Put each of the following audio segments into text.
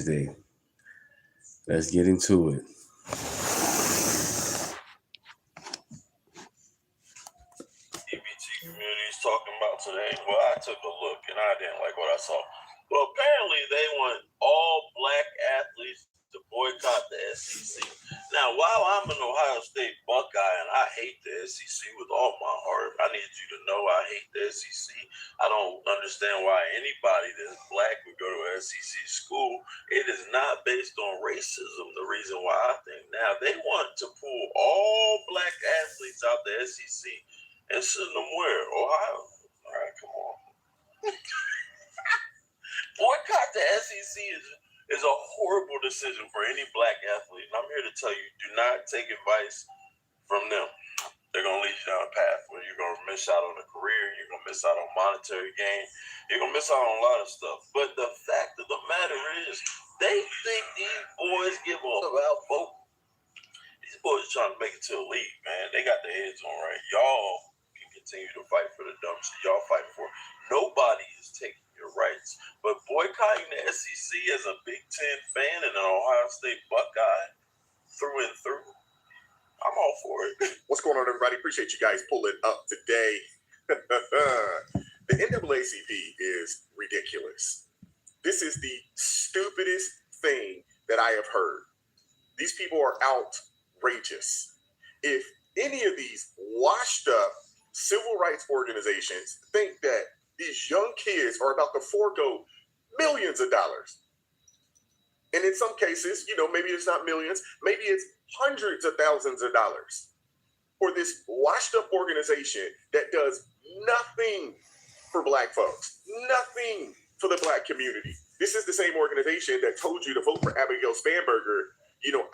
Wednesday. Let's get into it. EBT community is talking about today. Well, I took a look and I didn't like what I saw. Well, apparently they want all black athletes to boycott the SEC. Now, while I'm an Ohio State Buckeye and I hate the SEC with all my heart, I need you to know I hate the SEC. I don't understand why anybody that's black would go to an SEC school. It is not based on racism, the reason why I think. Now, they want to pull all black athletes out the SEC and send them where? Ohio? All right, come on. Boycott the SEC is a horrible decision for any black athlete. And I'm here to tell you, do not take advice from them. They're going to lead you down a path where you're going to miss out on a career. You're going to miss out on monetary gain. You're going to miss out on a lot of stuff. But the fact of the matter is, they think these boys give a about vote. These boys are trying to make it to the league, man. They got their heads on right. Y'all can continue to fight for the dumb shit y'all fight for. Nobody is taking your rights. But boycotting the SEC as a Big Ten fan and an Ohio State Buckeye through and through, I'm all for it. What's going on, everybody? Appreciate you guys pulling up today. The NAACP is ridiculous. This is the stupidest thing that I have heard. These people are outrageous. If any of these washed up civil rights organizations think that these young kids are about to forego millions of dollars, and in some cases, maybe it's not millions, maybe it's hundreds of thousands of dollars for this washed up organization that does nothing for black folks, nothing for the black community. This is the same organization that told you to vote for Abigail Spanberger,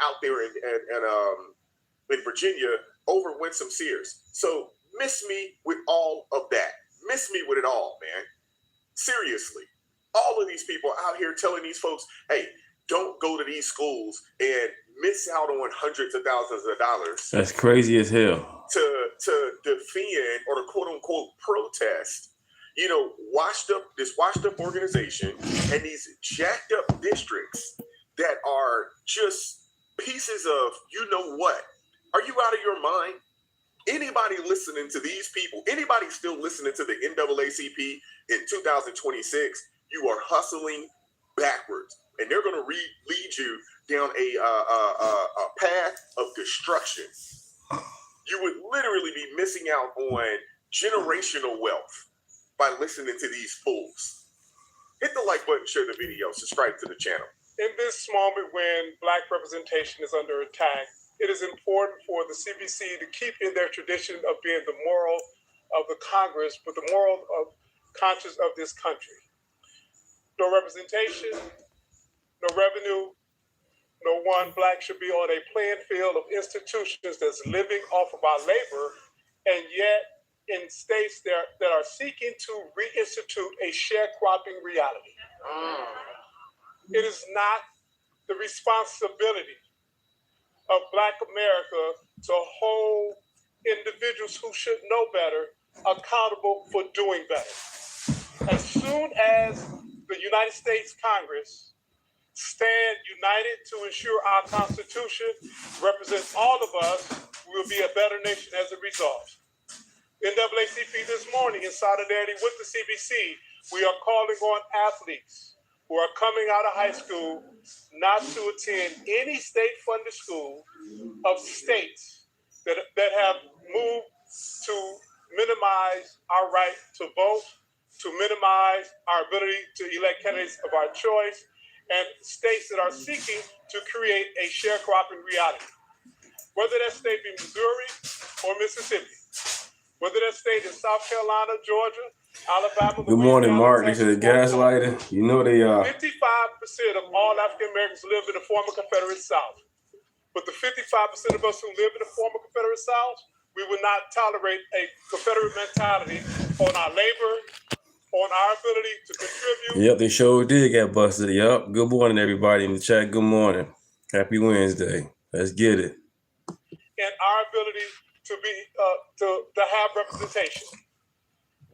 out there in Virginia over Winsome Sears. So miss me with all of that. Miss me with it all, man. Seriously. All of these people out here telling these folks, hey, don't go to these schools and miss out on hundreds of thousands of dollars. That's crazy as hell. To defend or to quote unquote protest, this washed up organization and these jacked up districts that are just pieces of what? Are you out of your mind? Anybody listening to these people, anybody still listening to the NAACP in 2026, you are hustling backwards. And they're going to lead you down a path of destruction. You would literally be missing out on generational wealth by listening to these fools. Hit the like button, share the video, subscribe to the channel. In this moment when black representation is under attack, it is important for the CBC to keep in their tradition of being the moral of the Congress, but the moral of conscience of this country. No representation, no revenue, no one black should be on a playing field of institutions that's living off of our labor, and yet in states that are seeking to reinstitute a sharecropping reality. It is not the responsibility of Black America to hold individuals who should know better accountable for doing better. As soon as the United States Congress stand united to ensure our Constitution represents all of us, we will be a better nation as a result. NAACP this morning, in solidarity with the CBC, we are calling on athletes who are coming out of high school not to attend any state-funded school of states that have moved to minimize our right to vote, to minimize our ability to elect candidates of our choice, and states that are seeking to create a sharecropping reality. Whether that state be Missouri or Mississippi, whether that state is South Carolina, Georgia, Alabama. Good morning, Mark. This is Gaslighter. You know they are. 55% of all African Americans live in the former Confederate South. But the 55% of us who live in the former Confederate South, we will not tolerate a Confederate mentality on our labor, on our ability to contribute. Yep, they sure did get busted. Yep. Good morning, everybody in the chat. Good morning. Happy Wednesday. Let's get it. And our ability to be to have representation.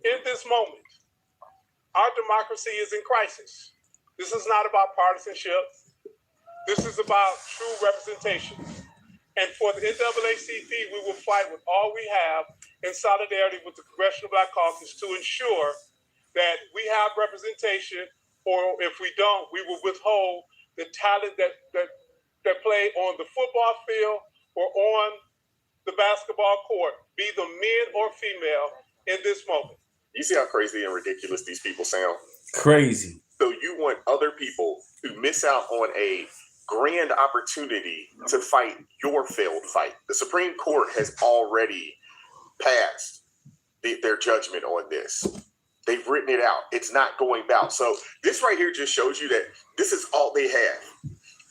In this moment, our democracy is in crisis. This is not about partisanship. This is about true representation. And for the NAACP, we will fight with all we have in solidarity with the Congressional Black Caucus to ensure that we have representation, or if we don't, we will withhold the talent that play on the football field or on the basketball court, be them men or female, in this moment. You see how crazy and ridiculous these people sound? Crazy. So you want other people to miss out on a grand opportunity to fight your failed fight. The Supreme Court has already passed their judgment on this. They've written it out. It's not going back. So this right here just shows you that this is all they have.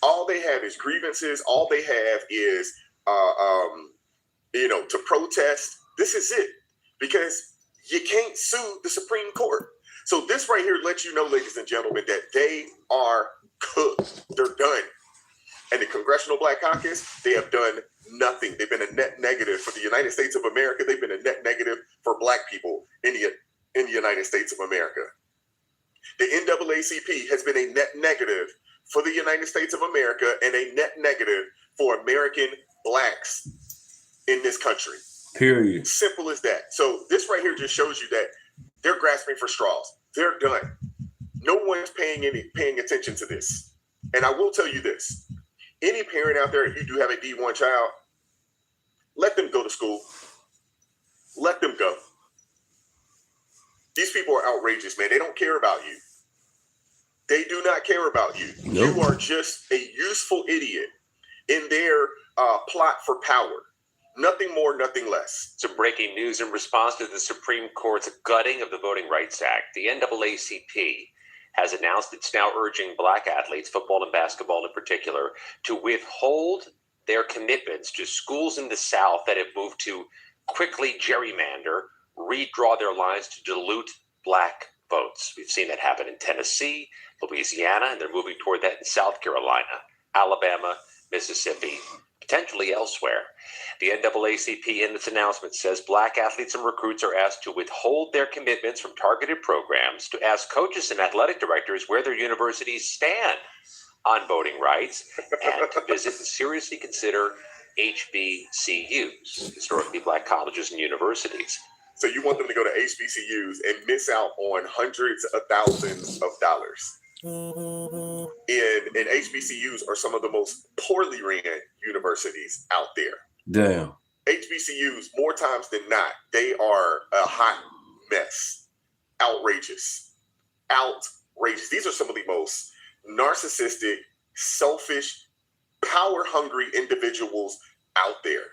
All they have is grievances. All they have is, to protest. This is it, because you can't sue the Supreme Court. So this right here lets you know, ladies and gentlemen, that they are cooked. They're done. And the Congressional Black Caucus, they have done nothing. They've been a net negative for the United States of America. They've been a net negative for Black people in the United States of America. The NAACP has been a net negative for the United States of America and a net negative for American Blacks in this country. Period. Simple as that. So this right here just shows you that they're grasping for straws. They're done. No one's paying attention to this. And I will tell you this. Any parent out there, if you do have a D1 child, let them go to school. Let them go. These people are outrageous, man. They don't care about you. They do not care about you. Nope. You are just a useful idiot in their plot for power. Nothing more, nothing less. Some breaking news in response to the Supreme Court's gutting of the Voting Rights Act. The NAACP has announced it's now urging Black athletes, football and basketball in particular, to withhold their commitments to schools in the South that have moved to quickly gerrymander, redraw their lines to dilute Black votes. We've seen that happen in Tennessee, Louisiana, and they're moving toward that in South Carolina, Alabama, Mississippi, potentially elsewhere. The NAACP in its announcement says Black athletes and recruits are asked to withhold their commitments from targeted programs, to ask coaches and athletic directors where their universities stand on voting rights, and to visit and seriously consider HBCUs, historically Black colleges and universities. So you want them to go to HBCUs and miss out on hundreds of thousands of dollars. And HBCUs are some of the most poorly ran universities out there. Damn. HBCUs, more times than not, they are a hot mess. Outrageous. These are some of the most narcissistic, selfish, power-hungry individuals out there.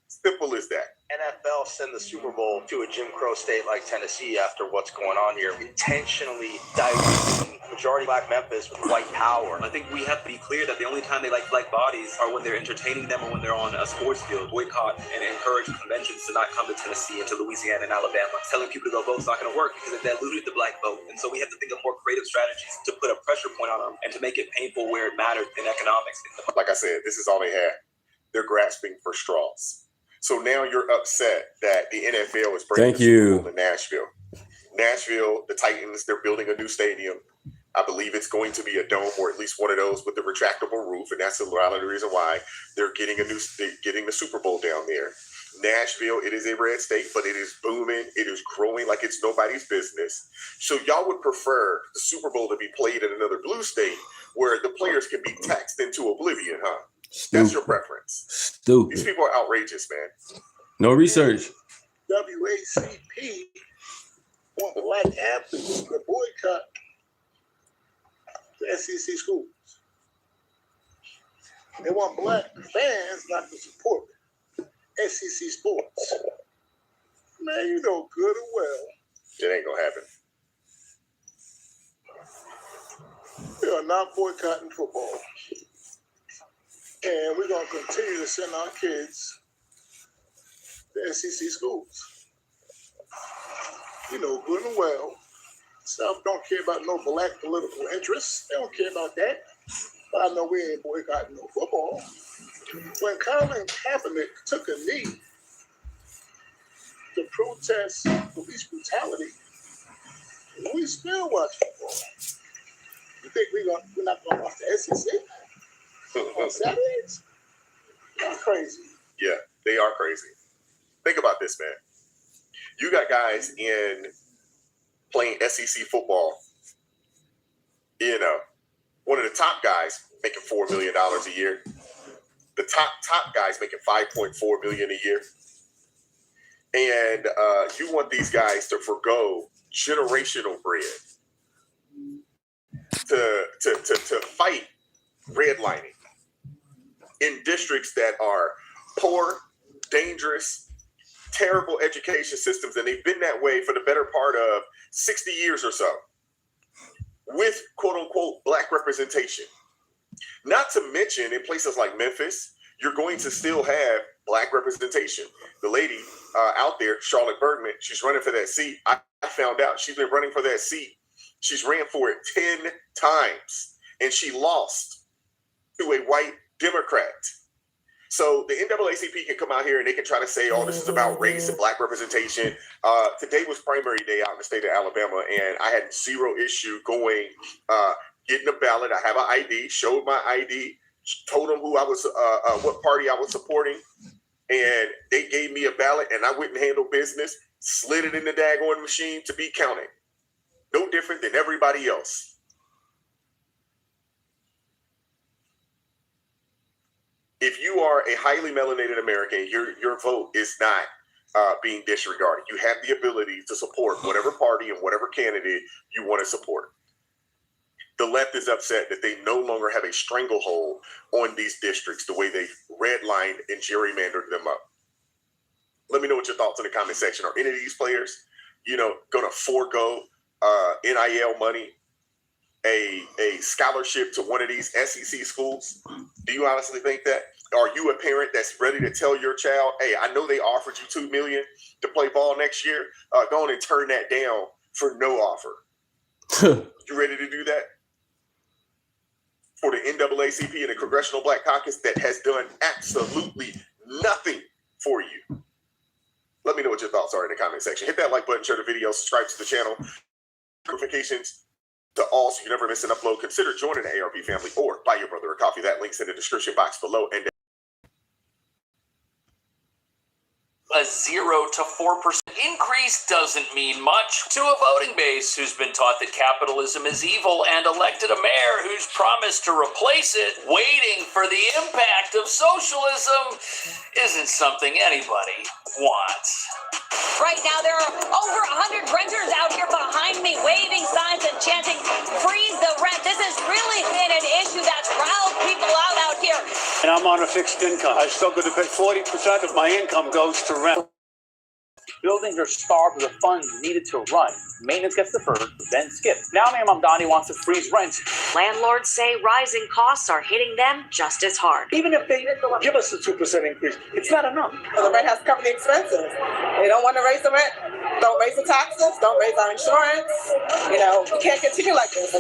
Simple as that. NFL send the Super Bowl to a Jim Crow state like Tennessee after what's going on here, intentionally diluting majority Black Memphis with white power. I think we have to be clear that the only time they like Black bodies are when they're entertaining them or when they're on a sports field. Boycott and encourage conventions to not come to Tennessee and to Louisiana and Alabama. Telling people to go vote is not going to work because it diluted the Black vote. And so we have to think of more creative strategies to put a pressure point on them and to make it painful where it matters in economics. Like I said, this is all they have. They're grasping for straws. So now you're upset that the NFL is bringing the Super Bowl to Nashville. Nashville, the Titans, they're building a new stadium. I believe it's going to be a dome or at least one of those with the retractable roof, and that's a lot of the reason why they're getting the Super Bowl down there. Nashville, it is a red state, but it is booming. It is growing like it's nobody's business. So y'all would prefer the Super Bowl to be played in another blue state where the players can be taxed into oblivion, huh? Stupid. That's your preference. Stupid. These people are outrageous, man. No research. WACP want Black athletes to boycott the SEC schools. They want Black fans not to support SEC sports. Man, you know good and well. It ain't gonna happen. We are not boycotting football. And we're going to continue to send our kids to SEC schools. You know good and well, South don't care about no Black political interests. They don't care about that. But I know we ain't boycotting no football. When Colin Kaepernick took a knee to protest police brutality, we still watch football. You think we're not going to watch the SEC? guys in playing SEC football, you know, one of the top guys making $4 million a year. The top guys making $5.4 million a year. And you want these guys to forgo generational bread to fight redlining in districts that are poor, dangerous, terrible education systems, and they've been that way for the better part of 60 years or so, with quote-unquote black representation. Not to mention, in places like Memphis, you're going to still have black representation. The lady out there, Charlotte Bergman, she's running for that seat. I found out she's been running for that seat. She's ran for it 10 times, and she lost to a white Democrat. So the NAACP can come out here and they can try to say, oh, this is about race and black representation. Today was primary day out in the state of Alabama, and I had zero issue going, getting a ballot. I have an ID, showed my ID, told them who I was, what party I was supporting, and they gave me a ballot, and I went and handled business, slid it in the daggone machine to be counted. No different than everybody else. If you are a highly melanated American, your vote is not being disregarded. You have the ability to support whatever party and whatever candidate you want to support. The left is upset that they no longer have a stranglehold on these districts the way they redlined and gerrymandered them up. Let me know what your thoughts in the comment section. Are any of these players, going to forego NIL money, a scholarship to one of these SEC schools? Do you honestly think that? Are you a parent that's ready to tell your child, hey, I know they offered you $2 million to play ball next year. Go on and turn that down for no offer. You ready to do that? For the NAACP and the Congressional Black Caucus that has done absolutely nothing for you. Let me know what your thoughts are in the comment section. Hit that like button, share the video, subscribe to the channel. Notifications to all so you never miss an upload. Consider joining the ARP family or buy your brother a coffee. That link's in the description box below. And a 0 to 4% increase doesn't mean much to a voting base who's been taught that capitalism is evil and elected a mayor who's promised to replace it. Waiting for the impact of socialism isn't something anybody wants. Right now, there are over 100 renters out here behind me waving signs and chanting, freeze the rent. This has really been an issue that's riled people out here. And I'm on a fixed income. I struggle to pay 40% of my income goes to rent. Buildings are starved of the funds needed to run. Maintenance gets deferred, then skipped. Now Mayor Mamdani wants to freeze rent. Landlords say rising costs are hitting them just as hard. Even if they give us a 2% increase, it's not enough. The rent has to cover the expenses. They don't want to raise the rent. Don't raise the taxes. Don't raise our insurance. We can't continue like this.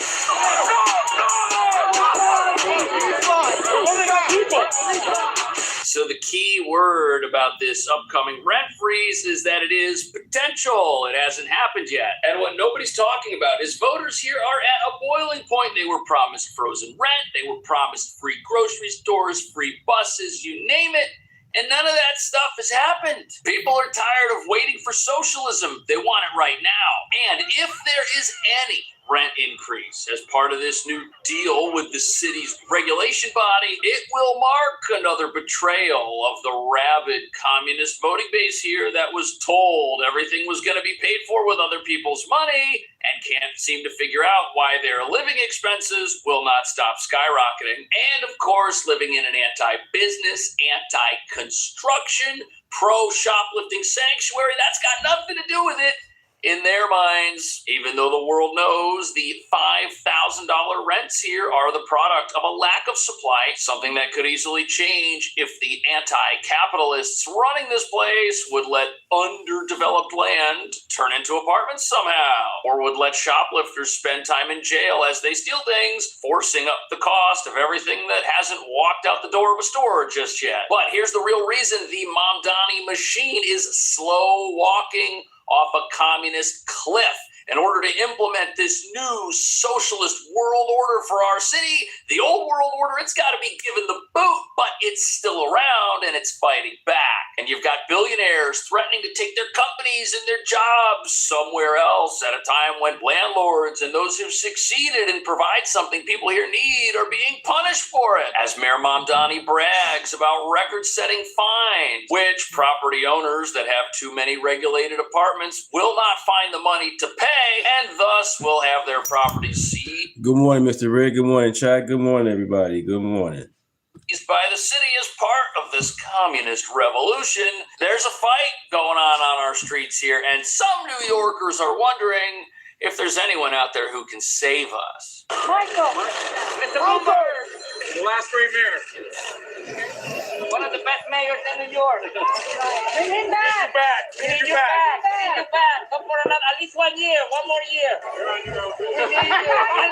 So the key word about this upcoming rent freeze is that it is potential. It hasn't happened yet. And what nobody's talking about is voters here are at a boiling point. They were promised frozen rent. They were promised free grocery stores, free buses, you name it. And none of that stuff has happened. People are tired of waiting for socialism. They want it right now. And if there is any rent increase as part of this new deal with the city's regulation body, it will mark another betrayal of the rabid communist voting base here that was told everything was going to be paid for with other people's money and can't seem to figure out why their living expenses will not stop skyrocketing. And of course, living in an anti-business, anti-construction, pro-shoplifting sanctuary, that's got nothing to do with it. In their minds, even though the world knows the $5,000 rents here are the product of a lack of supply, something that could easily change if the anti-capitalists running this place would let underdeveloped land turn into apartments somehow, or would let shoplifters spend time in jail as they steal things, forcing up the cost of everything that hasn't walked out the door of a store just yet. But here's the real reason the Mamdani machine is slow walking off a communist cliff. In order to implement this new socialist world order for our city, the old world order, it's got to be given the boot, but it's still around and it's fighting back. And you've got billionaires threatening to take their companies and their jobs somewhere else at a time when landlords and those who've succeeded and provide something people here need are being punished for it. As Mayor Mamdani brags about record-setting fines, which property owners that have too many regulated apartments will not find the money to pay and thus will have their properties seized. Good morning, Mr. Red. Good morning, Chad. Good morning, everybody. Good morning. By the city as part of this communist revolution. There's a fight going on our streets here, and some New Yorkers are wondering if there's anyone out there who can save us. Michael! Mr. Bloomberg! The last great mayor. One of the best mayors in New York. Bring him back! We need you back! We need you back! Come for at least 1 year. One more year. We need you. At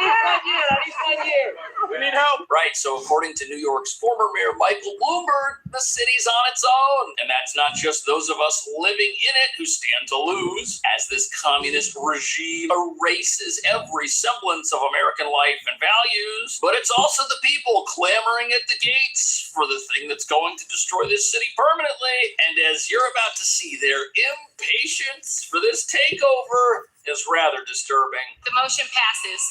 least 1 year. We need help. Right, so according to New York's former mayor Michael Bloomberg, the city's on its own. And that's not just those of us living in it who stand to lose, as this communist regime erases every semblance of American life and values, but it's also the people clamoring at the gates for the thing that's going to destroy this city permanently. And as you're about to see, their impatience for this takeover is rather disturbing. The motion passes.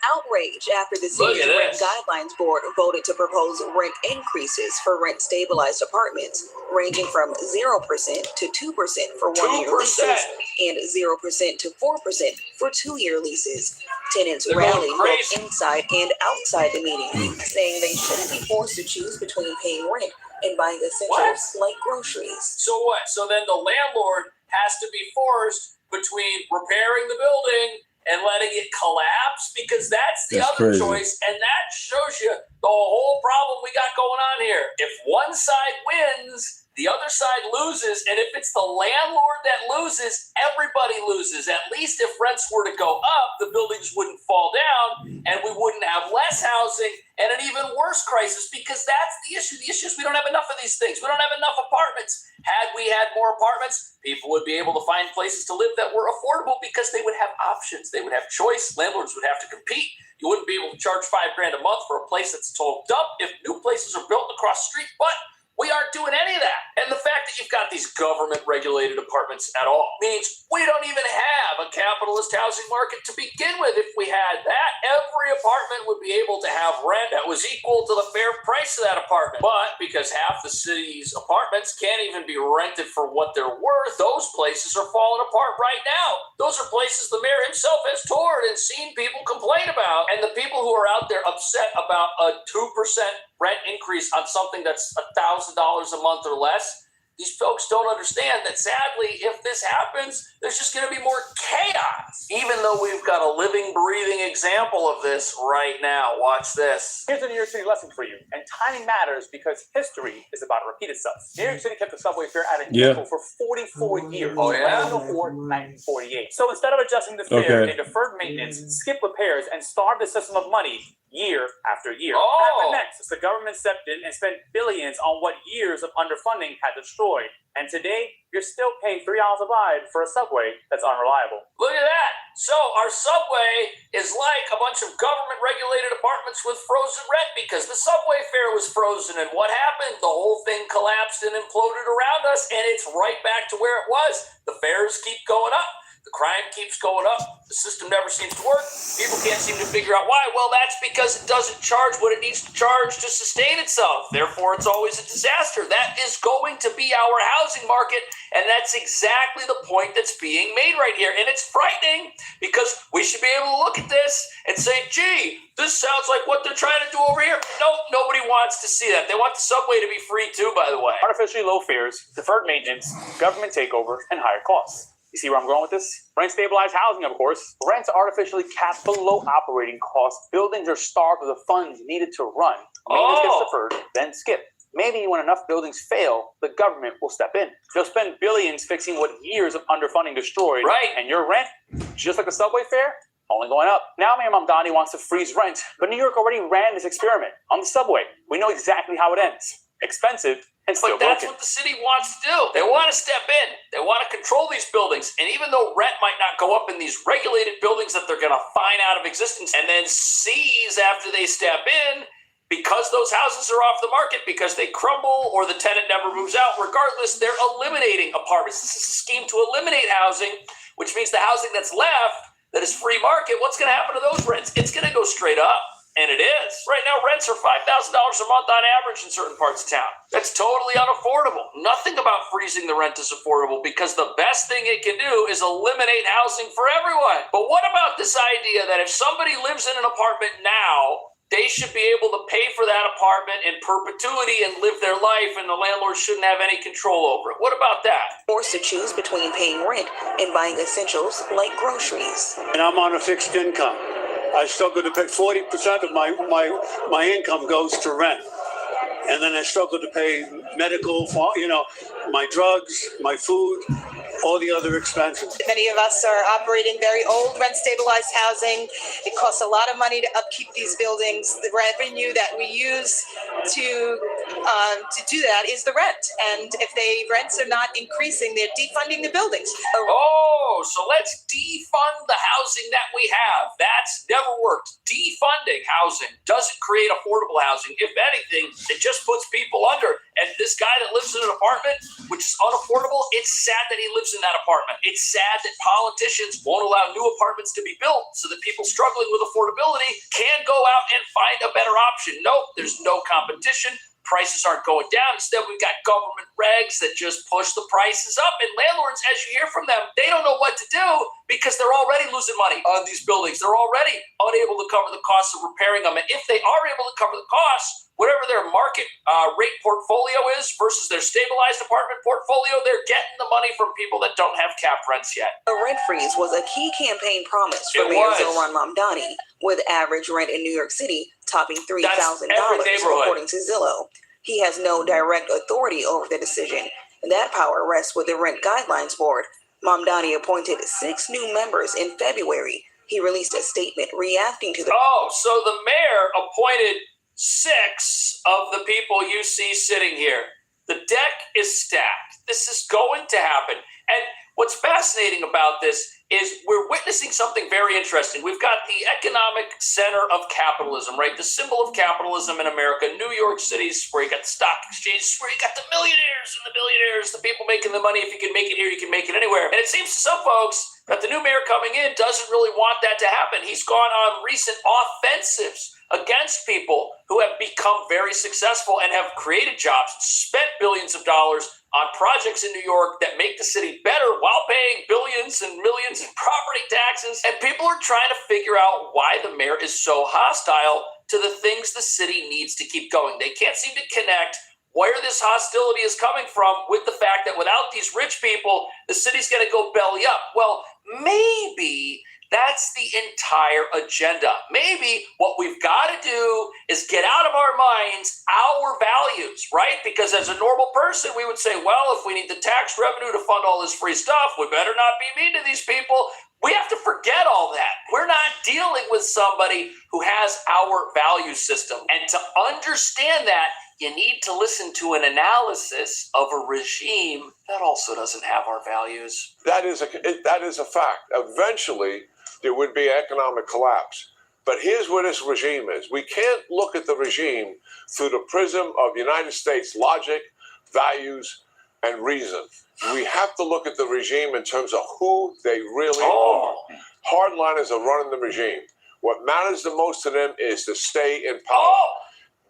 Outrage after the city's rent guidelines board voted to propose rent increases for rent-stabilized apartments ranging from 0% to 2% for 1 year leases and 0% to 4% for 2 year leases. Tenants rallied both inside and outside the meeting, saying they shouldn't be forced to choose between paying rent and buying essentials like groceries. So what? So then the landlord has to be forced between repairing the building and letting it collapse, because that's the other choice, and that shows you the whole problem we got going on here. If one side wins, the other side loses, and if it's the landlord that loses, everybody loses. At least if rents were to go up, the buildings wouldn't fall down, and we wouldn't have less housing and an even worse crisis, because that's the issue. The issue is we don't have enough of these things. We don't have enough apartments. Had we had more apartments, people would be able to find places to live that were affordable because they would have options. They would have choice. Landlords would have to compete. You wouldn't be able to charge $5,000 a month for a place that's a total dump if new places are built across the street. But we aren't doing any of that. And the fact that you've got these government-regulated apartments at all means we don't even have a capitalist housing market to begin with. If we had that, every apartment would be able to have rent that was equal to the fair price of that apartment. But because half the city's apartments can't even be rented for what they're worth, those places are falling apart right now. Those are places the mayor himself has toured and seen people complain about. And the people who are out there upset about a 2% rent increase on something that's $1,000 a month or less, these folks don't understand that sadly, if this happens, there's just going to be more chaos. Even though we've got a living, breathing example of this right now. Watch this. Here's a New York City lesson for you. And timing matters because history is about to repeat itself. New York City kept the subway fare at a nickel for 44 years. 1948. So instead of adjusting the fare, they deferred maintenance, skipped repairs, and starved the system of money year after year. What happened next? The government stepped in and spent billions on what years of underfunding had destroyed. And today, you're still paying $3 a ride for a subway that's unreliable. Look at that. So our subway is like a bunch of government-regulated apartments with frozen rent because the subway fare was frozen. And what happened? The whole thing collapsed and imploded around us, and it's right back to where it was. The fares keep going up. The crime keeps going up. The system never seems to work. People can't seem to figure out why. Well, that's because it doesn't charge what it needs to charge to sustain itself. Therefore, it's always a disaster. That is going to be our housing market, and that's exactly the point that's being made right here. And it's frightening because we should be able to look at this and say, gee, this sounds like what they're trying to do over here. Nope, nobody wants to see that. They want the subway to be free too, by the way. Artificially low fares, deferred maintenance, government takeover, and higher costs. You see where I'm going with this? Rent-stabilized housing, of course. Rents are artificially capped below operating costs. Buildings are starved of the funds needed to run. Maintenance gets deferred, then skipped. Maybe when enough buildings fail, the government will step in. They'll spend billions fixing what years of underfunding destroyed. Right. And your rent, just like a subway fare, only going up. Now Mayor Mamdani wants to freeze rent, but New York already ran this experiment on the subway. We know exactly how it ends. Expensive and still broken. But that's what the city wants to do. They want to step in. They want to control these buildings. And even though rent might not go up in these regulated buildings that they're going to fine out of existence and then seize after they step in, because those houses are off the market, because they crumble or the tenant never moves out, regardless, they're eliminating apartments. This is a scheme to eliminate housing, which means the housing that's left that is free market, what's going to happen to those rents? It's going to go straight up. And it is. Right now, rents are $5,000 a month on average in certain parts of town. That's totally unaffordable. Nothing about freezing the rent is affordable because the best thing it can do is eliminate housing for everyone. But what about this idea that if somebody lives in an apartment now, they should be able to pay for that apartment in perpetuity and live their life, and the landlord shouldn't have any control over it? What about that? Forced to choose between paying rent and buying essentials like groceries. And I'm on a fixed income. I struggle to pay 40% of my income goes to rent. And then I struggle to pay medical, my drugs, my food, all the other expenses. Many of us are operating very old rent-stabilized housing. It costs a lot of money to upkeep these buildings. The revenue that we use to do that is the rent. And if rents are not increasing, they're defunding the buildings. Oh, so let's defund the housing that we have. That's never worked. Defunding housing doesn't create affordable housing. If anything, it just puts people under. And this guy that lives in an apartment, which is unaffordable, it's sad that he lives in that apartment. It's sad that politicians won't allow new apartments to be built so that people struggling with affordability can go out and find a better option. Nope, there's no competition. Prices aren't going down. Instead, we've got government regs that just push the prices up. And landlords, as you hear from them, they don't know what to do because they're already losing money on these buildings. They're already unable to cover the costs of repairing them. And if they are able to cover the costs, whatever their market rate portfolio is versus their stabilized apartment portfolio, they're getting the money from people that don't have cap rents yet. A rent freeze was a key campaign promise for Mayor Zohran Mamdani, with average rent in New York City topping $3,000, according to Zillow. He has no direct authority over the decision. That power rests with the Rent Guidelines Board. Mamdani appointed 6 new members in February. He released a statement reacting to the... Oh, so the mayor appointed 6 of the people you see sitting here. The deck is stacked. This is going to happen. And what's fascinating about this is we're witnessing something very interesting. We've got the economic center of capitalism, right? The symbol of capitalism in America, New York City, where you got the stock exchange, where you got the millionaires and the billionaires, the people making the money. If you can make it here, you can make it anywhere. And it seems to some folks that the new mayor coming in doesn't really want that to happen. He's gone on recent offensives against people who have become very successful and have created jobs, spent billions of dollars on projects in New York that make the city better while paying billions and millions in property taxes. And people are trying to figure out why the mayor is so hostile to the things the city needs to keep going. They can't seem to connect where this hostility is coming from with the fact that without these rich people, the city's going to go belly up. Well, maybe that's the entire agenda. Maybe what we've got to do is get out of our minds our values, right? Because as a normal person, we would say, well, if we need the tax revenue to fund all this free stuff, we better not be mean to these people. We have to forget all that. We're not dealing with somebody who has our value system. And to understand that, you need to listen to an analysis of a regime that also doesn't have our values. That is a fact. Eventually, there would be economic collapse. But here's where this regime is. We can't look at the regime through the prism of United States logic, values, and reason. We have to look at the regime in terms of who they really are. Hardliners are running the regime. What matters the most to them is to stay in power.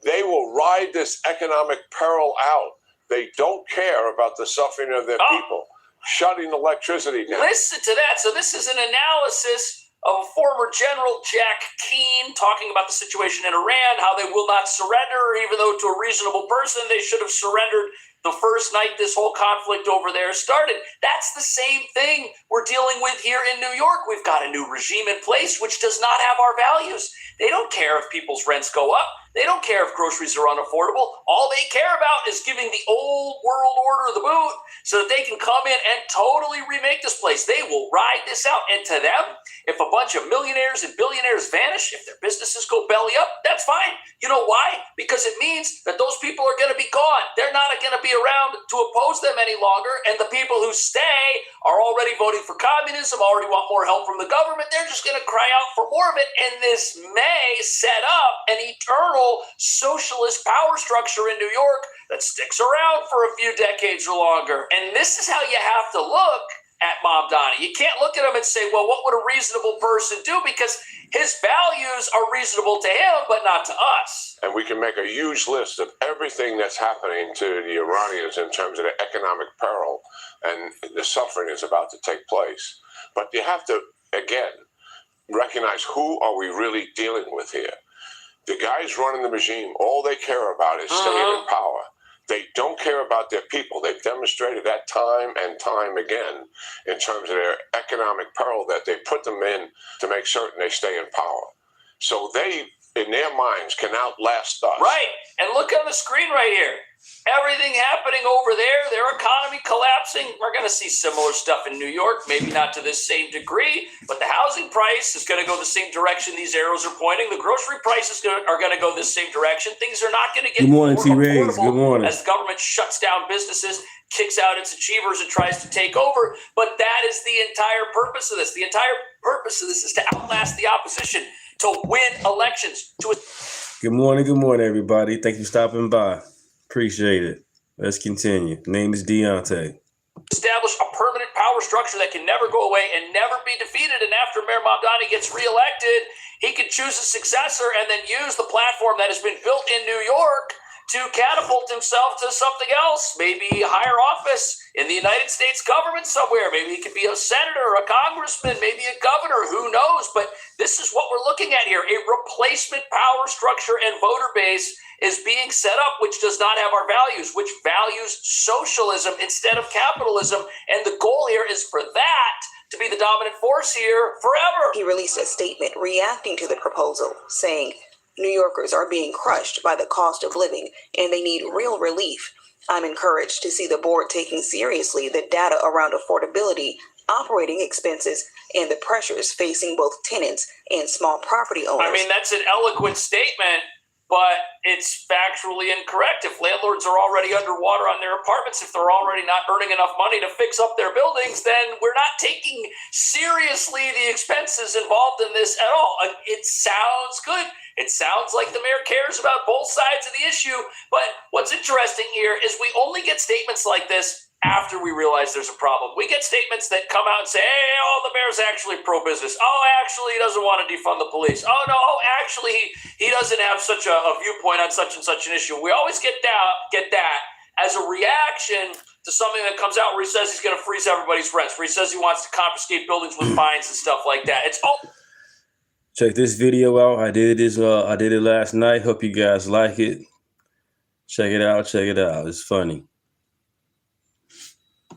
They will ride this economic peril out. They don't care about the suffering of their people. Shutting electricity down. Listen to that. So this is an analysis of former General Jack Keane talking about the situation in Iran, how they will not surrender, even though to a reasonable person they should have surrendered the first night this whole conflict over there started. That's the same thing we're dealing with here in New York. We've got a new regime in place which does not have our values. They don't care if people's rents go up. They don't care if groceries are unaffordable. All they care about is giving the old world order the boot so that they can come in and totally remake this place. They will ride this out. And to them, if a bunch of millionaires and billionaires vanish, if their businesses go belly up, that's fine. You know why? Because it means that those people are going to be gone. They're not going to be around to oppose them any longer. And the people who stay are already voting for communism, already want more help from the government. They're just going to cry out for more of it. And this may set up an eternal liberal socialist power structure in New York that sticks around for a few decades or longer. And this is how you have to look at Mamdani. You can't look at him and say, well, what would a reasonable person do? Because his values are reasonable to him, but not to us. And we can make a huge list of everything that's happening to the Iranians in terms of the economic peril and the suffering is about to take place. But you have to, again, recognize who are we really dealing with here. The guys running the regime, all they care about is staying in power. They don't care about their people. They've demonstrated that time and time again in terms of their economic peril that they put them in to make certain they stay in power. So they, in their minds, can outlast us. Right. And look on the screen right here. Everything happening over there, their economy collapsing. We're going to see similar stuff in New York, maybe not to this same degree, but the housing price is going to go the same direction these arrows are pointing. The grocery prices are going to go this same direction. Things are not going to get more affordable Good morning. as the government shuts down businesses, kicks out its achievers, and tries to take over. But that is the entire purpose of this. The entire purpose of this is to outlast the opposition, to win elections. Good morning, everybody. Thank you for stopping by. Appreciate it. Let's continue. Name is Deunta. Establish a permanent power structure that can never go away and never be defeated. And after Mayor Mamdani gets reelected, he can choose a successor and then use the platform that has been built in New York to catapult himself to something else, maybe higher office in the United States government somewhere. Maybe he could be a senator, a congressman, maybe a governor, who knows? But this is what we're looking at here. A replacement power structure and voter base is being set up, which does not have our values, which values socialism instead of capitalism. And the goal here is for that to be the dominant force here forever. He released a statement reacting to the proposal, saying, New Yorkers are being crushed by the cost of living and they need real relief. I'm encouraged to see the board taking seriously the data around affordability, operating expenses, and the pressures facing both tenants and small property owners. I mean, that's an eloquent statement, but it's factually incorrect. If landlords are already underwater on their apartments, if they're already not earning enough money to fix up their buildings, then we're not taking seriously the expenses involved in this at all. It sounds good. It sounds like the mayor cares about both sides of the issue. But what's interesting here is we only get statements like this after we realize there's a problem. We get statements that come out and say, hey, oh, the mayor's actually pro-business. Oh, actually, he doesn't want to defund the police. Oh, no, actually, he doesn't have such a viewpoint on such and such an issue. We always get that as a reaction to something that comes out where he says he's going to freeze everybody's rents, where he says he wants to confiscate buildings with fines and stuff like that. It's all... Check this video out. I did it last night. Hope you guys like it. Check it out. It's funny.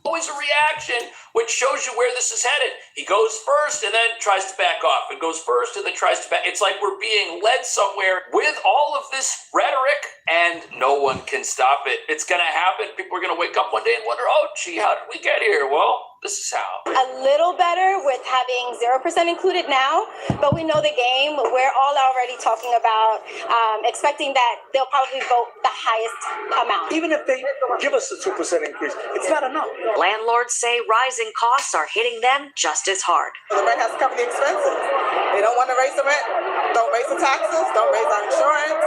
Always a reaction, which shows you where this is headed. He goes first and then tries to back off, and goes first and then tries to back. It's like we're being led somewhere with all of this rhetoric, and no one can stop it. It's going to happen. People are going to wake up one day and wonder, oh, gee, how did we get here? Well, this is how. A little better with having 0% included now, but we know the game. We're all already talking about expecting that they'll probably vote the highest amount. Even if they give us a 2% increase, it's not enough. Landlords say rising costs are hitting them just as hard. The rent has to cover the expenses. They don't want to raise the rent. Don't raise the taxes. Don't raise our insurance.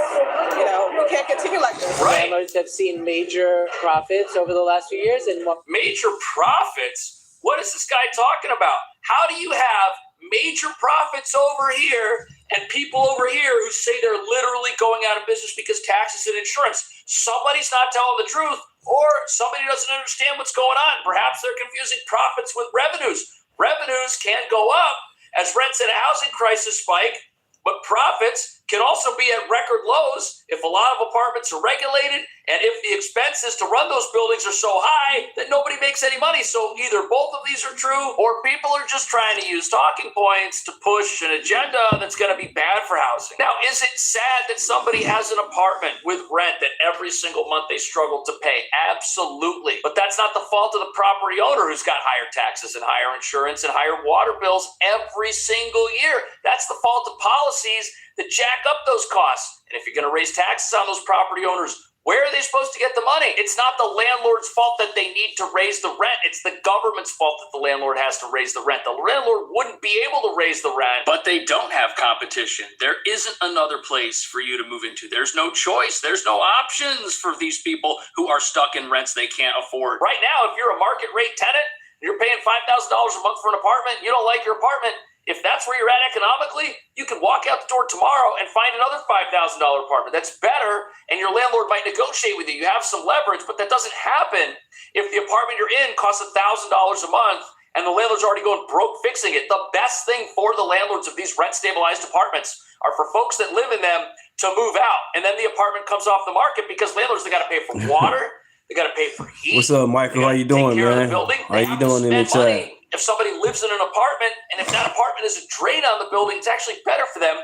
We can't continue like this. Right. Landlords have seen major profits over the last few years. Major profits? What is this guy talking about? How do you have major profits over here and people over here who say they're literally going out of business because taxes and insurance? Somebody's not telling the truth, or somebody doesn't understand what's going on. Perhaps they're confusing profits with revenues. Revenues can go up as rents in a housing crisis spike, but profits can also be at record lows if a lot of apartments are regulated and if the expenses to run those buildings are so high that nobody makes any money. So either both of these are true, or people are just trying to use talking points to push an agenda that's going to be bad for housing. Now, is it sad that somebody has an apartment with rent that every single month they struggle to pay? Absolutely. But that's not the fault of the property owner who's got higher taxes and higher insurance and higher water bills every single year. That's the fault of policies that jack up those costs. And if you're going to raise taxes on those property owners, Where are they supposed to get the money? It's not the landlord's fault that they need to raise the rent. It's the government's fault that the landlord has to raise the rent. The landlord wouldn't be able to raise the rent. But they don't have competition. There isn't another place for you to move into. There's no choice. There's no options for these people who are stuck in rents they can't afford. Right now, if you're a market rate tenant, you're paying $5,000 a month for an apartment, you don't like your apartment, if that's where you're at economically, you can walk out the door tomorrow and find another $5,000 apartment. That's better, and your landlord might negotiate with you. You have some leverage, but that doesn't happen if the apartment you're in costs $1,000 a month and the landlord's already going broke fixing it. The best thing for the landlords of these rent-stabilized apartments are for folks that live in them to move out, and then the apartment comes off the market because landlords, they got to pay for water, they got to pay for heat. What's up, Michael? How you doing, man? How you doing in the chat? If somebody lives in an apartment, and if that apartment is a drain on the building, it's actually better for them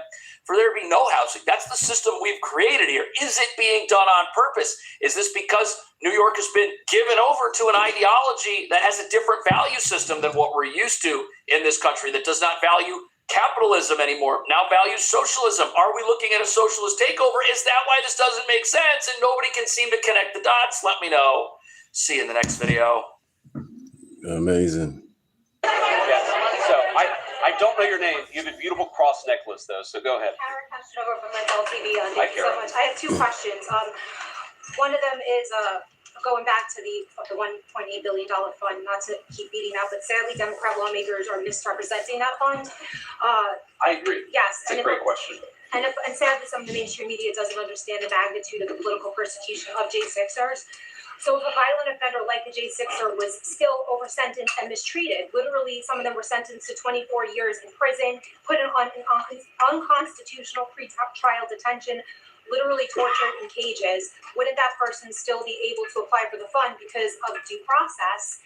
for there to be no housing. That's the system we've created here. Is it being done on purpose? Is this because New York has been given over to an ideology that has a different value system than what we're used to in this country, that does not value capitalism anymore, now values socialism? Are we looking at a socialist takeover? Is that why this doesn't make sense and nobody can seem to connect the dots? Let me know. See you in the next video. Amazing. Yes. So I don't know your name. You have a beautiful cross necklace, though. So go ahead. Kara Kashinova from Mental TV. Hi, Thank you so Kara. much. I have two questions. One of them is going back to the $1.8 billion fund. Not to keep beating that, but sadly, Democrat lawmakers are misrepresenting that fund. I agree. Yes. It's a great question. And sadly, some of the mainstream media doesn't understand the magnitude of the political persecution of J6ers. So if a violent offender like the J6er was still over-sentenced and mistreated, literally some of them were sentenced to 24 years in prison, put in unconstitutional pre-trial detention, literally tortured in cages, wouldn't that person still be able to apply for the fund because of due process?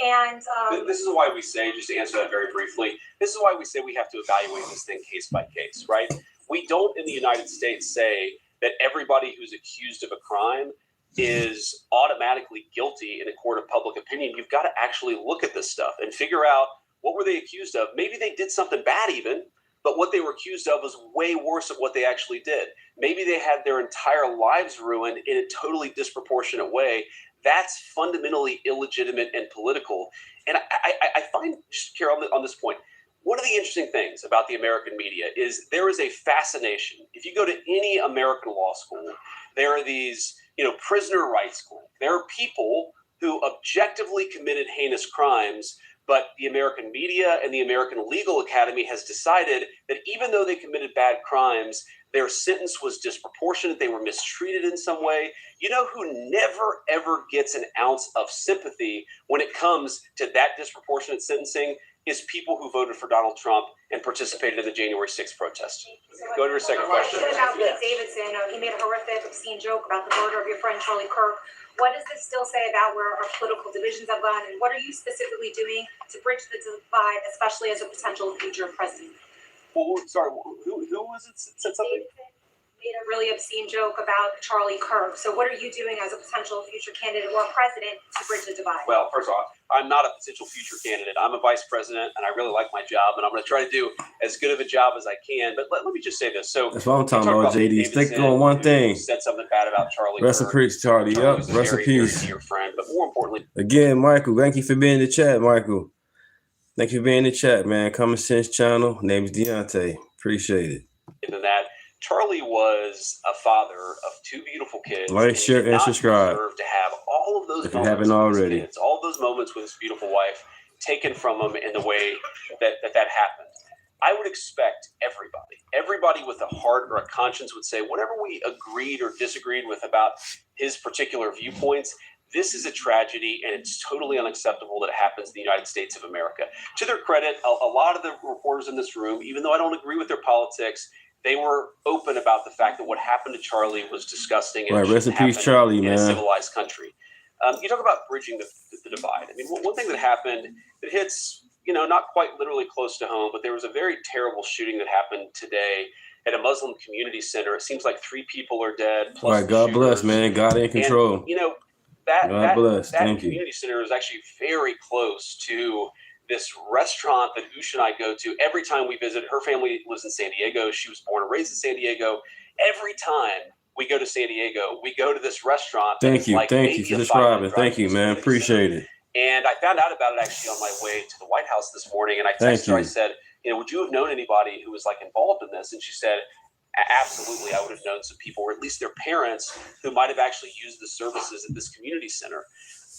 And this is why we say, just to answer that very briefly, this is why we say we have to evaluate this thing case by case, right? We don't in the United States say that everybody who's accused of a crime is automatically guilty in a court of public opinion. You've got to actually look at this stuff and figure out what were they accused of. Maybe they did something bad even, but what they were accused of was way worse of what they actually did. Maybe they had their entire lives ruined in a totally disproportionate way. That's fundamentally illegitimate and political. And I find, just Carol, on this point, one of the interesting things about the American media is there is a fascination. If you go to any American law school, there are these, prisoner rights groups. There are people who objectively committed heinous crimes, but the American media and the American Legal Academy has decided that even though they committed bad crimes, their sentence was disproportionate. They were mistreated in some way. You know who never, ever gets an ounce of sympathy when it comes to that disproportionate sentencing is people who voted for Donald Trump and participated in the January 6th protest. Go to your second question. About Pete Davidson, he made a horrific, obscene joke about the murder of your friend Charlie Kirk. What does this still say about where our political divisions have gone, and what are you specifically doing to bridge the divide, especially as a potential future president? Well, sorry, who was it said something? Davidson made a really obscene joke about Charlie Kirk. So what are you doing as a potential future candidate or president to bridge the divide? Well, first of all, I'm not a potential future candidate. I'm a vice president, and I really like my job, and I'm going to try to do as good of a job as I can. But let me just say this. So that's what I'm talking about, JD. Stick on one thing. Said something bad about Charlie. Rest in peace, Charlie. Yep. Rest in peace. Dear friend, but more importantly, again, Michael, thank you for being in the chat, Michael. Thank you for being in the chat, man. Common Sense Channel. Name is Deunta. Appreciate it. And that Charlie was a father of two beautiful kids. Like, share, and subscribe. To have all of those if you haven't already. Kids, all those moments with his beautiful wife taken from him in the way that happened. I would expect everybody with a heart or a conscience would say whatever we agreed or disagreed with about his particular viewpoints, this is a tragedy, and it's totally unacceptable that it happens in the United States of America. To their credit, a lot of the reporters in this room, even though I don't agree with their politics, they were open about the fact that what happened to Charlie was disgusting. And rest in peace, Charlie, man. In a civilized country. You talk about bridging the divide. I mean, one thing that happened that hits, not quite literally close to home, but there was a very terrible shooting that happened today at a Muslim community center. It seems like 3 people are dead. All right, God bless, man. God in control. And, that Thank community center is actually very close to this restaurant that Ush and I go to every time we visit. Her family lives in San Diego. She was born and raised in San Diego. Every time We go to San Diego. We go to this restaurant. Thank you for describing. Thank you, man. Appreciate it. And I found out about it actually on my way to the White House this morning. And I texted her. I said, would you have known anybody who was like involved in this? And she said, absolutely. I would have known some people, or at least their parents, who might have actually used the services at this community center.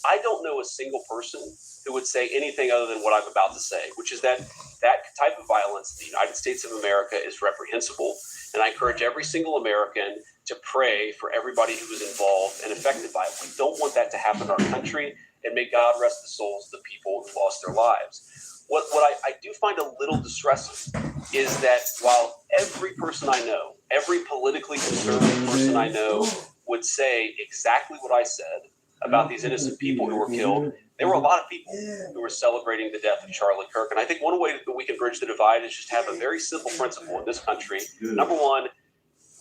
I don't know a single person who would say anything other than what I'm about to say, which is that type of violence in the United States of America is reprehensible. And I encourage every single American to pray for everybody who was involved and affected by it. We don't want that to happen in our country, and may God rest the souls of the people who lost their lives. What I do find a little distressing is that while every person I know, every politically conservative person I know would say exactly what I said about these innocent people who were killed, there were a lot of people who were celebrating the death of Charlie Kirk. And I think one way that we can bridge the divide is just have a very simple principle in this country. Number one,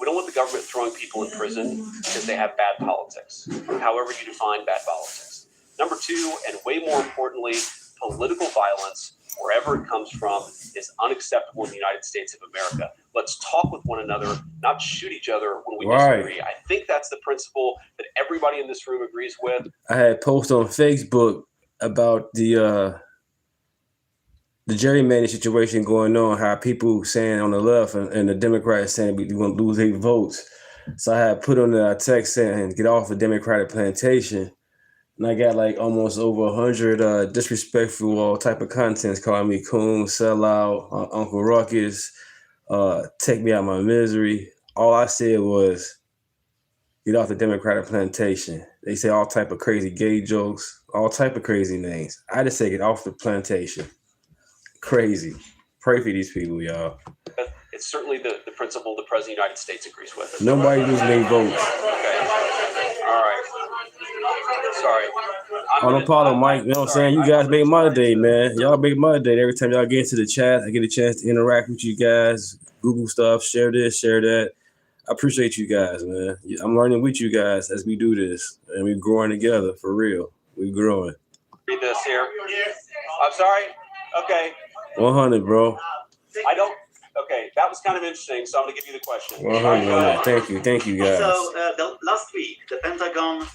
we don't want the government throwing people in prison because they have bad politics, however you define bad politics. Number two, and way more importantly, political violence, wherever it comes from, is unacceptable in the United States of America. Let's talk with one another, not shoot each other when we disagree. I think that's the principle that everybody in this room agrees with. I had post on Facebook about the gerrymandering situation going on, how people saying on the left and the Democrats saying we're going to lose 8 votes. So I had put on a text saying, get off the Democratic plantation. And I got like almost over 100 disrespectful all type of contents calling me coon, sellout, Uncle Ruckus, take me out my misery. All I said was, get off the Democratic plantation. They say all type of crazy gay jokes, all type of crazy names. I just say get off the plantation. Crazy. Pray for these people, y'all. It's certainly the principle the President of the United States agrees with. Nobody losing their votes. Okay. All right. Sorry. No problem, Mike. You know what I'm saying? You guys make my day, man. Y'all make my day. Every time y'all get into the chat, I get a chance to interact with you guys, Google stuff, share this, share that. I appreciate you guys, man. I'm learning with you guys as we do this, and we're growing together, for real. We're growing. Read this here. I'm sorry? Okay. 100, bro. I don't. Okay, that was kind of interesting, so I'm going to give you the question. 100, Thank you, guys. So last week, the Pentagon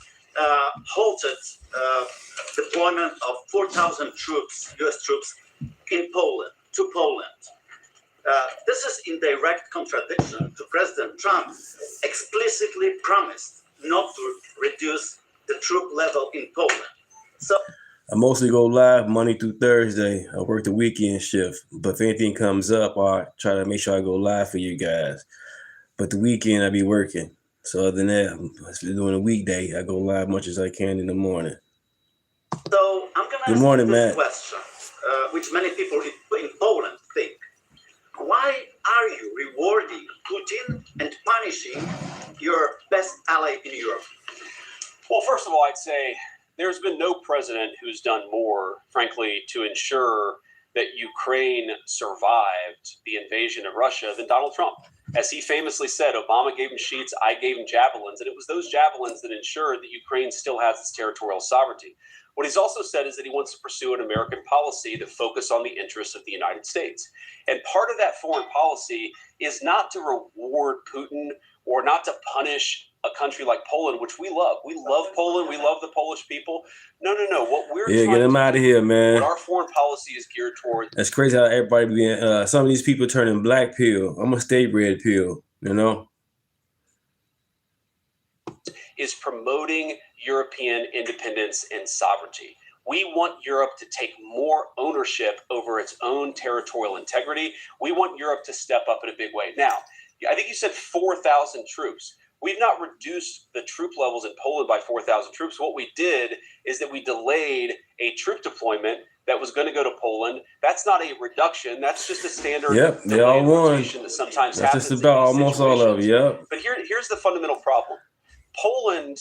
halted deployment of 4,000 troops, U.S. troops, to Poland. This is in direct contradiction to President Trump explicitly promised not to reduce the troop level in Poland. So I mostly go live Monday through Thursday. I work the weekend shift, but if anything comes up, I try to make sure I go live for you guys. But the weekend I be working. So other than that, during a weekday, I go live much as I can in the morning. So I'm going to ask this question, which many people in Poland think. Why are you rewarding Putin and punishing your best ally in Europe? Well, first of all, I'd say there's been no president who's done more, frankly, to ensure that Ukraine survived the invasion of Russia than Donald Trump. As he famously said, Obama gave him sheets, I gave him javelins, and it was those javelins that ensured that Ukraine still has its territorial sovereignty. What he's also said is that he wants to pursue an American policy that focus on the interests of the United States. And part of that foreign policy is not to reward Putin or not to punish a country like Poland, which we love. We love Poland. We love the Polish people. No. What we're trying get them out of here, man. What our foreign policy is geared toward. That's crazy how everybody being, some of these people turning black pill. I'm gonna stay red pill, you know? Is promoting European independence and sovereignty. We want Europe to take more ownership over its own territorial integrity. We want Europe to step up in a big way. Now, I think you said 4,000 troops. We've not reduced the troop levels in Poland by 4,000 troops. What we did is that we delayed a troop deployment that was going to go to Poland. That's not a reduction. That's just a standard. Yep, they all won. That sometimes That's happens just about almost all of it. Yep. But here's the fundamental problem. Poland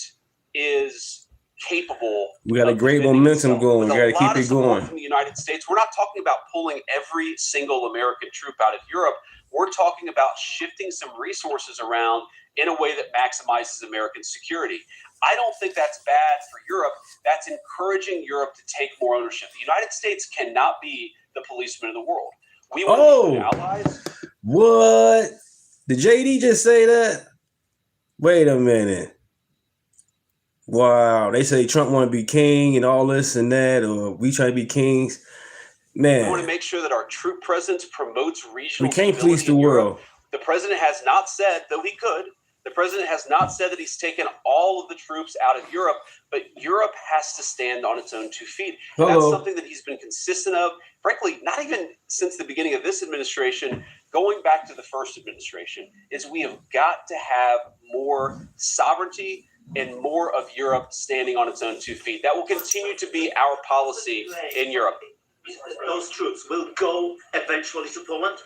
is capable. We got a great momentum going. We got to keep it going. From the United States, we're not talking about pulling every single American troop out of Europe. We're talking about shifting some resources around in a way that maximizes American security. I don't think that's bad for Europe. That's encouraging Europe to take more ownership. The United States cannot be the policeman of the world. We want to be allies. What? Did JD just say that? Wait a minute. Wow, they say Trump want to be king and all this and that, or we try to be kings. Man, We want to make sure that our troop presence promotes regional we can't stability please the in Europe. world. The president has not said, though he could, the president has not said that he's taken all of the troops out of Europe, but Europe has to stand on its own 2 feet. And that's something that he's been consistent of, frankly, not even since the beginning of this administration, going back to the first administration, is we have got to have more sovereignty and more of Europe standing on its own 2 feet. That will continue to be our policy in Europe. Those troops will go eventually to Poland?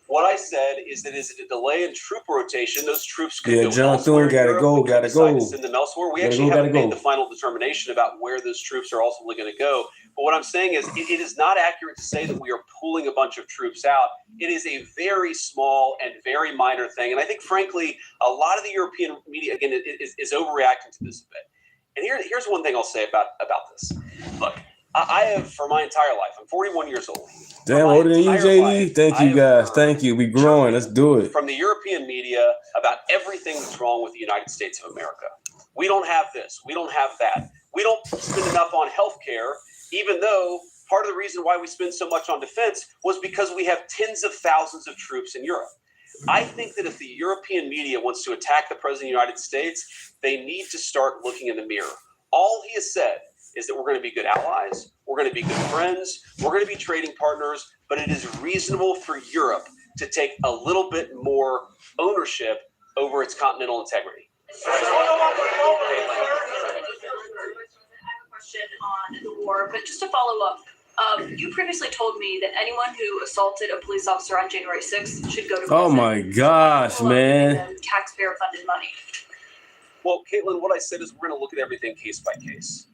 What I said is that is it a delay in troop rotation? Those troops could Yeah, go John elsewhere. Thune gotta go, gotta go. Send them elsewhere. We Gotta actually go, haven't gotta made go. the final determination about where those troops are ultimately going to go. But what I'm saying is it is not accurate to say that we are pulling a bunch of troops out. It is a very small and very minor thing. And I think, frankly, a lot of the European media, again, is overreacting to this a bit. And here's one thing I'll say about this. Look, I have, for my entire life, I'm 41 years old. Damn, older than you, JD. Thank you, guys. Thank you. We growing. Let's do it. From the European media about everything that's wrong with the United States of America. We don't have this. We don't have that. We don't spend enough on healthcare, even though part of the reason why we spend so much on defense was because we have tens of thousands of troops in Europe. I think that if the European media wants to attack the President of the United States, they need to start looking in the mirror. All he has said is that we're going to be good allies, we're going to be good friends, we're going to be trading partners, but it is reasonable for Europe to take a little bit more ownership over its continental integrity. Question on the war, but just to follow up, you previously told me that anyone who assaulted a police officer on January 6th should go to prison. Oh my gosh, man. Taxpayer-funded money. Well, Caitlin, what I said is we're going to look at everything case by case.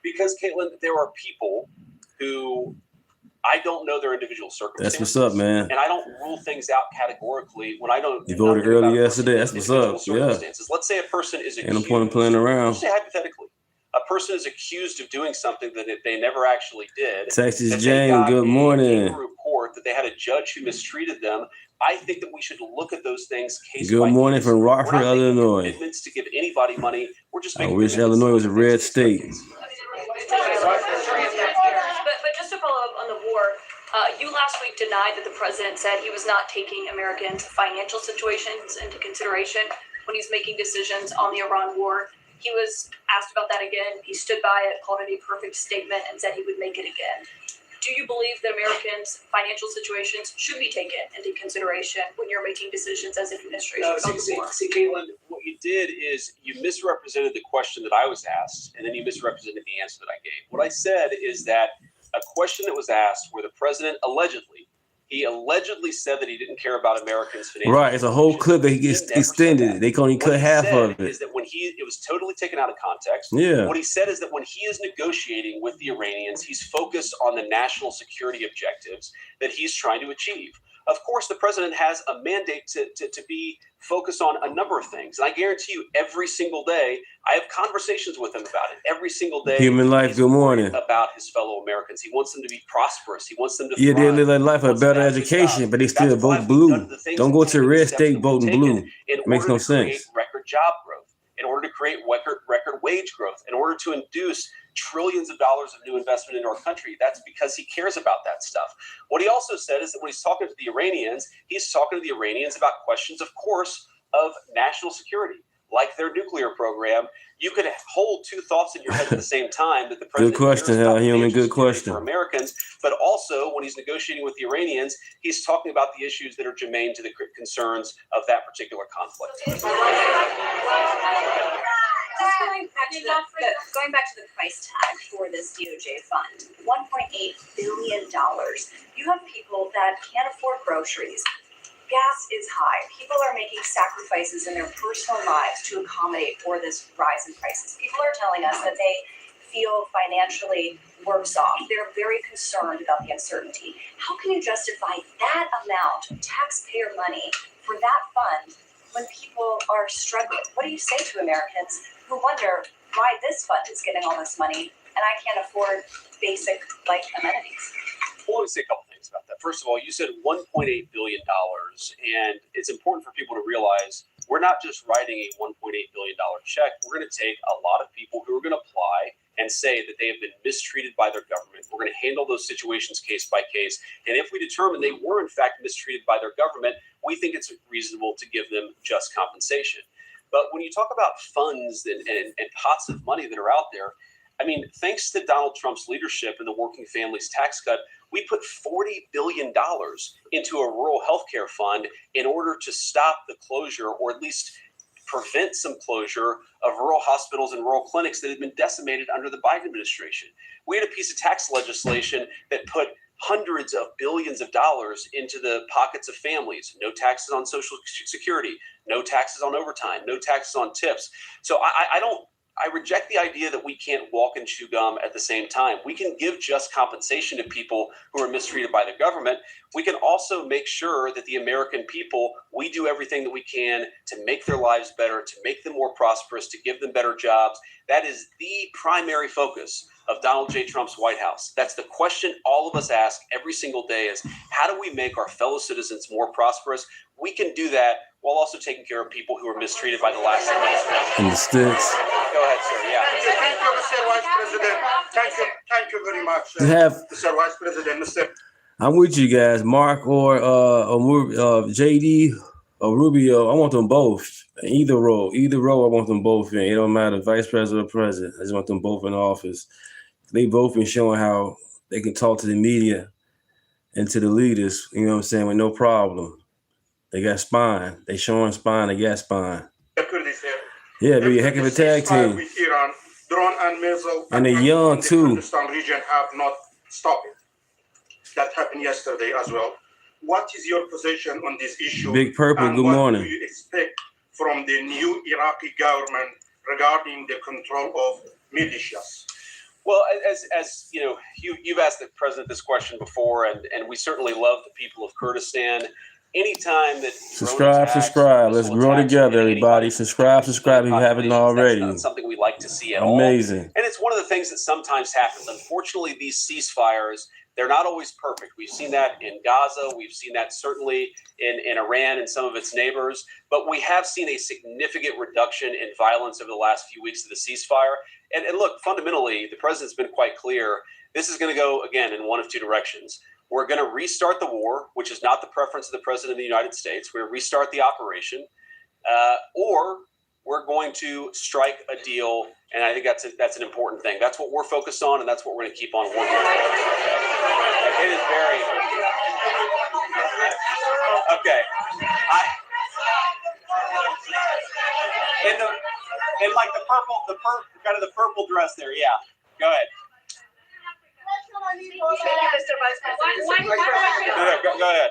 Because, Caitlin, there are people who I don't know their individual circumstances. That's what's up, man. And I don't rule things out categorically when I don't. You voted early yesterday. That's what's up. Yeah. Let's say a person is accused. And I'm playing around. Let's say hypothetically, a person is accused of doing something that they never actually did. Texas Jane, good morning. A report that they had a judge who mistreated them. I think that we should look at those things case by case. Good morning from Rockford, Illinois. Commitments to give anybody money. We're just I making wish Illinois was a red state. But just to follow up on the war, you last week denied that the president said he was not taking Americans' financial situations into consideration when he's making decisions on the Iran war. He was asked about that again. He stood by it, called it a perfect statement, and said he would make it again. Do you believe that Americans' financial situations should be taken into consideration when you're making decisions as an administration about the war? See, Caitlin, what you did is you misrepresented the question that I was asked, and then you misrepresented the answer that I gave. What I said is that a question that was asked where the president allegedly said that he didn't care about Americans' financial. Right, it's a whole clip that he gets extended. They can only cut half of it. Is that when it was totally taken out of context. Yeah. What he said is that when he is negotiating with the Iranians, he's focused on the national security objectives that he's trying to achieve. Of course, the president has a mandate to be focused on a number of things. And I guarantee you, every single day, I have conversations with him about it. Every single day. Human life, good morning. About his fellow Americans. He wants them to be prosperous. He wants them to Yeah, they thrive. live their life a better education, but they still vote blue. Don't go to a red state voting blue. Makes no sense. Record job growth, in order to create record wage growth, in order to induce trillions of dollars of new investment into our country. That's because he cares about that stuff. What he also said is that when he's talking to the Iranians, he's talking to the Iranians about questions, of course, of national security, like their nuclear program. You could hold two thoughts in your head at the same time. That the president Good question, Hal Human. Good question. For Americans, but also when he's negotiating with the Iranians, he's talking about the issues that are germane to the concerns of that particular conflict. Going back to the price tag for this DOJ fund, $1.8 billion. You have people that can't afford groceries. Gas is high. People are making sacrifices in their personal lives to accommodate for this rise in prices. People are telling us that they feel financially worse off. They're very concerned about the uncertainty. How can you justify that amount of taxpayer money for that fund when people are struggling? What do you say to Americans who wonder why this fund is getting all this money and I can't afford basic amenities? Well, let me say a couple things about that. First of all, you said $1.8 billion, and it's important for people to realize we're not just writing a $1.8 billion check. We're going to take a lot of people who are going to apply and say that they have been mistreated by their government. We're going to handle those situations case by case. And if we determine they were in fact mistreated by their government, we think it's reasonable to give them just compensation. But when you talk about funds and pots of money that are out there, I mean, thanks to Donald Trump's leadership and the working families tax cut, we put $40 billion into a rural healthcare fund in order to stop the closure, or at least prevent some closure of rural hospitals and rural clinics that had been decimated under the Biden administration. We had a piece of tax legislation that put hundreds of billions of dollars into the pockets of families. No taxes on Social Security, no taxes on overtime, no taxes on tips. So I reject the idea that we can't walk and chew gum at the same time. We can give just compensation to people who are mistreated by the government. We can also make sure that the American people, we do everything that we can to make their lives better, to make them more prosperous, to give them better jobs. That is the primary focus of Donald J. Trump's White House. That's the question all of us ask every single day is, how do we make our fellow citizens more prosperous? We can do that while also taking care of people who are mistreated by the last administration. And the sticks. Go ahead, sir. Yeah. Thank you, Mr. Vice President. Thank you very much, Mr. Vice President. I'm with you guys, Mark or JD or Rubio. I want them both. Either row, I want them both in. It don't matter, vice president or president. I just want them both in office. They both been showing how they can talk to the media and to the leaders, you know what I'm saying, with no problem. They got spine. They showing spine. They got spine. Yeah, be a heck of a tag team. With Iran, drone and missile and they're young too. The Kurdistan region have not stopped it. That happened yesterday as well. What is your position on this issue? Big Purple, and good morning. What do you expect from the new Iraqi government regarding the control of militias? Well, as you know, you've asked the president this question before, and we certainly love the people of Kurdistan. Anytime that subscribe. Let's grow together, everybody. Subscribe if you haven't already. That's not something we like to see at all. Amazing. And it's one of the things that sometimes happens. Unfortunately, these ceasefires, they're not always perfect. We've seen that in Gaza. We've seen that certainly in Iran and some of its neighbors. But we have seen a significant reduction in violence over the last few weeks of the ceasefire. And look, fundamentally, the president's been quite clear. This is going to go, again, in one of two directions. We're going to restart the war, which is not the preference of the president of the United States. We're going to restart the operation, or we're going to strike a deal. And I think that's an important thing. That's what we're focused on, and that's what we're going to keep on working on. It is very okay. In like the purple dress there. Yeah, go ahead. Thank you, Mr. Vice President. Go ahead.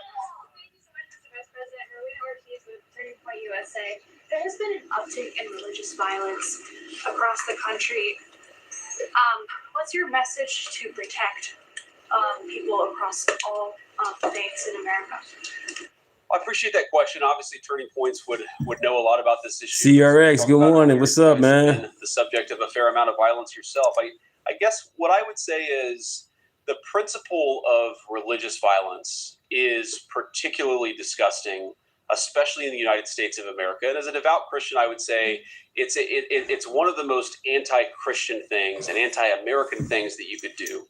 USA. There has been an uptick in religious violence across the country. What's your message to protect people across all faiths in America? I appreciate that question. Obviously, Turning Points would know a lot about this issue. CRX, good morning. What's up, man? The subject of a fair amount of violence yourself. I guess what I would say is the principle of religious violence is particularly disgusting, especially in the United States of America. And as a devout Christian, I would say it's one of the most anti-Christian things and anti-American things that you could do.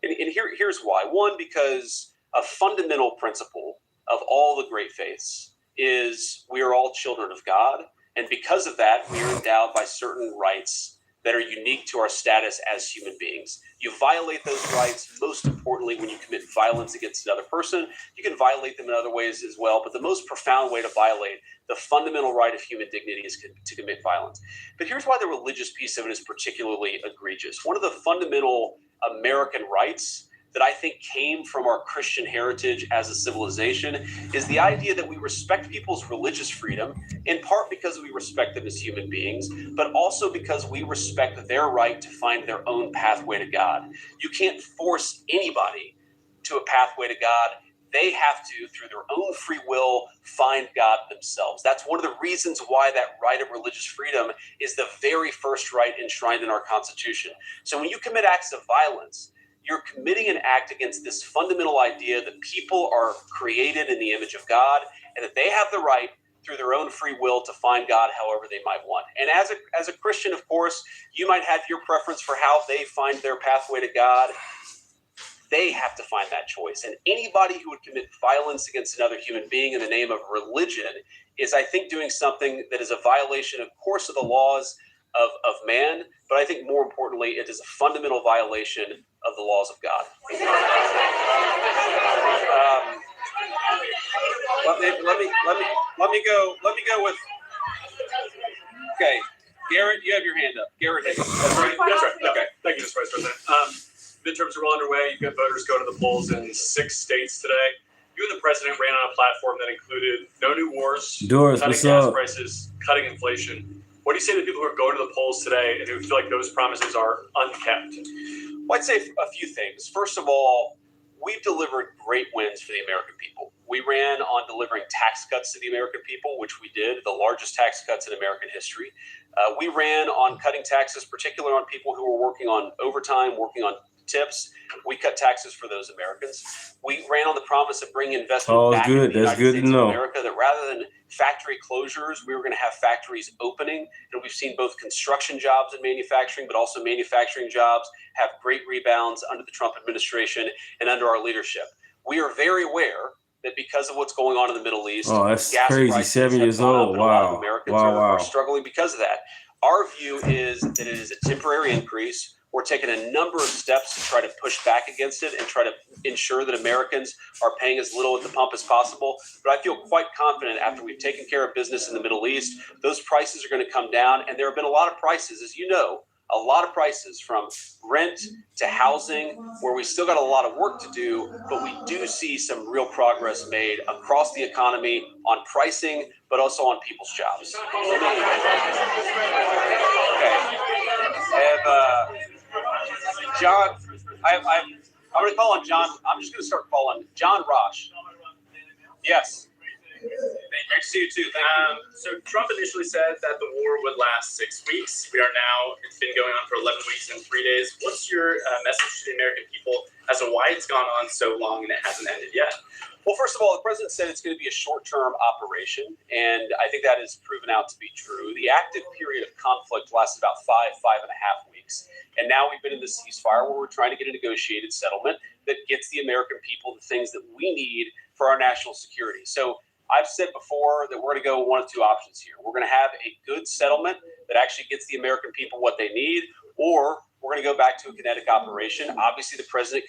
And here's why. One, because a fundamental principle of all the great faiths is we are all children of God. And because of that, we are endowed by certain rights that are unique to our status as human beings. You violate those rights, most importantly, when you commit violence against another person. You can violate them in other ways as well, but the most profound way to violate the fundamental right of human dignity is to commit violence. But here's why the religious piece of it is particularly egregious. One of the fundamental American rights that I think came from our Christian heritage as a civilization is the idea that we respect people's religious freedom, in part because we respect them as human beings, but also because we respect their right to find their own pathway to God. You can't force anybody to a pathway to God. They have to, through their own free will, find God themselves. That's one of the reasons why that right of religious freedom is the very first right enshrined in our Constitution. So when you commit acts of violence, you're committing an act against this fundamental idea that people are created in the image of God and that they have the right through their own free will to find God however they might want. And as a Christian, of course, you might have your preference for how they find their pathway to God. They have to find that choice. And anybody who would commit violence against another human being in the name of religion is, I think, doing something that is a violation, of course, of the laws of man, but I think more importantly, it is a fundamental violation of the laws of God. Let me go with. Okay, Garrett, you have your hand up. Garrett, that's right. Okay, thank you, Mr. Vice President. Midterms are well underway. You've got voters going to the polls in 6 states today. You and the president ran on a platform that included no new wars, cutting gas prices, cutting inflation. What do you say to people who are going to the polls today and who feel like those promises are unkept? Well, I'd say a few things. First of all, we've delivered great wins for the American people. We ran on delivering tax cuts to the American people, which we did, the largest tax cuts in American history. We ran on cutting taxes, particularly on people who were working on overtime, working on tips. We cut taxes for those Americans. We ran on the promise of bringing investment back into the United States of America, that rather than factory closures, we were going to have factories opening. And we've seen both construction jobs and manufacturing, but also manufacturing jobs have great rebounds under the Trump administration and under our leadership. We are very aware that because of what's going on in the Middle East, that's gas crazy. prices 7 years old. Wow. Americans are struggling because of that. Our view is that it is a temporary increase. We're taking a number of steps to try to push back against it and try to ensure that Americans are paying as little at the pump as possible. But I feel quite confident after we've taken care of business in the Middle East, those prices are going to come down. And there have been a lot of prices, as you know, a lot of prices from rent to housing, where we still got a lot of work to do, but we do see some real progress made across the economy on pricing, but also on people's jobs. John, I'm going to call on John. I'm just going to start calling John Rosh. Yes. Nice to see you too. Thank you. So Trump initially said that the war would last 6 weeks. It's been going on for 11 weeks and 3 days. What's your message to the American people as to why it's gone on so long and it hasn't ended yet? Well, first of all, the president said it's going to be a short-term operation, and I think that has proven out to be true. The active period of conflict lasted about 5.5 weeks, and now we've been in the ceasefire where we're trying to get a negotiated settlement that gets the American people the things that we need for our national security. So I've said before that we're going to go one of two options here. We're going to have a good settlement that actually gets the American people what they need, or we're going to go back to a kinetic operation. Obviously, the president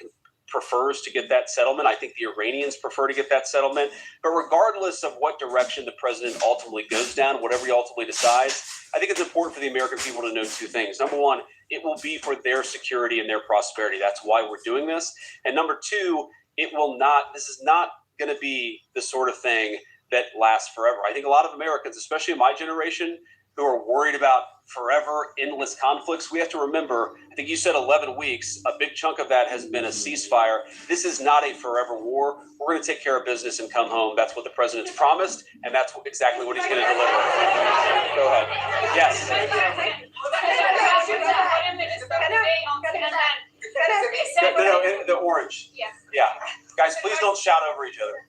prefers to get that settlement. I think the Iranians prefer to get that settlement. But regardless of what direction the president ultimately goes down, whatever he ultimately decides, I think it's important for the American people to know two things. Number one, it will be for their security and their prosperity. That's why we're doing this. And number two, this is not going to be the sort of thing that lasts forever. I think a lot of Americans, especially in my generation, who are worried about forever, endless conflicts, we have to remember, I think you said 11 weeks, a big chunk of that has been a ceasefire. This is not a forever war. We're going to take care of business and come home. That's what the president's promised, and that's exactly what he's going to deliver. Go ahead. Yes. No, the orange. Yes. Yeah. Guys, please don't shout over each other.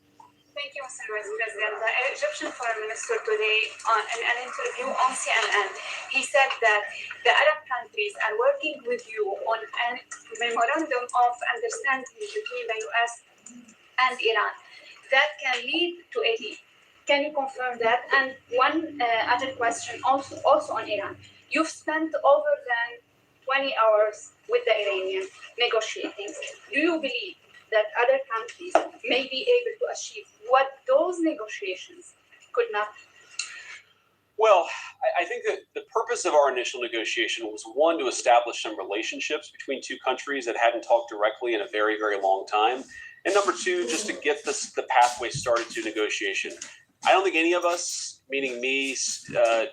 Thank you, Mr. Vice President. An Egyptian foreign minister today in an interview on CNN, he said that the Arab countries are working with you on a memorandum of understanding between the U.S. and Iran that can lead to a deal. Can you confirm that? And one other question also on Iran. You've spent over than 20 hours with the Iranians negotiating. Do you believe that other countries may be able to achieve what those negotiations could not? Well, I think that the purpose of our initial negotiation was, one, to establish some relationships between two countries that hadn't talked directly in a very, very long time. And number two, just to get the pathway started to negotiation. I don't think any of us, meaning me,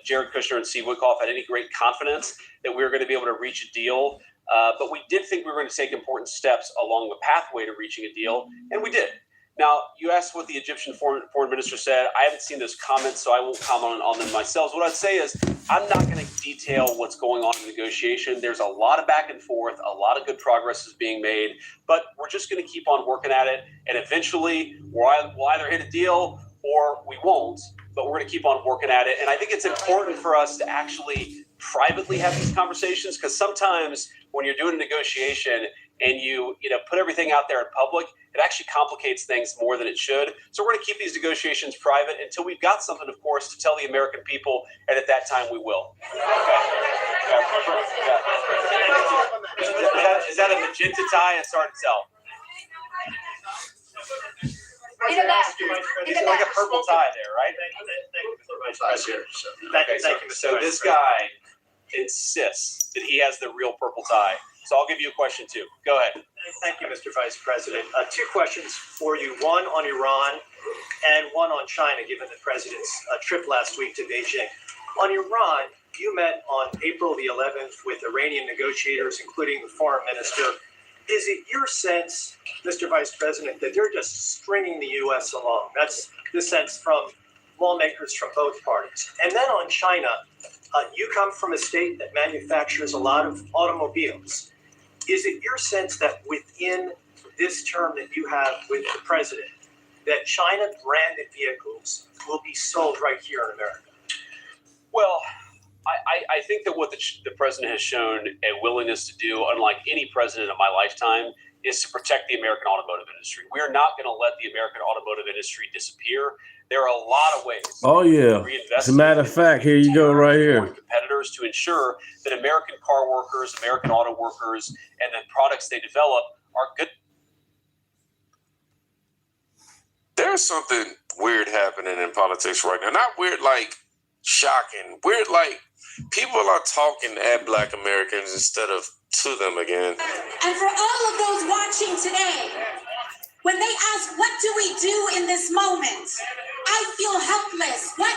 Jared Kushner, and Steve Witkoff, had any great confidence that we were going to be able to reach a deal. But we did think we were going to take important steps along the pathway to reaching a deal, and we did. Now, you asked what the Egyptian foreign minister said. I haven't seen those comments, so I won't comment on them myself. What I'd say is I'm not going to detail what's going on in negotiation. There's a lot of back and forth. A lot of good progress is being made. But we're just going to keep on working at it. And eventually, we'll either hit a deal or we won't. but we're going to keep on working at it. And I think it's important for us to actually privately have these conversations, because sometimes when you're doing a negotiation and you put everything out there in public, it actually complicates things more than it should. So we're going to keep these negotiations private until we've got something, of course, to tell the American people, and at that time we will. Is that a magenta tie? It's hard to tell. It's like a purple tie there, right? So this guy insists that he has the real purple tie. So I'll give you a question too. Go ahead. Thank you, Mr. Vice President. Two questions for you. One on Iran and one on China, given the president's trip last week to Beijing. On Iran, you met on April the 11th with Iranian negotiators, including the foreign minister. Is it your sense, Mr. Vice President, that they're just stringing the U.S. along? That's the sense from lawmakers from both parties. And then on China, you come from a state that manufactures a lot of automobiles. Is it your sense that within this term that you have with the president, that China-branded vehicles will be sold right here in America? Well, I think that what the president has shown a willingness to do, unlike any president of my lifetime, is to protect the American automotive industry. We are not going to let the American automotive industry disappear. There are a lot of ways. Oh, yeah. As a matter of fact, here you go right here. Competitors to ensure that American car workers, American auto workers, and the products they develop are good. There's something weird happening in politics right now. Not weird like shocking. Weird like people are talking at Black Americans instead of to them again. And for all of those watching today, when they ask, what do we do in this moment? I feel helpless. What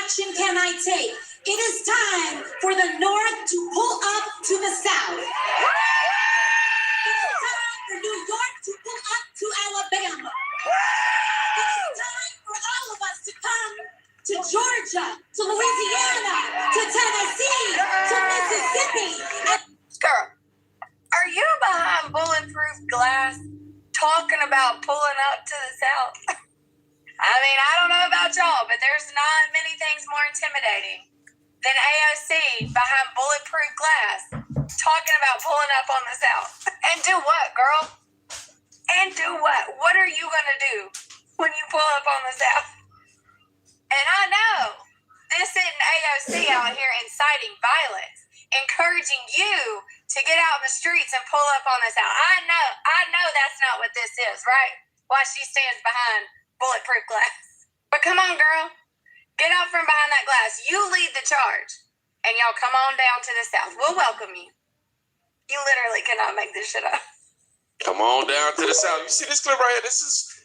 action can I take? It is time for the North to pull up to the South. It is time for New York to pull up to Alabama. It is time for all of us to come to Georgia, to Louisiana, to Tennessee, to Mississippi. Girl, are you behind bulletproof glass talking about pulling up to the South? I mean, I don't know about y'all, but there's not many things more intimidating than AOC behind bulletproof glass talking about pulling up on the South. And do what, girl? And do what? What are you going to do when you pull up on the South? And I know this isn't AOC out here inciting violence, encouraging you to get out in the streets and pull up on the South. I know that's not what this is, right? Why she stands behind bulletproof glass. But come on, girl. Get out from behind that glass. You lead the charge. And y'all come on down to the South. We'll welcome you. You literally cannot make this shit up. Come on down to the South. You see this clip right here?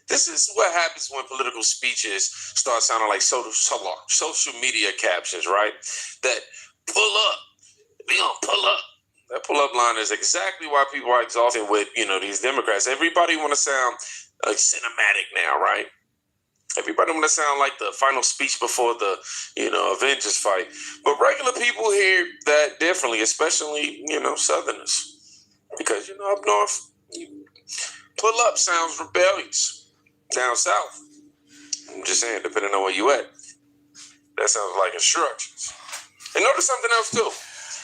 This is what happens when political speeches start sounding like social media captions, right? That pull up. We gonna pull up. That pull up line is exactly why people are exhausted with, these Democrats. Everybody want to sound like cinematic now, right? Everybody want to sound like the final speech before the, Avengers fight. But regular people hear that differently, especially, Southerners. Because, up north, pull up sounds rebellious. Down south, I'm just saying, depending on where you at, that sounds like instructions. And notice something else, too.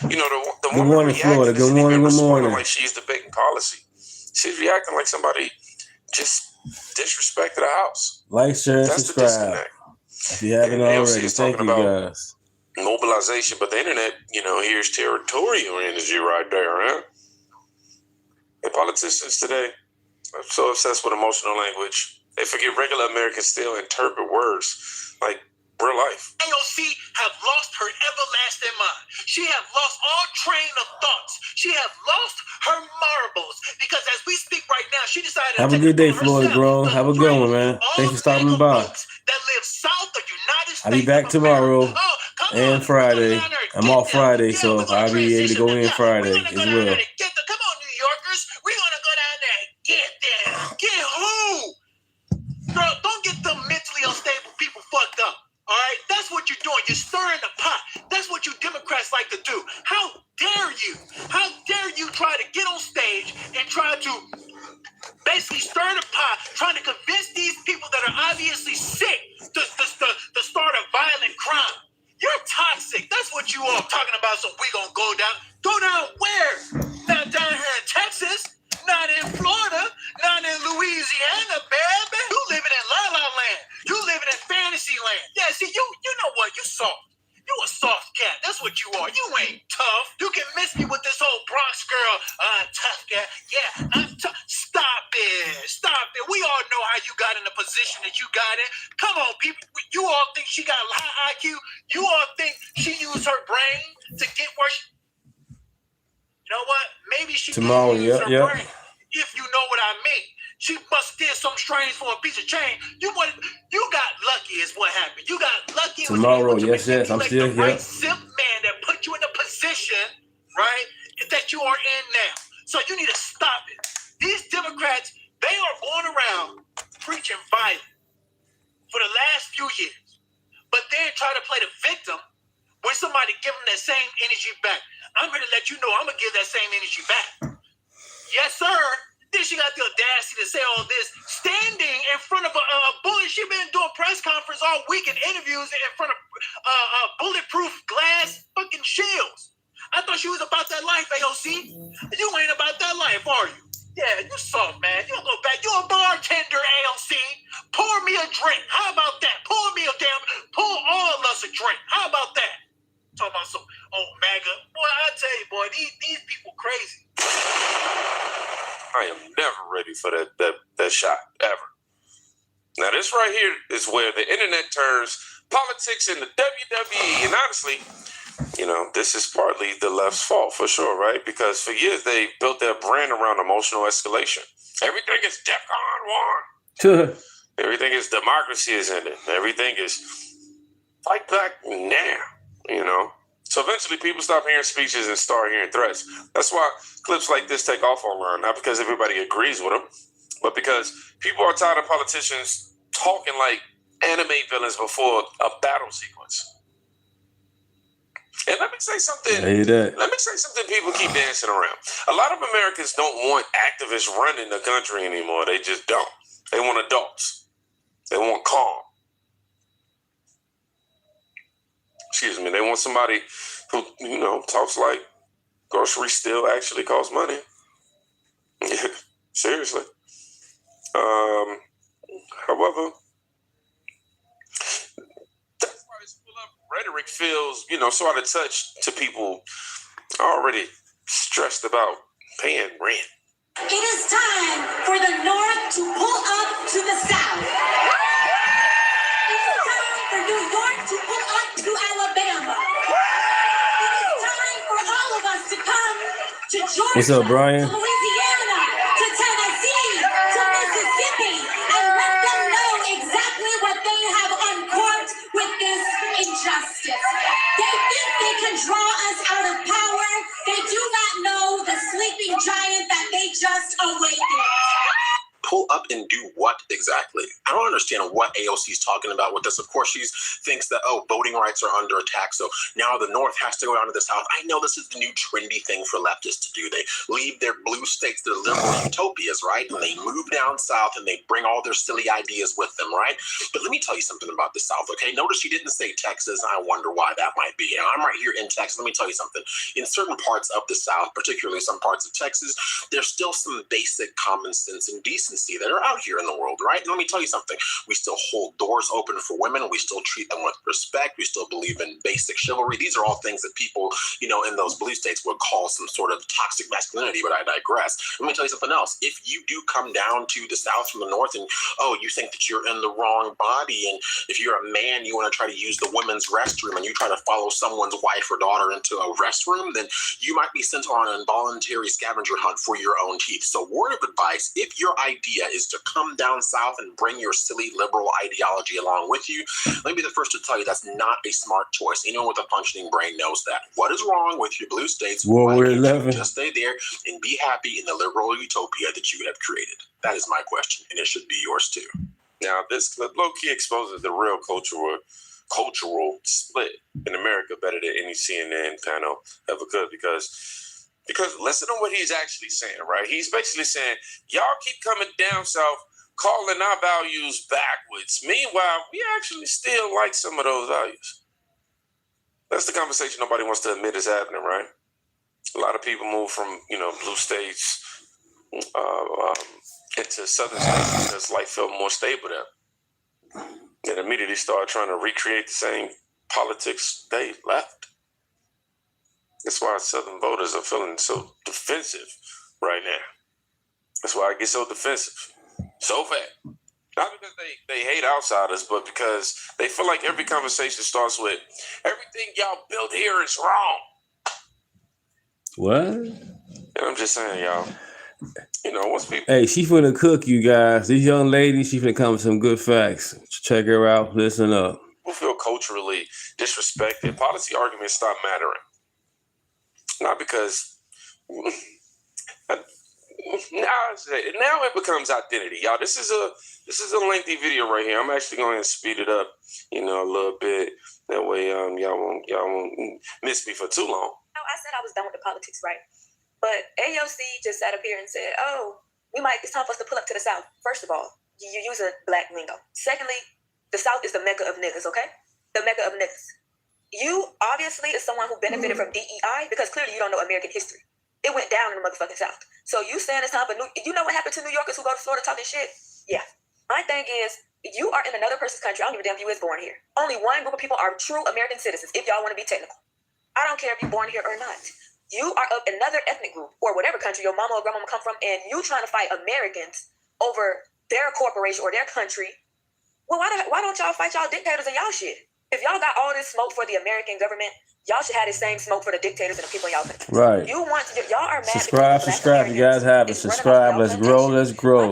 The Good morning, Florida. Good morning. Like she's debating policy. She's reacting like somebody just disrespected the house. Like, share, and That's subscribe. the disconnect. If you haven't already, thank you guys. Mobilization, but the internet, here's territorial energy right there, huh? And politicians today are so obsessed with emotional language, they forget regular Americans still interpret words like real life. AOC have lost her everlasting mind. She have lost all train of thoughts. She have lost her marbles because as we speak right now, she decided Have a good day, Florida, bro. Have a good one, man. Thanks for stopping by. that live south of United States. I'll be back tomorrow and Friday. I'm off Friday, so I'll be able to go in Friday as well. Come on, New Yorkers. We're going to go down there and get them. Get who? Girl, don't get them mentally unstable people fucked up. All right? That's what you're doing. You're stirring the pot. That's what you Democrats like to do. How dare you? How dare you try to get on stage and try to basically stir the pot, trying to convince these people that are obviously sick to start a Go down where? Not down here in Texas. Not in Florida. Not in Louisiana, baby. You living in La La Land. You living in fantasy land. Yeah, see, you know what? You soft. You a soft cat. That's what you are. You ain't tough. You can miss me with this old Bronx girl. Tough cat. Yeah, I'm tough. Stop it. Stop it. We all know how you got in the position that you got in. Come on, people. You all think she got a high IQ. You all think she used her brain to get where she... You know what? Maybe she Tomorrow, did use her yeah. brain. If you know what I mean. She must did some strange for a piece of change. You got lucky is what happened. You got lucky. Tomorrow, yes, I'm still the here. right simp man that put you in the position, right, that you are in now. So you need to stop it. These Democrats, they are going around preaching violence for the last few years, but then try to play the victim when somebody give them that same energy back. I'm here to let you know I'm going to give that same energy back. Yes, sir. Then she got the audacity to say all this, standing in front of a bullet. She been doing press conference all week and interviews in front of bulletproof glass fucking shields. I thought she was about that life, AOC. You ain't about that life, are you? Yeah, you soft, man. You don't go back. You a bartender, AOC. Pour me a drink. How about that? Pour all of us a drink. How about that? Talking about some MAGA. Boy, I tell you, boy, these people crazy. I am never ready for that shot, ever. Now, this right here is where the internet turns politics into WWE. And honestly, this is partly the left's fault for sure, right? Because for years, they built their brand around emotional escalation. Everything is DEFCON 1. Everything is democracy is ended. Everything is fight back now, So eventually people stop hearing speeches and start hearing threats. That's why clips like this take off online, not because everybody agrees with them, but because people are tired of politicians talking like anime villains before a battle sequence. And let me say something. People keep dancing around. A lot of Americans don't want activists running the country anymore. They just don't. They want adults. They want calm. Excuse me. They want somebody who, talks like groceries still actually cost money. Seriously. However, that's why this rhetoric feels, sort of touch to people already stressed about paying rent. It is time for the North to pull up to the South. It is time for New York to pull up to Alabama. It is time for all of us to come to Georgia, What's up, Brian? to Louisiana, to Tennessee, to Mississippi, and let them know exactly what they have uncorked with this injustice. They think they can draw us out of power. They do not know the sleeping giant that they just awakened. Pull up and do what exactly? I don't understand what AOC is talking about with this. Of course, she thinks that, voting rights are under attack, so now the North has to go down to the South. I know this is the new trendy thing for leftists to do. They leave their blue states, their liberal utopias, right? And they move down South and they bring all their silly ideas with them, right? But let me tell you something about the South, okay? Notice she didn't say Texas. I wonder why that might be. I'm right here in Texas. Let me tell you something. In certain parts of the South, particularly some parts of Texas, there's still some basic common sense and decency that are out here in the world, right? And let me tell you something. We still hold doors open for women. We still treat them with respect. We still believe in basic chivalry. These are all things that people, in those blue states would call some sort of toxic masculinity, but I digress. Let me tell you something else. If you do come down to the South from the North and, you think that you're in the wrong body, and if you're a man, you want to try to use the women's restroom and you try to follow someone's wife or daughter into a restroom, then you might be sent on an involuntary scavenger hunt for your own teeth. So word of advice, if your idea is to come down South and bring your silly liberal ideology along with you, let me be the first to tell you that's not a smart choice. Anyone with a functioning brain knows that. What is wrong with your blue states? Why can't you just stay there and be happy in the liberal utopia that you have created? That is my question, and it should be yours too. Now, this clip low-key exposes the real cultural split in America better than any CNN panel ever could, because listen to what he's actually saying, right? He's basically saying, y'all keep coming down South, calling our values backwards. Meanwhile, we actually still like some of those values. That's the conversation nobody wants to admit is happening, right? A lot of people move from, blue states into southern states because life felt more stable there. And immediately started trying to recreate the same politics they left. That's why southern voters are feeling so defensive right now. That's why I get so defensive so bad. Not because they hate outsiders, but because they feel like every conversation starts with, everything y'all built here is wrong. What? And I'm just saying, y'all, once people... Hey, she finna cook, you guys. This young lady, she finna come with some good facts. Check her out. Listen up. People feel culturally disrespected. Policy arguments stop mattering. Not because... Now it becomes identity, y'all. This is a lengthy video right here. I'm actually going to speed it up, a little bit. That way, y'all won't miss me for too long. I said I was done with the politics, right? But AOC just sat up here and said, "Oh, it's time for us to pull up to the South." First of all, you use a black lingo. Secondly, the South is the mecca of niggas, okay? The mecca of niggas. You obviously is someone who benefited from DEI because clearly you don't know American history. It went down in the motherfucking South. So you saying it's time for you know what happened to New Yorkers who go to Florida talking shit? Yeah. My thing is, you are in another person's country. I don't give a damn if you was born here. Only one group of people are true American citizens, if y'all want to be technical. I don't care if you're born here or not. You are of another ethnic group or whatever country your mama or grandmama come from, and you trying to fight Americans over their corporation or their country. Well, why don't y'all fight y'all dictators and y'all shit? If y'all got all this smoke for the American government, y'all should have the same smoke for the dictators and the people in y'all country. Right. Y'all are mad. Subscribe. You guys have it. Subscribe. Let's grow.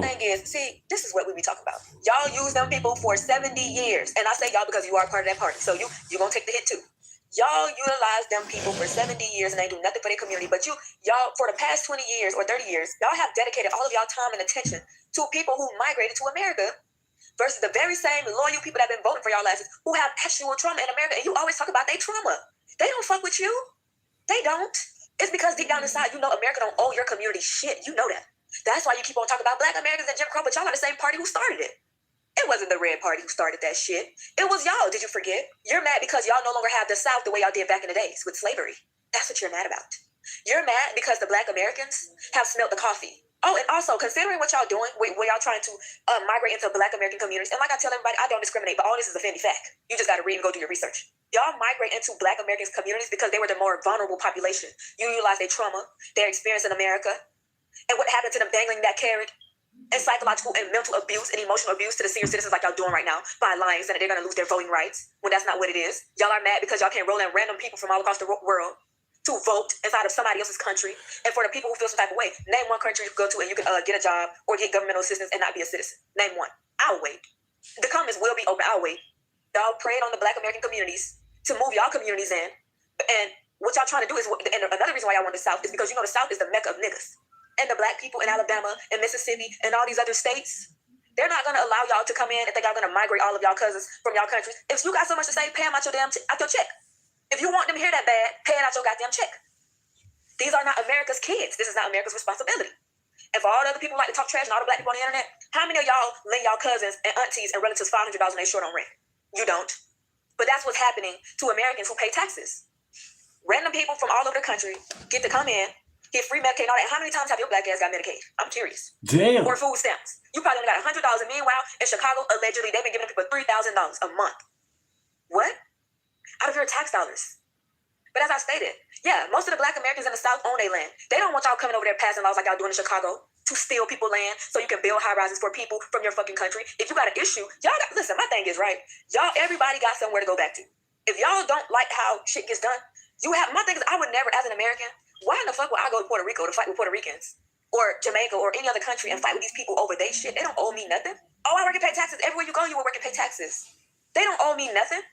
My thing is, see, this is what we be talking about. Y'all use them people for 70 years. And I say y'all because you are part of that party. So you gonna take the hit too. Y'all utilize them people for 70 years and they do nothing for their community. But y'all, for the past 20 years or 30 years, y'all have dedicated all of y'all time and attention to people who migrated to America versus the very same loyal people that have been voting for y'all asses who have actual trauma in America. And you always talk about their trauma. They don't fuck with you. They don't. It's because deep down inside, America don't owe your community shit. You know that. That's why you keep on talking about Black Americans and Jim Crow, but y'all are the same party who started it. It wasn't the Red Party who started that shit. It was y'all. Did you forget? You're mad because y'all no longer have the South the way y'all did back in the days with slavery. That's what you're mad about. You're mad because the Black Americans have smelt the coffee. Oh, and also, considering what y'all doing, when y'all trying to migrate into Black American communities, and like I tell everybody, I don't discriminate, but all this is a Fendi fact. You just got to read and go do your research. Y'all migrate into Black American communities because they were the more vulnerable population. You utilize their trauma, their experience in America, and what happened to them dangling that carrot, and psychological and mental abuse and emotional abuse to the senior citizens like y'all doing right now by lying, saying that they're going to lose their voting rights when that's not what it is. Y'all are mad because y'all can't roll in random people from all across the world to vote inside of somebody else's country. And for the people who feel some type of way, name one country you can go to and you can get a job or get governmental assistance and not be a citizen. Name one. I'll wait. The comments will be open. I'll wait. Y'all preyed on the Black American communities to move y'all communities in. And what y'all trying to do is, and another reason why y'all want the South is because the South is the mecca of niggas. And the Black people in Alabama and Mississippi and all these other states, they're not going to allow y'all to come in and think y'all going to migrate all of y'all cousins from y'all countries. If you got so much to say, pay them out your check. If you want them here that bad, pay it out your goddamn check. These are not America's kids. This is not America's responsibility. And for all the other people who like to talk trash and all the Black people on the internet, how many of y'all lend y'all cousins and aunties and relatives $500 when they short on rent? You don't. But that's what's happening to Americans who pay taxes. Random people from all over the country get to come in, get free Medicaid and all that. How many times have your Black ass got Medicaid? I'm curious. Damn. Or food stamps. You probably only got $100. And meanwhile, in Chicago, allegedly, they've been giving people $3,000 a month. What? Out of your tax dollars. But as I stated, yeah, most of the Black Americans in the South own their land. They don't want y'all coming over there passing laws like y'all doing in Chicago to steal people land so you can build high rises for people from your fucking country. If you got an issue, listen, my thing is right. Everybody got somewhere to go back to. If y'all don't like how shit gets done, my thing is I would never, as an American, why in the fuck would I go to Puerto Rico to fight with Puerto Ricans or Jamaica or any other country and fight with these people over their shit? They don't owe me nothing. Oh, I work and pay taxes. Everywhere you go, you will work and pay taxes. They don't owe me nothing.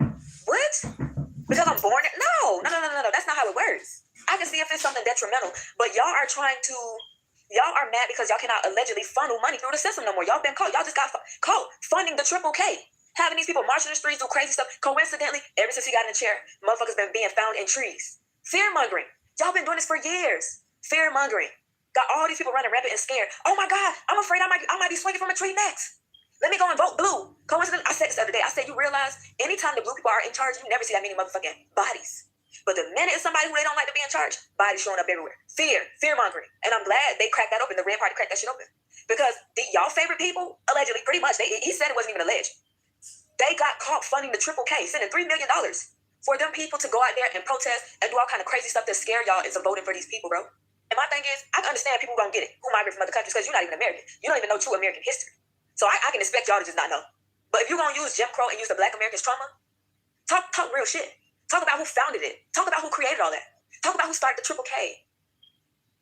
What? Because I'm born there? No. That's not how it works. I can see if it's something detrimental, but y'all are mad because y'all cannot allegedly funnel money through the system no more. Y'all been caught. Y'all just got caught funding the Triple K. Having these people marching the streets, do crazy stuff. Coincidentally, ever since he got in the chair, motherfuckers been being found in trees. Fear-mongering. Y'all been doing this for years. Fear-mongering. Got all these people running rampant and scared. Oh my God, I'm afraid I might be swinging from a tree next. Let me go and vote blue. Coincidentally, I said this the other day. I said, you realize anytime the blue people are in charge, you never see that many motherfucking bodies. But the minute it's somebody who they don't like to be in charge, bodies showing up everywhere. Fear-mongering. And I'm glad they cracked that open. The Red Party cracked that shit open. Because y'all favorite people, allegedly, pretty much, he said it wasn't even alleged. They got caught funding the Triple K, sending $3 million for them people to go out there and protest and do all kind of crazy stuff to scare y'all into voting for these people, bro. And my thing is, I can understand people don't get it, who migrate from other countries, because you're not even American. You don't even know true American history. So I can expect y'all to just not know. But if you're going to use Jim Crow and use the Black Americans' trauma, talk real shit. Talk about who founded it. Talk about who created all that. Talk about who started the Triple K.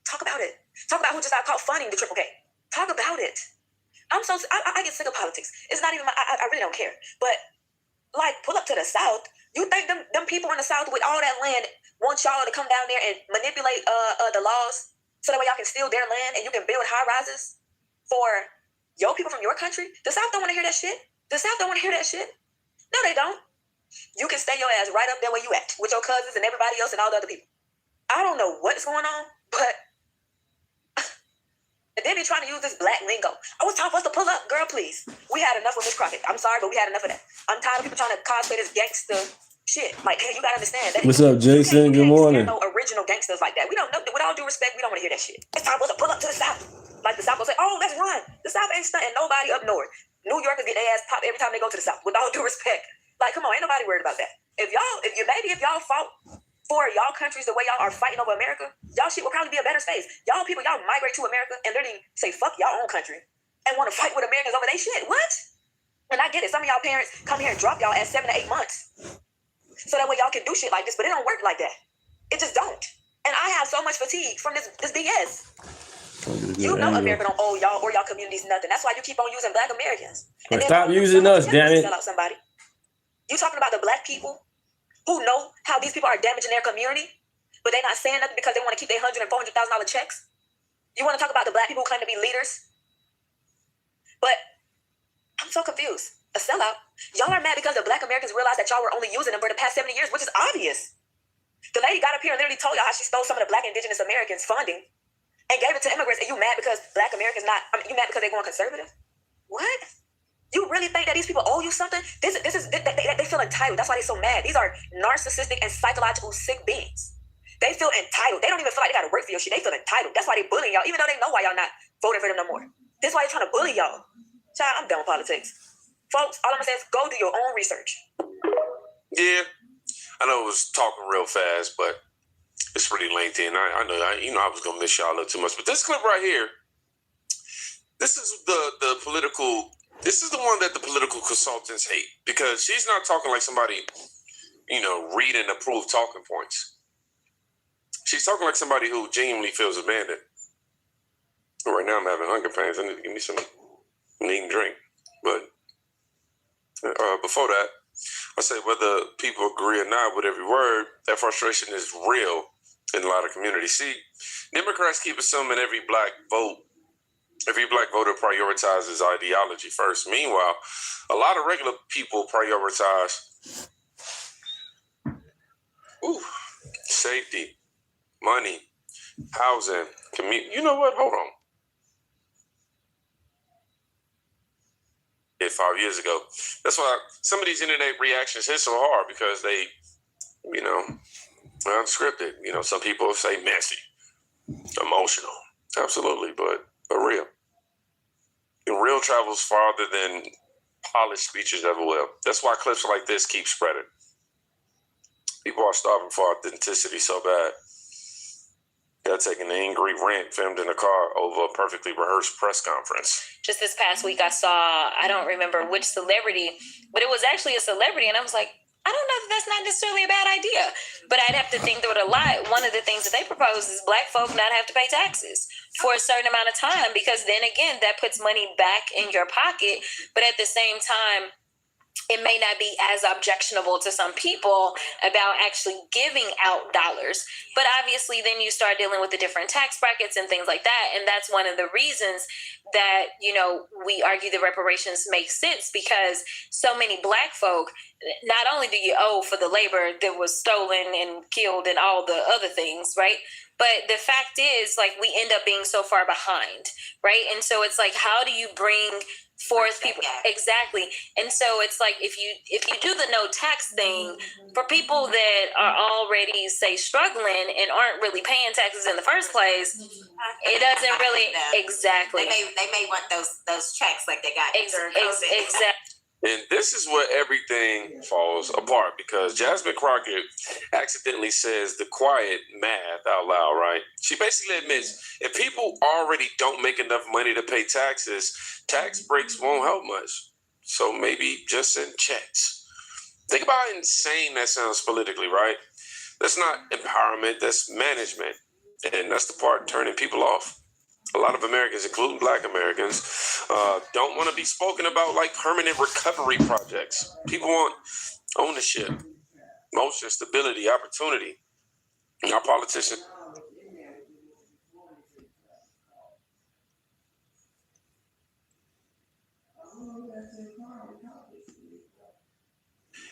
Talk about it. Talk about who just got caught funding the Triple K. Talk about it. I get sick of politics. It's not even I really don't care. But, like, pull up to the South. You think them people in the South with all that land want y'all to come down there and manipulate the laws so that way y'all can steal their land and you can build high rises for your people from your country? The South don't want to hear that shit. The South don't want to hear that shit. No, they don't. You can stay your ass right up there where you at with your cousins and everybody else and all the other people. I don't know what's going on, but and then they're trying to use this black lingo. Oh, it's time for us to pull up. Girl, please. We had enough of Miss Crockett. I'm sorry, but we had enough of that. I'm tired of people trying to cosplay this gangster shit. Like, hey, you gotta understand that. What's up, Jason? Good morning. No original gangsters like that. We don't know. With all due respect, we don't want to hear that shit. It's time for us to pull up to the South. Like the South will say, oh, let's run. The South ain't stunting nobody up north. New Yorkers get their ass popped every time they go to the South. With all due respect. Like, come on, ain't nobody worried about that. If y'all fought for y'all countries the way y'all are fighting over America, y'all shit will probably be a better space. Y'all migrate to America and literally say fuck y'all own country and want to fight with Americans over their shit. What? And I get it. Some of y'all parents come here and drop y'all at 7 to 8 months. So that way y'all can do shit like this, but it don't work like that. It just don't. And I have so much fatigue from this BS. You know America don't owe y'all or y'all communities nothing. That's why you keep on using black Americans. And stop using us, damn it. Sell out somebody. You talking about the black people who know how these people are damaging their community, but they're not saying nothing because they want to keep their $100,000 and $400,000 checks? You want to talk about the black people who claim to be leaders? But I'm so confused. A sellout? Y'all are mad because the black Americans realized that y'all were only using them for the past 70 years, which is obvious. The lady got up here and literally told y'all how she stole some of the black indigenous Americans' funding and gave it to immigrants, and you mad because black Americans you mad because they're going conservative? What? You really think that these people owe you something? They feel entitled. That's why they're so mad. These are narcissistic and psychological sick beings. They feel entitled. They don't even feel like they got to work for your shit. They feel entitled. That's why they bullying y'all, even though they know why y'all not voting for them no more. This is why they're trying to bully y'all. Child, I'm done with politics. Folks, all I'm going to say is go do your own research. Yeah, I know it was talking real fast, but it's pretty lengthy, and I know I was going to miss y'all a little too much. But this clip right here, this is the political... This is the one that the political consultants hate, because she's not talking like somebody, read and approve talking points. She's talking like somebody who genuinely feels abandoned. Right now I'm having hunger pains. I need to give me some eat and drink. But before that, I say whether people agree or not with every word, that frustration is real in a lot of communities. See, Democrats keep assuming every black voter prioritizes ideology first. Meanwhile, a lot of regular people prioritize safety, money, housing, community. You know what? Hold on. 5 years ago. That's why some of these internet reactions hit so hard, because they, are unscripted. Some people say messy, emotional. Absolutely, but real. Real travels farther than polished speeches ever will. That's why clips like this keep spreading. People are starving for authenticity so bad. They're taking an angry rant filmed in a car over a perfectly rehearsed press conference. Just this past week, I saw, I don't remember which celebrity, but it was actually a celebrity, and I was like, I don't know if that's not necessarily a bad idea, but I'd have to think through it a lot. One of the things that they propose is black folk not have to pay taxes for a certain amount of time, because then again, that puts money back in your pocket. But at the same time, it may not be as objectionable to some people about actually giving out dollars. But obviously, then you start dealing with the different tax brackets and things like that. And that's one of the reasons that, we argue the reparations make sense, because so many black folk, not only do you owe for the labor that was stolen and killed and all the other things, right? But the fact is, like, we end up being so far behind, right? And so it's like, how do you bring forth people? Exactly. And so it's like, if you do the no tax thing for people that are already, say, struggling and aren't really paying taxes in the first place, it doesn't really exactly. They may want those checks like they got during COVID. Exactly. And this is where everything falls apart, because Jasmine Crockett accidentally says the quiet math out loud, right? She basically admits if people already don't make enough money to pay taxes, tax breaks won't help much. So maybe just send checks. Think about how insane that sounds politically, right? That's not empowerment, that's management. And that's the part turning people off. A lot of Americans, including Black Americans, don't want to be spoken about like permanent recovery projects. People want ownership, motion, stability, opportunity. Our politicians.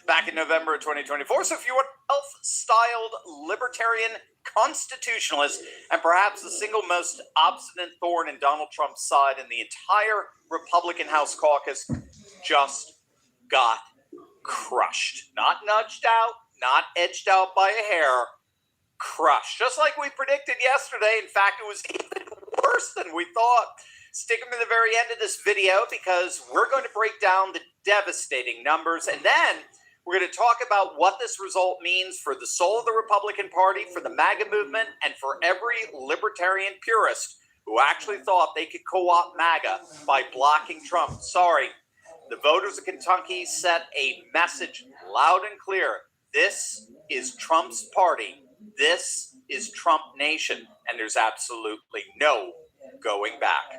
Back in November of 2024, so if you are self-styled libertarian constitutionalist and perhaps the single most obstinate thorn in Donald Trump's side in the entire Republican House caucus, just got crushed. Not nudged out, not edged out by a hair, crushed. Just like we predicted yesterday. In fact, it was even worse than we thought. Stick them to the very end of this video because we're going to break down the devastating numbers, and then we're going to talk about what this result means for the soul of the Republican Party, for the MAGA movement, and for every libertarian purist who actually thought they could co-opt MAGA by blocking Trump. Sorry, the voters of Kentucky sent a message loud and clear. This is Trump's party. This is Trump Nation, and there's absolutely no going back.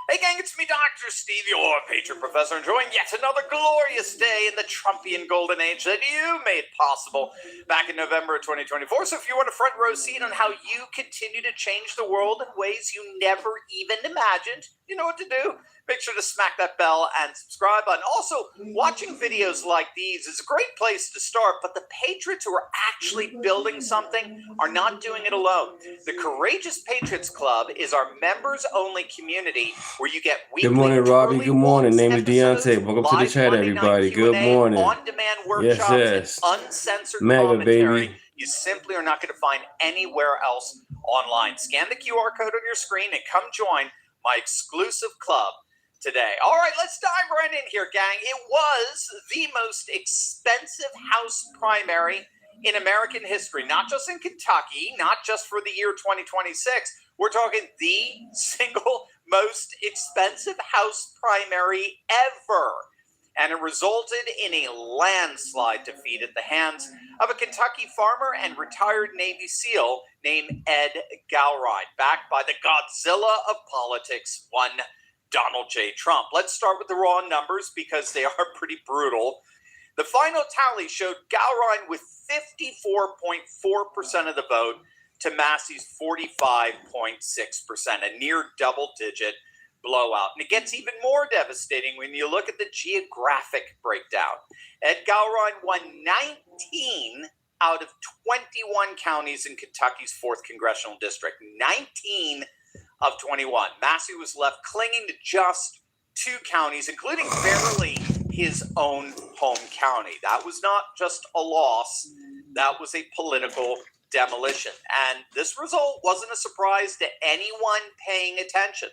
Hey gang, it's me, Dr. Steve, your Patriot Professor, enjoying yet another glorious day in the Trumpian golden age that you made possible back in November of 2024. So if you want a front row seat on how you continue to change the world in ways you never even imagined, you know what to do. Make sure to smack that bell and subscribe button. Also, watching videos like these is a great place to start, but the patriots who are actually building something are not doing it alone. The Courageous Patriots Club is our members-only community where you get weekly. Good morning, Robbie. Good morning. Name is Deunta. Welcome to the chat, everybody. Good morning. On-demand workshops, yes. uncensored MAGA, commentary. baby. You simply are not going to find anywhere else online. Scan the QR code on your screen and come join my exclusive club today. All right, let's dive right in here, gang. It was the most expensive House primary in American history, not just in Kentucky, not just for the year 2026. We're talking the single most expensive House primary ever. And it resulted in a landslide defeat at the hands of a Kentucky farmer and retired Navy SEAL named Ed Gowright, backed by the Godzilla of politics, one Donald J. Trump. Let's start with the raw numbers because they are pretty brutal. The final tally showed Gowright with 54.4% of the vote to Massie's 45.6%, a near double-digit blowout. And it gets even more devastating when you look at the geographic breakdown. Ed Gowright won 19 out of 21 counties in Kentucky's 4th Congressional District. 19 of 21. Massie was left clinging to just 2 counties, including barely his own home county. That was not just a loss. That was a political demolition. And this result wasn't a surprise to anyone paying attention.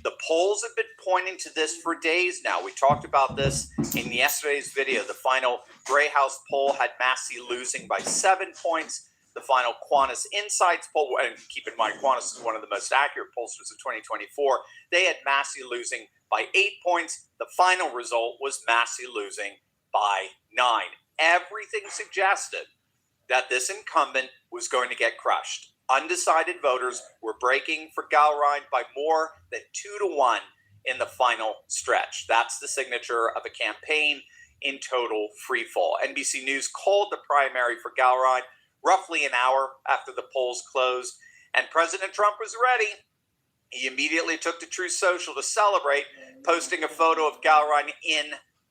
The polls have been pointing to this for days now. We talked about this in yesterday's video. The final Gray House poll had Massie losing by 7 points. The final Quantas Insights poll, and keep in mind, Quantas is one of the most accurate pollsters of 2024. They had Massie losing by 8 points. The final result was Massie losing by 9. Everything suggested that this incumbent was going to get crushed. Undecided voters were breaking for Gowright by more than 2-1 in the final stretch. That's the signature of a campaign in total freefall. NBC News called the primary for Gowright roughly an hour after the polls closed, and President Trump was ready. He immediately took to Truth Social to celebrate, posting a photo of Gowright in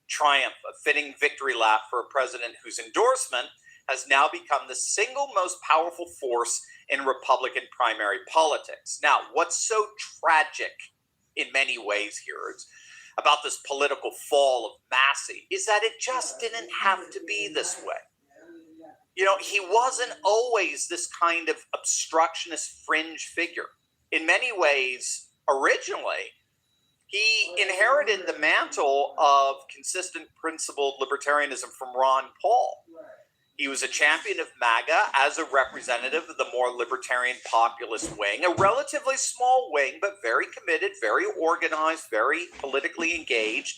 triumph, a fitting victory lap for a president whose endorsement has now become the single most powerful force in Republican primary politics. Now, what's so tragic in many ways here about this political fall of Massie is that it just didn't have to be this way. You know, he wasn't always this kind of obstructionist fringe figure. In many ways, originally, he inherited the mantle of consistent principled libertarianism from Ron Paul. He was a champion of MAGA as a representative of the more libertarian populist wing, a relatively small wing, but very committed, very organized, very politically engaged.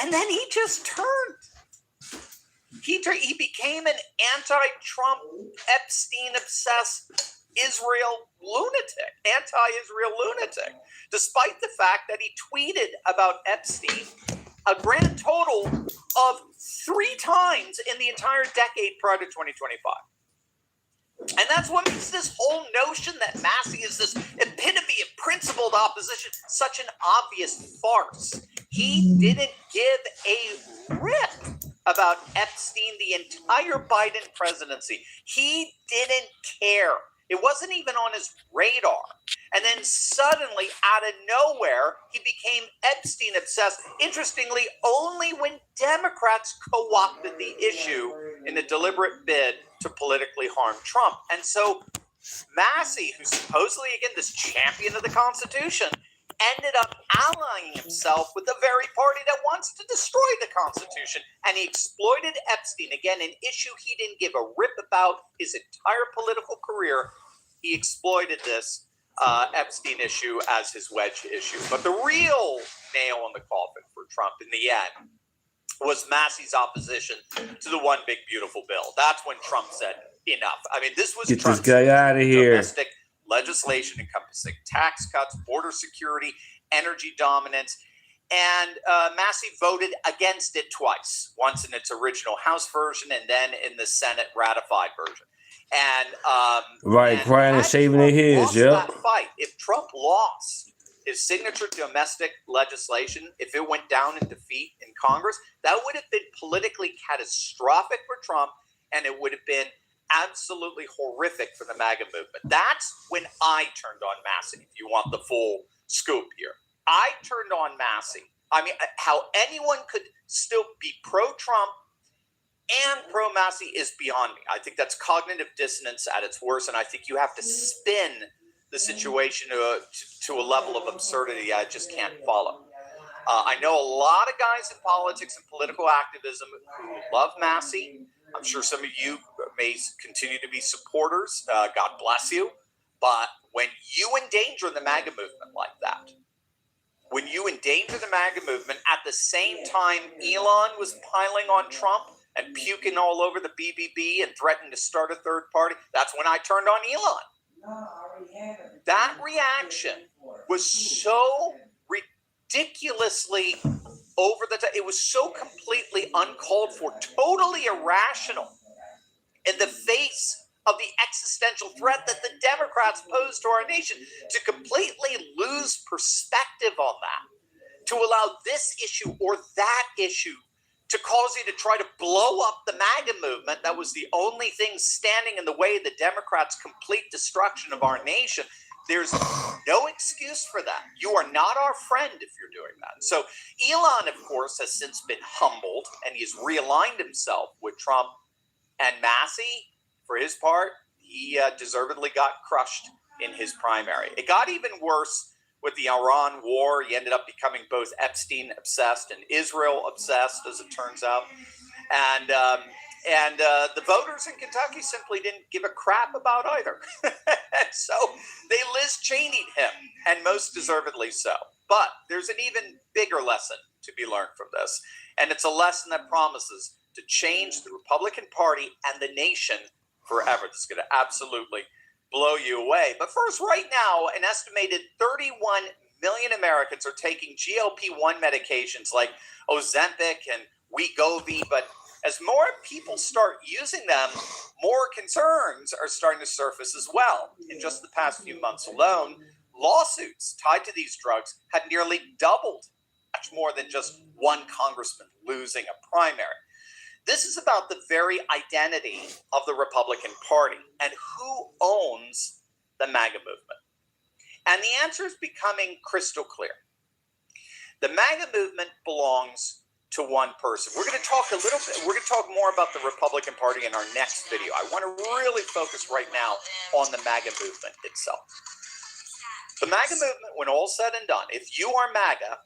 And then he just turned. He became an anti-Trump, Epstein-obsessed Israel lunatic, anti-Israel lunatic, despite the fact that he tweeted about Epstein a grand total of 3 times in the entire decade prior to 2025. And that's what makes this whole notion that Massie is this epitome of principled opposition such an obvious farce. He didn't give a rip about Epstein the entire Biden presidency. He didn't care. It wasn't even on his radar. And then suddenly, out of nowhere, he became Epstein obsessed. Interestingly, only when Democrats co-opted the issue in a deliberate bid to politically harm Trump. And so Massie, who's supposedly, again, this champion of the Constitution, ended up allying himself with the very party that wants to destroy the Constitution. And he exploited Epstein, again, an issue he didn't give a rip about his entire political career. He exploited this Epstein issue as his wedge issue. But the real nail in the coffin for Trump in the end was Massie's opposition to the One Big Beautiful Bill. That's when Trump said enough. I mean, this was Trump's this guy out of here. Domestic legislation encompassing tax cuts, border security, energy dominance. And Massie voted against it twice, once in its original House version and then in the Senate ratified version. And crying and shaving their heads, that fight. If Trump lost his signature domestic legislation, if it went down in defeat in Congress, that would have been politically catastrophic for Trump, and it would have been absolutely horrific for the MAGA movement. That's when I turned on Massie, if you want the full scoop here. I turned on Massie. I mean, how anyone could still be pro-Trump and pro-Massie is beyond me. I think that's cognitive dissonance at its worst, and I think you have to spin the situation to a level of absurdity I just can't follow. I know a lot of guys in politics and political activism who love Massie. I'm sure some of you may continue to be supporters. God bless you. But when you endanger the MAGA movement like that, when you endanger the MAGA movement at the same time Elon was piling on Trump and puking all over the BBB and threatening to start a third party, that's when I turned on Elon. That reaction was so ridiculously over the top. It was so completely uncalled for, totally irrational in the face of the existential threat that the Democrats pose to our nation, to completely lose perspective on that, to allow this issue or that issue to cause you to try to blow up the MAGA movement that was the only thing standing in the way of the Democrats' complete destruction of our nation. There's no excuse for that. You are not our friend if you're doing that. So Elon, of course, has since been humbled, and he's realigned himself with Trump. And Massie, for his part, he deservedly got crushed in his primary. It got even worse with the Iran war. He ended up becoming both Epstein-obsessed and Israel-obsessed, as it turns out. And the voters in Kentucky simply didn't give a crap about either. So they Liz Cheney'd him, and most deservedly so. But there's an even bigger lesson to be learned from this. And it's a lesson that promises to change the Republican Party and the nation forever. This is going to absolutely blow you away. But first, right now, an estimated 31 million Americans are taking GLP-1 medications like Ozempic and Wegovy. But as more people start using them, more concerns are starting to surface as well. In just the past few months alone, lawsuits tied to these drugs had nearly doubled, much more than just one congressman losing a primary. This is about the very identity of the Republican Party and who owns the MAGA movement. And the answer is becoming crystal clear. The MAGA movement belongs to one person. We're going to talk more about the Republican Party in our next video. I want to really focus right now on the MAGA movement itself. The MAGA movement, when all said and done, if you are MAGA,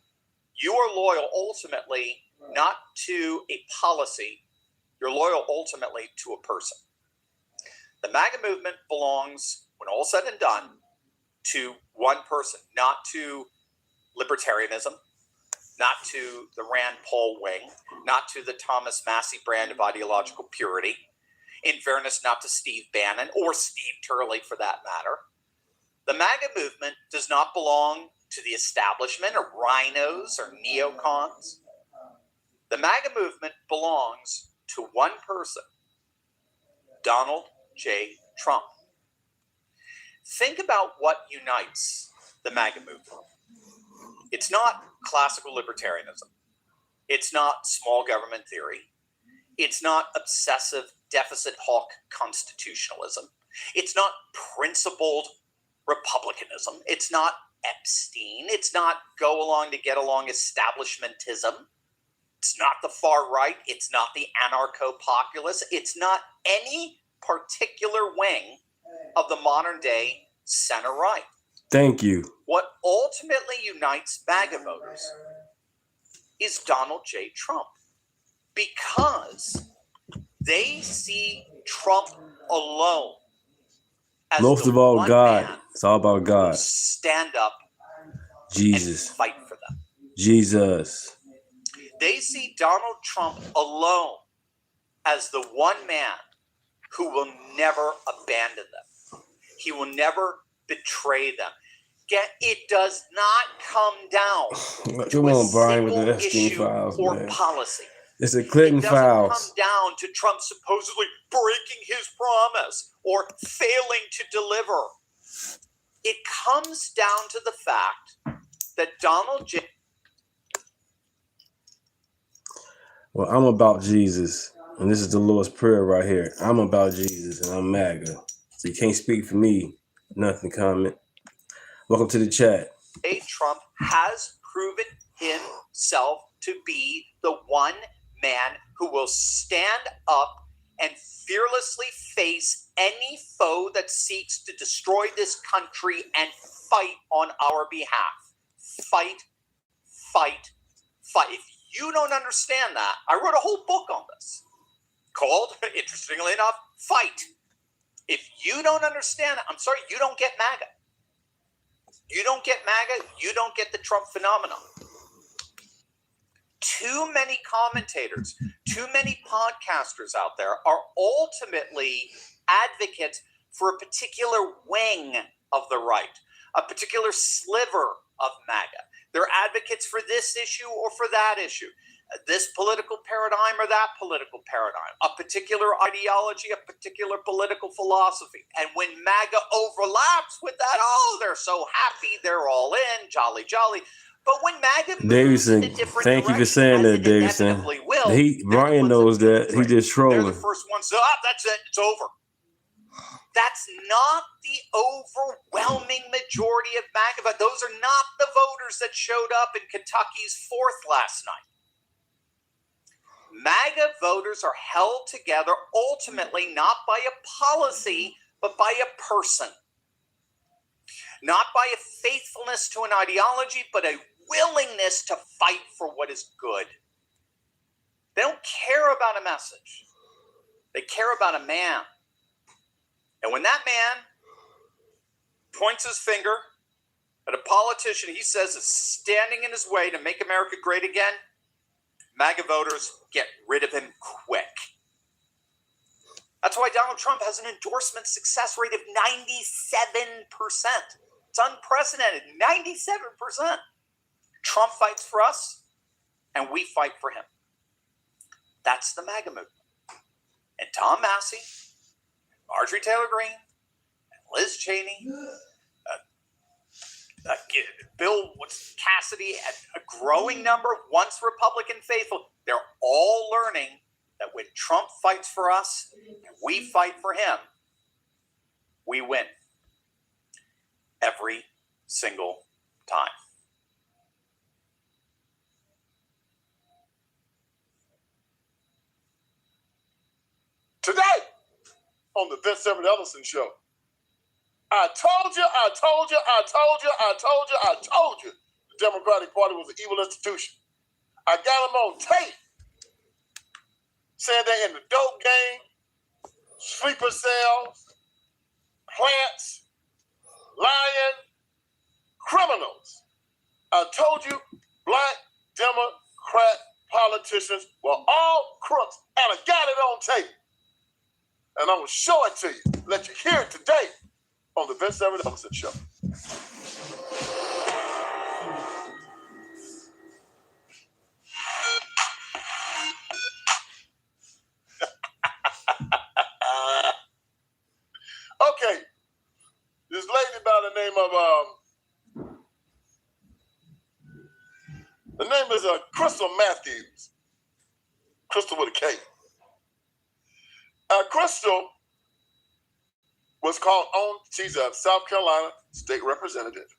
you are loyal ultimately not to a policy, you're loyal ultimately to a person. The MAGA movement belongs, when all said and done, to one person, not to libertarianism, not to the Rand Paul wing, not to the Thomas Massie brand of ideological purity. In fairness, not to Steve Bannon or Steve Turley for that matter. The MAGA movement does not belong to the establishment or rhinos or neocons. The MAGA movement belongs to one person, Donald J. Trump. Think about what unites the MAGA movement. It's not classical libertarianism. It's not small government theory. It's not obsessive deficit hawk constitutionalism. It's not principled republicanism. It's not Epstein. It's not go along to get along establishmentism. It's not the far right. It's not the anarcho-populist. It's not any particular wing of the modern day center right. Thank you. What ultimately unites MAGA voters is Donald J. Trump, because they see Trump alone as most of all, God. It's all about God. Stand up, Jesus. and fight for them. Jesus. They see Donald Trump alone as the one man who will never abandon them. He will never betray them. It does not come down Come on, Brian, with the Epstein files, or man. policy. It's a Clinton It doesn't files. come down to Trump supposedly breaking his promise or failing to deliver. It comes down to the fact that Donald J. Well, I'm about Jesus, and this is the Lord's Prayer right here. I'm about Jesus, and I'm MAGA. So you can't speak for me. Nothing comment. Welcome to the chat. Trump has proven himself to be the one man who will stand up and fearlessly face any foe that seeks to destroy this country and fight on our behalf. Fight, fight, fight. If you don't understand that, I wrote a whole book on this called, interestingly enough, Fight. If you don't understand it, I'm sorry, you don't get MAGA. You don't get MAGA, you don't get the Trump phenomenon. Too many commentators, too many podcasters out there are ultimately advocates for a particular wing of the right, a particular sliver of MAGA. They're advocates for this issue or for that issue, this political paradigm or that political paradigm, a particular ideology, a particular political philosophy. And when MAGA overlaps with that, oh, they're so happy, they're all in, jolly, jolly. But when MAGA Davidson, thank you for saying that, Davidson. Brian knows that. He just trolling. They're the first ones, that's it, it's over. That's not the overwhelming majority of MAGA, but those are not the voters that showed up in Kentucky's 4th last night. MAGA voters are held together ultimately not by a policy, but by a person. Not by a faithfulness to an ideology, but a willingness to fight for what is good. They don't care about a message. They care about a man. And when that man points his finger at a politician he says is standing in his way to make America great again, MAGA voters get rid of him quick. That's why Donald Trump has an endorsement success rate of 97%. It's unprecedented, 97%. Trump fights for us, and we fight for him. That's the MAGA movement. And Tom Massie, Marjorie Taylor Greene, and Liz Cheney, Bill Cassidy, a growing number, once Republican faithful, they're all learning that when Trump fights for us and we fight for him, we win. Every single time. Today, on the Vince Ellison Show, I told you, the Democratic Party was an evil institution. I got them on tape saying they're in the dope game, sleeper cells, plants, lying, criminals. I told you black Democrat politicians were all crooks, and I got it on tape. And I'm going to show it to you. Let you hear it today on the Vince Ellison Show. Okay. This lady by the name of, the name is Crystal Matthews. Crystal with a K. Crystal was called on. She's a South Carolina state representative.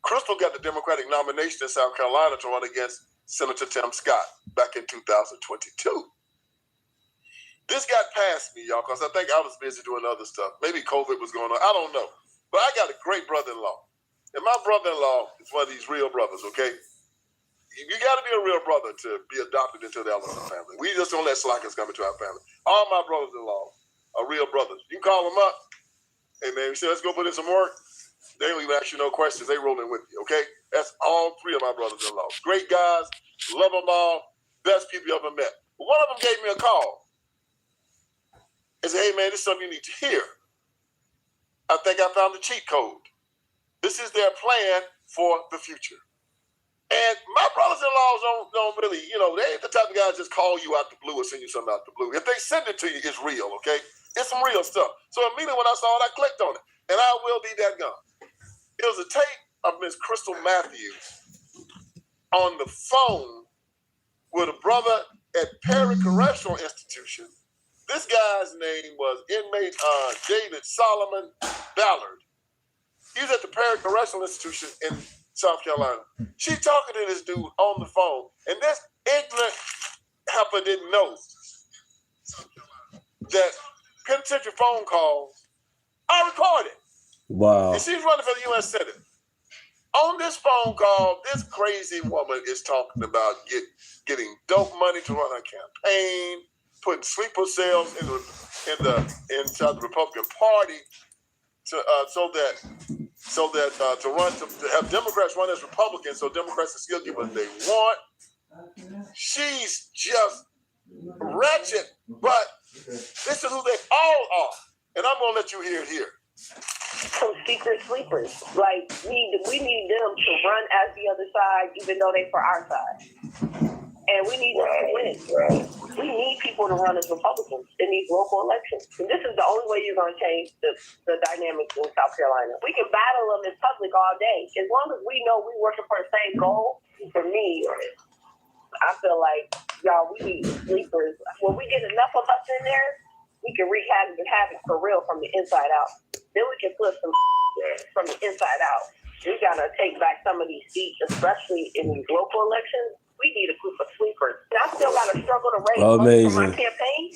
Crystal got the Democratic nomination in South Carolina to run against Senator Tim Scott back in 2022. This got past me, y'all, because I think I was busy doing other stuff. Maybe COVID was going on. I don't know. But I got a great brother-in-law. And my brother-in-law is one of these real brothers, okay? You got to be a real brother to be adopted into the Ellison family. We just don't let slackers come into our family. All my brothers-in-law are real brothers. You call them up, hey, man, you say, let's go put in some work. They don't even ask you no questions. They rolling with you, okay? That's all three of my brothers-in-law. Great guys, love them all, best people you ever met. But one of them gave me a call and said, hey, man, this is something you need to hear. I think I found the cheat code. This is their plan for the future. And my brothers-in-laws don't really, they ain't the type of guys just call you out the blue or send you something out the blue. If they send it to you, it's real, okay? It's some real stuff. So immediately when I saw it, I clicked on it. And I will be that gun. It was a tape of Miss Crystal Matthews on the phone with a brother at Perry Correctional Institution. This guy's name was inmate David Solomon Ballard. He was at the Perry Correctional Institution in South Carolina. She talking to this dude on the phone, and this ignorant heifer didn't know that penitentiary phone calls are recorded. Wow. And she's running for the U.S. Senate. On this phone call, this crazy woman is talking about getting dope money to run her campaign, putting sleeper cells inside the Republican Party to have Democrats run as Republicans, so Democrats can still get what they want. She's just wretched, but this is who they all are, and I'm gonna let you hear it here. Some secret sleepers, like we need them to run as the other side, even though they for our side. And we need them to win. We need people to run as Republicans in these local elections. And this is the only way you're going to change the dynamics in South Carolina. We can battle them in public all day. As long as we know we're working for the same goal, for me, I feel like, y'all, we need sleepers. When we get enough of us in there, we can wreak havoc for real from the inside out. Then we can flip some from the inside out. We got to take back some of these seats, especially in these local elections. We need a group of sleepers. I still got to struggle to raise money for my campaign.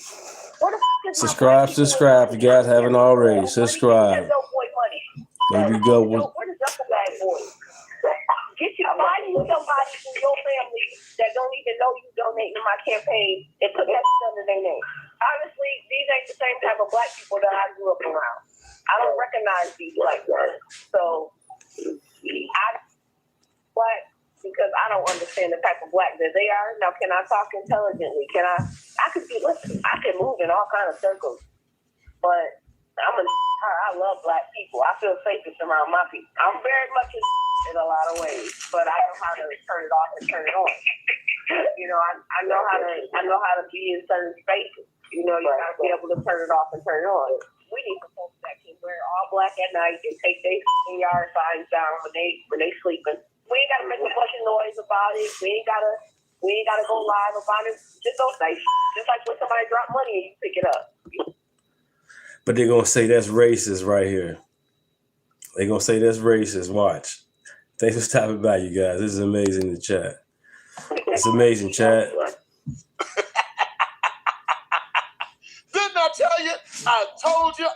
Where the fuck is Subscribe. If you guys haven't already, subscribe. There we go. Where the duffel bag boys? Find you somebody from your family that don't even know you donating to my campaign and put that under their name. Honestly, these ain't the same type of black people that I grew up around. I don't recognize these black guys. So because I don't understand the type of black that they are. Now, can I talk intelligently? I can move in all kinds of circles, but I love black people. I feel safest around my people. I'm very much in a lot of ways, but I know how to turn it off and turn it on. I know how to be in certain spaces. You gotta be able to turn it off and turn it on. We need some folks that can wear all black at night and take their yard signs down when they sleeping. We ain't gotta make a bunch of noise about it. We ain't gotta We ain't gotta go live about it. Just don't say just like when somebody drop money and you pick it up. But they're gonna say that's racist right here. They're gonna say that's racist. Watch. Thanks for stopping by, you guys. This is amazing to chat. It's amazing, chat. Didn't I tell you? I told you.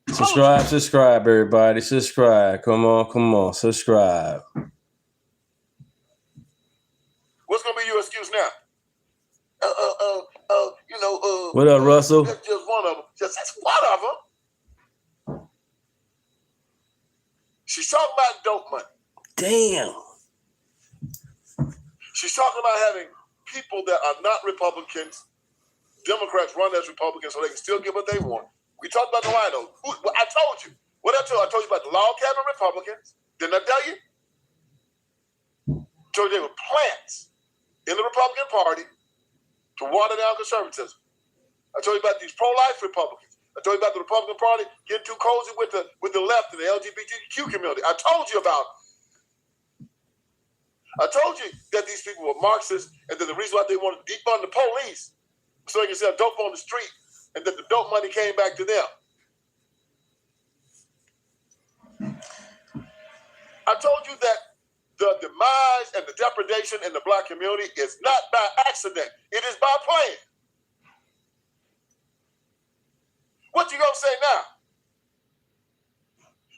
Subscribe, everybody. Subscribe. Come on. Subscribe. What's gonna be your excuse now? What up, Russell? That's just one of them. That's one of them. She's talking about dope money. Damn. She's talking about having people that are not Republicans, Democrats run as Republicans so they can still get what they want. We talked about the rhinos. I told you. What I told you about the log cabin Republicans. Didn't I tell you? I told you they were plants in the Republican Party to water down conservatism. I told you about these pro-life Republicans. I told you about the Republican Party getting too cozy with the left and the LGBTQ community. I told you about it. I told you that these people were Marxists and that the reason why they wanted to defund the police so they can sell dope on the street and that the dope money came back to them. I told you that the demise and the depredation in the black community is not by accident. It is by plan. What you gonna say now?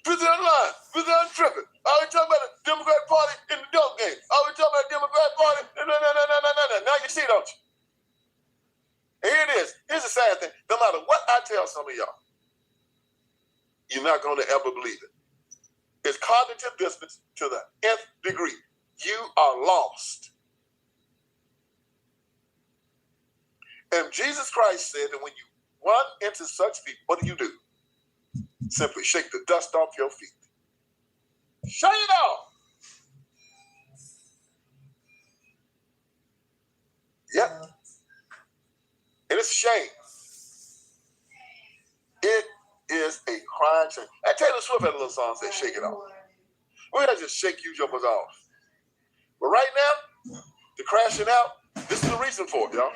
Visit online. Visit on tripping. Are we talking about the Democrat Party in the dope game? Are we talking about the Democrat Party? No. Now you see, don't you? And here it is. Here's the sad thing. No matter what I tell some of y'all, you're not going to ever believe it. It's cognitive dissonance to the nth degree. You are lost. And Jesus Christ said that when you run into such people, what do? Simply shake the dust off your feet. Shake it off. Yep. And it's a shame. It is a crying shame. And Taylor Swift had a little song that said, shake it off. We're going to just shake you jumpers off. But right now, the crashing out, this is the reason for it, y'all.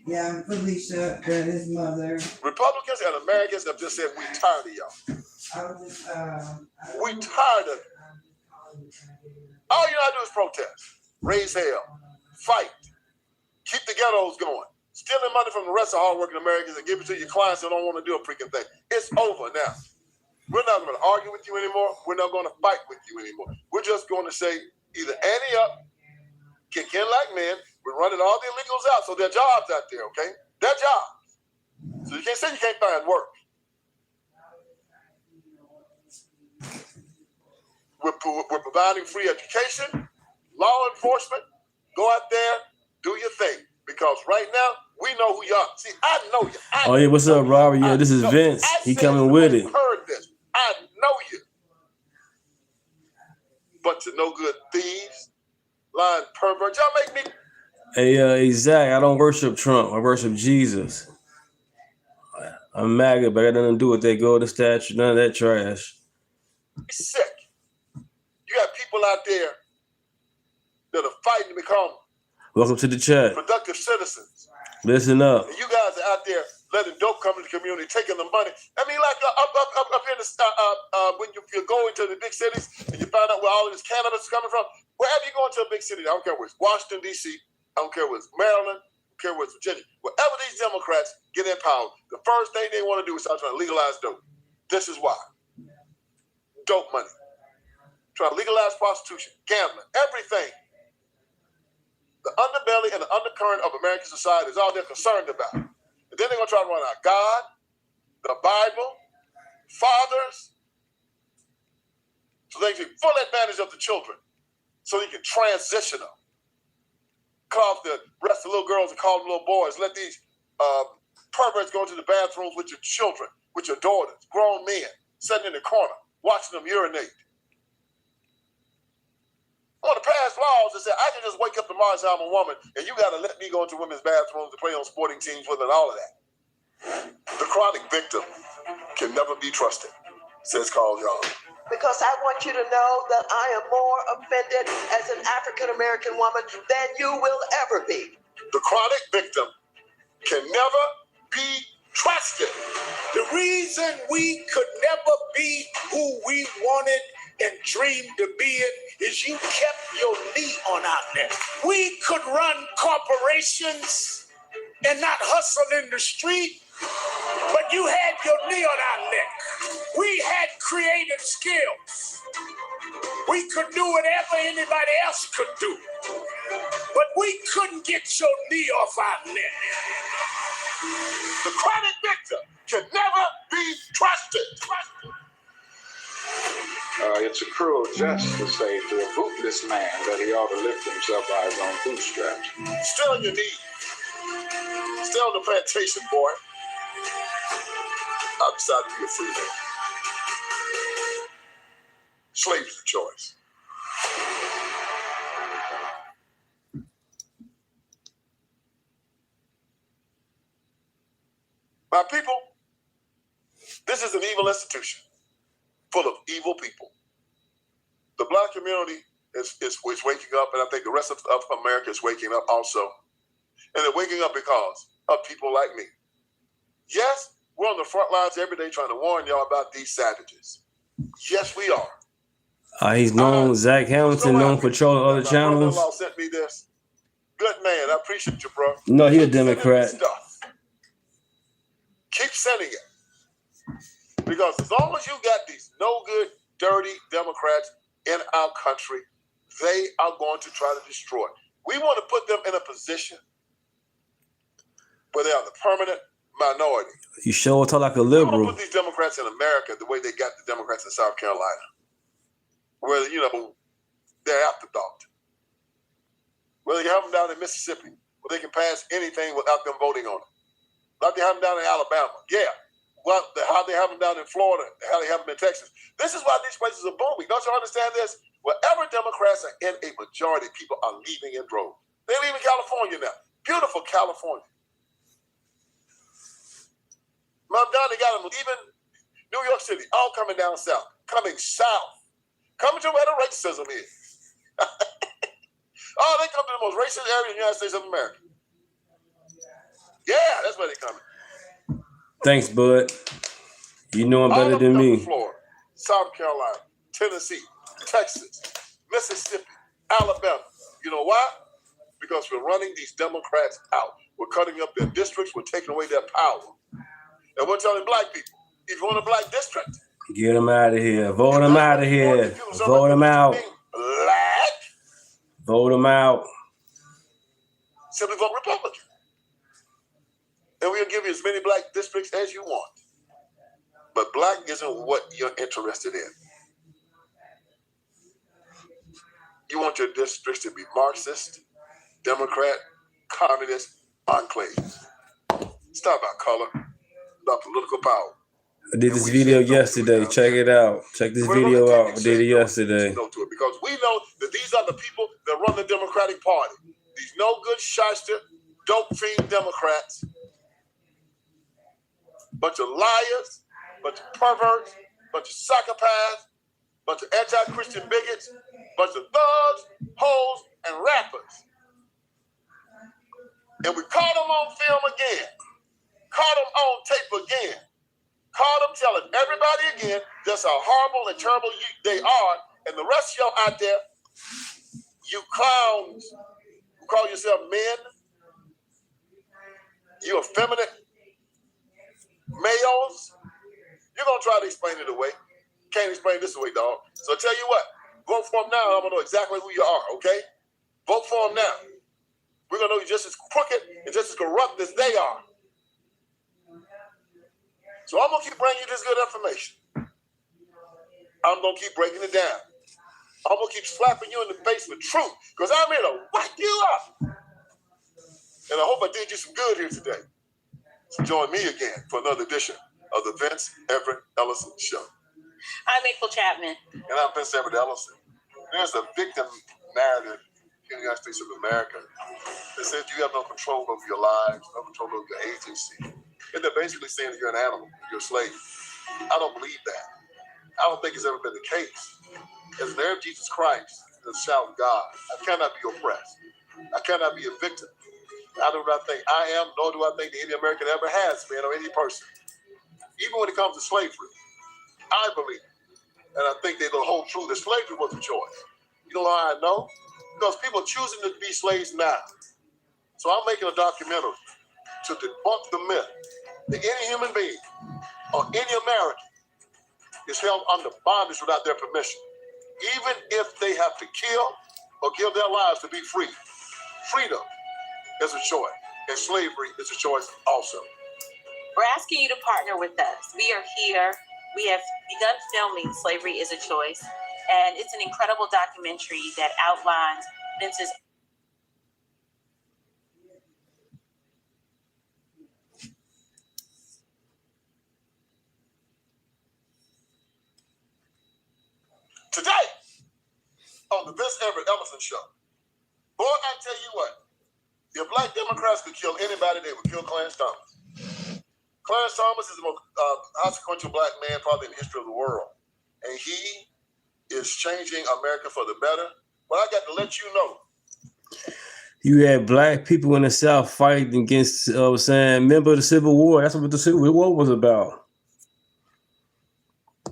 Yeah, Felicia and his mother. Republicans and Americans have just said, we tired of y'all. We tired of it. All you gotta do is protest, raise hell, fight, keep the ghettos going, stealing money from the rest of hardworking Americans and give it to your clients who don't want to do a freaking thing. It's over now. We're not going to argue with you anymore. We're not going to fight with you anymore. We're just going to say either ante up, kick in like men. We're running all the illegals out, so their jobs out there, okay? Their jobs. So you can't say you can't find work. We're providing free education, law enforcement. Go out there, do your thing. Because right now, we know who you are. See, I know you. Oh, yeah, what's up, Robert? Yeah, this is Vince. He coming with it. Heard this. I know you. Bunch of no good thieves, lying perverts. Y'all make me. Hey, Zach, I don't worship Trump. I worship Jesus. I'm MAGA, but I got nothing to do with that golden statue, none of that trash. Sick. You got people out there that are fighting to become Welcome to the chat. productive citizens. Listen up. And you guys are out there letting dope come to the community, taking the money. I mean, like up here in the when you go into the big cities and you find out where all of this cannabis is coming from. Wherever you go into a big city, I don't care where it's Washington, D.C., I don't care where it's Maryland, I don't care where it's Virginia. Wherever these Democrats get in power, the first thing they want to do is start trying to legalize dope. This is why. Dope money. Trying to legalize prostitution, gambling, everything. The underbelly and the undercurrent of American society is all they're concerned about. And then they're going to try to run out God, the Bible, fathers, so they can take full advantage of the children, so they can transition them. Call the rest of the little girls and call them little boys. Let these perverts go into the bathrooms with your children, with your daughters, grown men, sitting in the corner, watching them urinate. I want to pass laws that say I can just wake up tomorrow and say I'm a woman, and you got to let me go into women's bathrooms to play on sporting teams with and all of that. The chronic victim can never be trusted, says Carl Young. because I want you to know that I am more offended as an African American woman than you will ever be. The chronic victim can never be trusted. The reason we could never be who we wanted and dreamed to be is you kept your knee on our neck. We could run corporations and not hustle in the street, but you had your knee on our neck. We had creative skills. We could do whatever anybody else could do, but we couldn't get your knee off our neck. The chronic victim can never be trusted. It's a cruel jest to say to a bootless man that he ought to lift himself by his own bootstraps. Still on your knees. Still on the plantation, boy. I decided to be a free man. Slave's the choice. My people, this is an evil institution full of evil people. The Black community is waking up, and I think the rest of America is waking up also. And they're waking up because of people like me. Yes, we're on the front lines every day trying to warn y'all about these savages. Yes, we are. He's known, Zach Hamilton, known for trolling other channels. My brother-in-law sent me this. Good man, I appreciate you, bro. No, he a Democrat. Keep sending it. Because as long as you got these no good, dirty Democrats in our country, they are going to try to destroy. We want to put them in a position where they are the permanent minority. You sure talk like a We want liberal. to put these Democrats in America the way they got the Democrats in South Carolina, where, they're afterthought. Where they have them down in Mississippi, where they can pass anything without them voting on it. Like they have them down in Alabama. Yeah. Well, how they have them down in Florida, how they have them in Texas. This is why these places are booming. Don't you understand this? Wherever Democrats are in a majority, people are leaving in droves. They're leaving California now. Beautiful California. Mom Donnie got them leaving New York City, all coming down south. Coming south. Coming to where the racism is. Oh, they come to the most racist area in the United States of America. Yeah, that's where they're coming. Thanks, bud. You know him better than me. Florida, South Carolina, Tennessee, Texas, Mississippi, Alabama. You know why? Because we're running these Democrats out. We're cutting up their districts. We're taking away their power. And we're telling black people, if you want a black district, Get him out of here. Vote him out of here. Vote him out. black, Vote him out. simply vote Republican. And we'll give you as many black districts as you want. But black isn't what you're interested in. You want your districts to be Marxist, Democrat, Communist, enclaves. It's not about color, it's about political power. I did this video yesterday. Check it out. Check this video out. I did it yesterday. Because we know that these are the people that run the Democratic Party. These no good shyster, dope fiend Democrats. Bunch of liars, bunch of perverts, bunch of psychopaths, bunch of anti-Christian bigots, bunch of thugs, hoes, and rappers. And we caught them on film again. Caught them on tape again. Caught them telling everybody again just how horrible and terrible they are. And the rest of y'all out there, you clowns who call yourself men, you effeminate males, you're going to try to explain it away. Can't explain this away, dog. So I tell you what, vote for them now. I'm going to know exactly who you are, okay? Vote for them now. We're going to know you're just as crooked and just as corrupt as they are. So I'm going to keep bringing you this good information. I'm going to keep breaking it down. I'm going to keep slapping you in the face with truth because I'm here to whack you up. And I hope I did you some good here today. So join me again for another edition of the Vince Everett Ellison Show. I'm April Chapman. And I'm Vince Everett Ellison. There's a victim narrative in the United States of America that says you have no control over your lives, no control over your agency. And they're basically saying that you're an animal, you're a slave. I don't believe that. I don't think it's ever been the case. As an heir of Jesus Christ, as a child of God, I cannot be oppressed. I cannot be a victim. I do not think I am, nor do I think the Indian American ever has been, or any person. Even when it comes to slavery, I believe, and I think they will hold true, that slavery was a choice. You know how I know? Because people are choosing to be slaves now. So I'm making a documentary to debunk the myth that any human being or any American is held under bondage without their permission, even if they have to kill or give their lives to be free. Freedom is a choice, and slavery is a choice also. We're asking you to partner with us. We are here. We have begun filming Slavery is a Choice, and it's an incredible documentary that outlines Vince's. Today, on the Vince Everett Ellison Show, boy, I tell you what, if black Democrats could kill anybody, they would kill Clarence Thomas. Clarence Thomas is the most consequential black man probably in the history of the world. And he is changing America for the better. But I got to let you know. You had black people in the South fighting against, remember the Civil War? That's what the Civil War was about.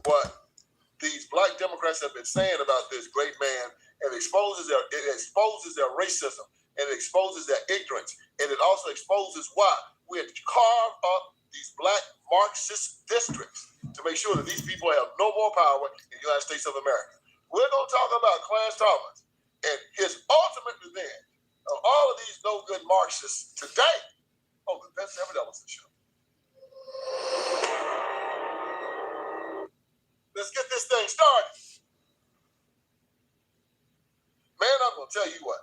What these black Democrats have been saying about this great man, and it exposes their racism, and it exposes their ignorance, and it also exposes why we had to carve up these black Marxist districts to make sure that these people have no more power in the United States of America. We're going to talk about Clarence Thomas and his ultimate revenge of all of these no-good Marxists today on the Vince Everett Ellison Show. Let's get this thing started. Man, I'm going to tell you what.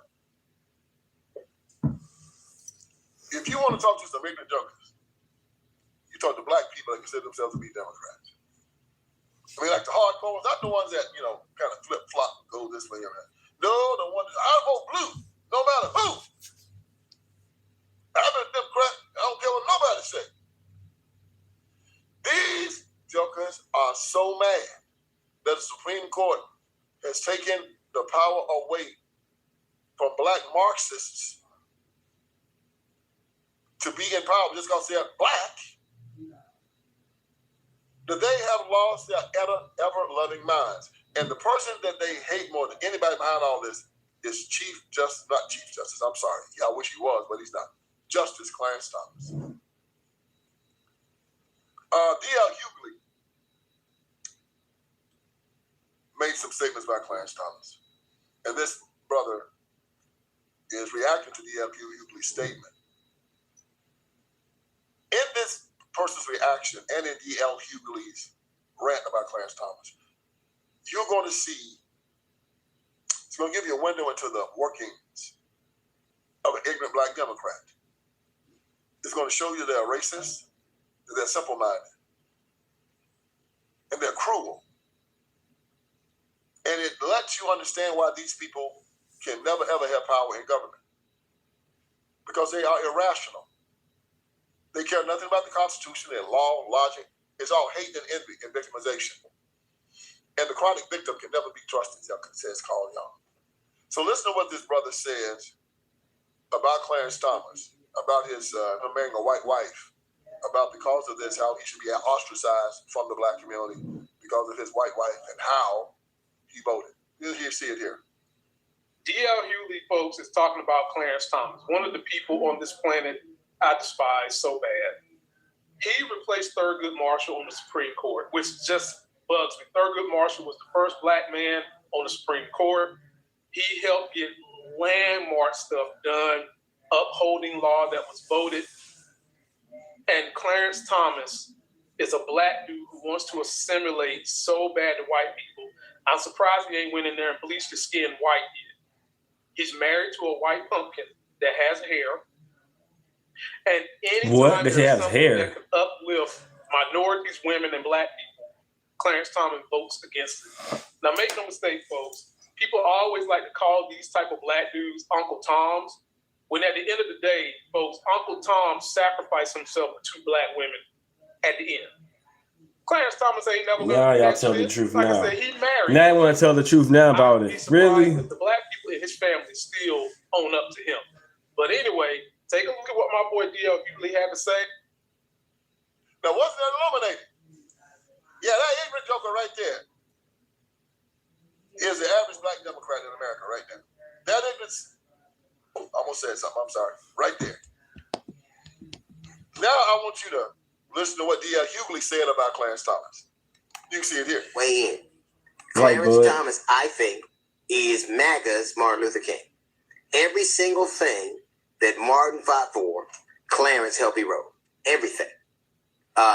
If you want to talk to some ignorant jokers, you talk to black people that consider themselves to be Democrats. I mean, like the hardcore ones, not the ones that, kind of flip-flop and go this way or that. No, the ones that I vote blue, no matter who. I'm a Democrat. I don't care what nobody say. These jokers are so mad that the Supreme Court has taken the power away from black Marxists to be in power just because they're black, that they have lost their ever-loving minds. And the person that they hate more than anybody behind all this is not Chief Justice, I'm sorry. Yeah, I wish he was, but he's not. Justice Clarence Thomas. D.L. Hughley made some statements about Clarence Thomas. And this brother is reacting to D.L. Hughley's statement. In this person's reaction and in D.L. Hughley's rant about Clarence Thomas, you're going to see, it's going to give you a window into the workings of an ignorant black Democrat. It's going to show you they're racist, they're simple-minded, and they're cruel. And it lets you understand why these people can never, ever have power in government. Because they are irrational. They care nothing about the Constitution and law, logic. It's all hate and envy and victimization. And the chronic victim can never be trusted, says Carl Young. So listen to what this brother says about Clarence Thomas, about him marrying a white wife, about because of this, how he should be ostracized from the black community because of his white wife and how he voted. You see it here. D.L. Hughley, folks, is talking about Clarence Thomas, one of the people on this planet I despise so bad. He replaced Thurgood Marshall on the Supreme Court, which just bugs me. Thurgood Marshall was the first black man on the Supreme Court. He helped get landmark stuff done, upholding law that was voted. And Clarence Thomas is a black dude who wants to assimilate so bad to white people. I'm surprised he ain't went in there and bleached his skin white yet. He's married to a white pumpkin that has hair. And anytime there's something that can uplift minorities, women, and black people, Clarence Thomas votes against it. Now, make no mistake, folks. People always like to call these type of black dudes Uncle Toms, when at the end of the day, folks, Uncle Tom sacrificed himself for two black women at the end. Clarence Thomas ain't never Now gonna do y'all that tell the shit. truth Like now. I said, he married. Now you want to tell the truth now about I'd be it. surprised Really? if the black people in his family still own up to him. But anyway, take a look at what my boy D.L. Hughley had to say. Now, what's that illuminating? Yeah, that ignorant joker right there is the average black Democrat in America right now. That ignorance, I almost said something, I'm sorry, right there. Now I want you to listen to what D.L. Hughley said about Clarence Thomas. You can see it here. Weigh in. Right, Clarence bud. Thomas, I think, is MAGA's Martin Luther King. Every single thing that Martin fought for, Clarence helped he wrote. Everything.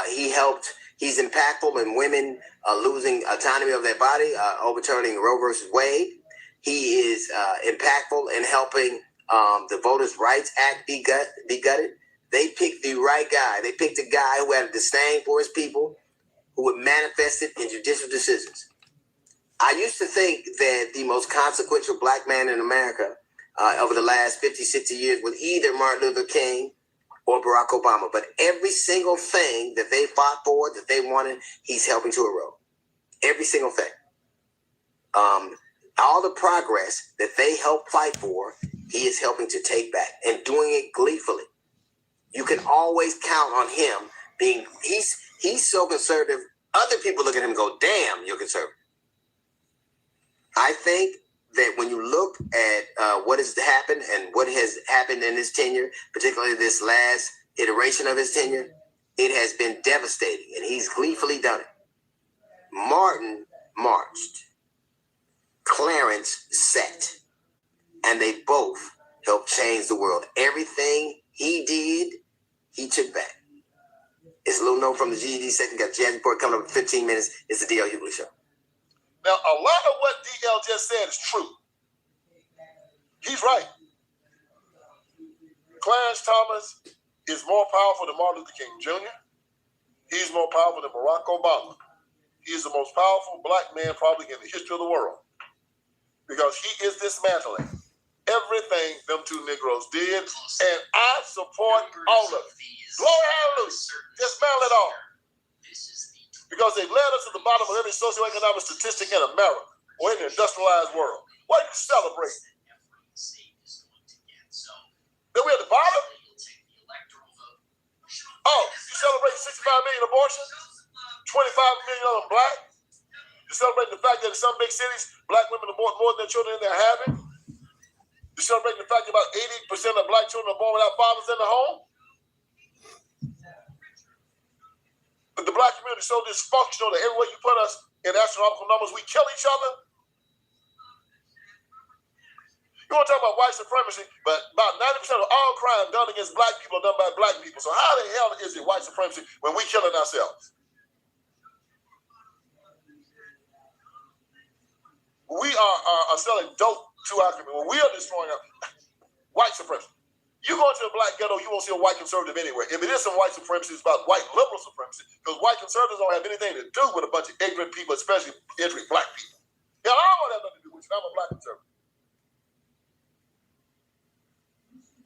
He helped. He's impactful in women losing autonomy of their body, overturning Roe versus Wade. He is impactful in helping the Voters' Rights Act be gutted. They picked the right guy. They picked a guy who had a disdain for his people, who would manifest it in judicial decisions. I used to think that the most consequential black man in America over the last 50, 60 years was either Martin Luther King or Barack Obama. But every single thing that they fought for, that they wanted, he's helping to erode. Every single thing. All the progress that they helped fight for, he is helping to take back and doing it gleefully. You can always count on him being, he's so conservative. Other people look at him and go, damn, you're conservative. I think that when you look at what has happened and what has happened in his tenure, particularly this last iteration of his tenure, it has been devastating, and he's gleefully done it. Martin marched. Clarence set. And they both helped change the world. Everything he did, he took back. It's a little note from the GED section. Got Jazz Report coming up in 15 minutes. It's the D.L. Hughley Show. Now, a lot of what D.L. just said is true. He's right. Clarence Thomas is more powerful than Martin Luther King Jr. He's more powerful than Barack Obama. He is the most powerful black man probably in the history of the world because he is dismantling everything them two Negroes did, and I support all of it. Glory, hallelujah. Dismantle it all. Because they've led us to the bottom of every socioeconomic statistic in America or in the industrialized world. What are you celebrating? That we're at the bottom? Oh, you celebrate 65 million abortions? 25 million of them black? You celebrating the fact that in some big cities, black women abort more than their children in their habit? You celebrating the fact that about 80% of black children are born without fathers in the home? But the black community is so dysfunctional that everywhere you put us in astronomical numbers, we kill each other. You want to talk about white supremacy, but about 90% of all crime done against black people are done by black people. So how the hell is it white supremacy when we killing ourselves? We are selling dope to our community. When we are destroying our white supremacy. You go into a black ghetto, you won't see a white conservative anywhere. If it is some white supremacy, it's about white liberal supremacy, because white conservatives don't have anything to do with a bunch of ignorant people, especially ignorant black people. Yeah, I don't want to have nothing to do with you. I'm a black conservative.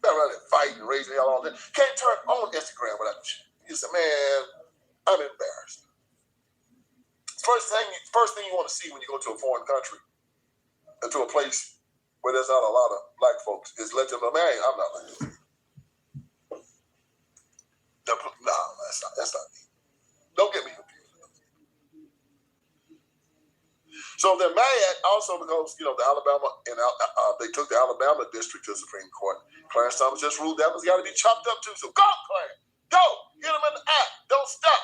Not really fighting and raising hell all day. Can't turn on Instagram without the shit. You say, man, I'm embarrassed. First thing you want to see when you go to a foreign country, to a place where there's not a lot of black folks, is let them know, man, I'm not like this. No, that's not me. Don't get me confused. So they're mad also because, the Alabama, and they took the Alabama district to the Supreme Court. Clarence Thomas just ruled that was got to be chopped up too. So go, Clarence. Go. Hit them in the eye. Don't stop.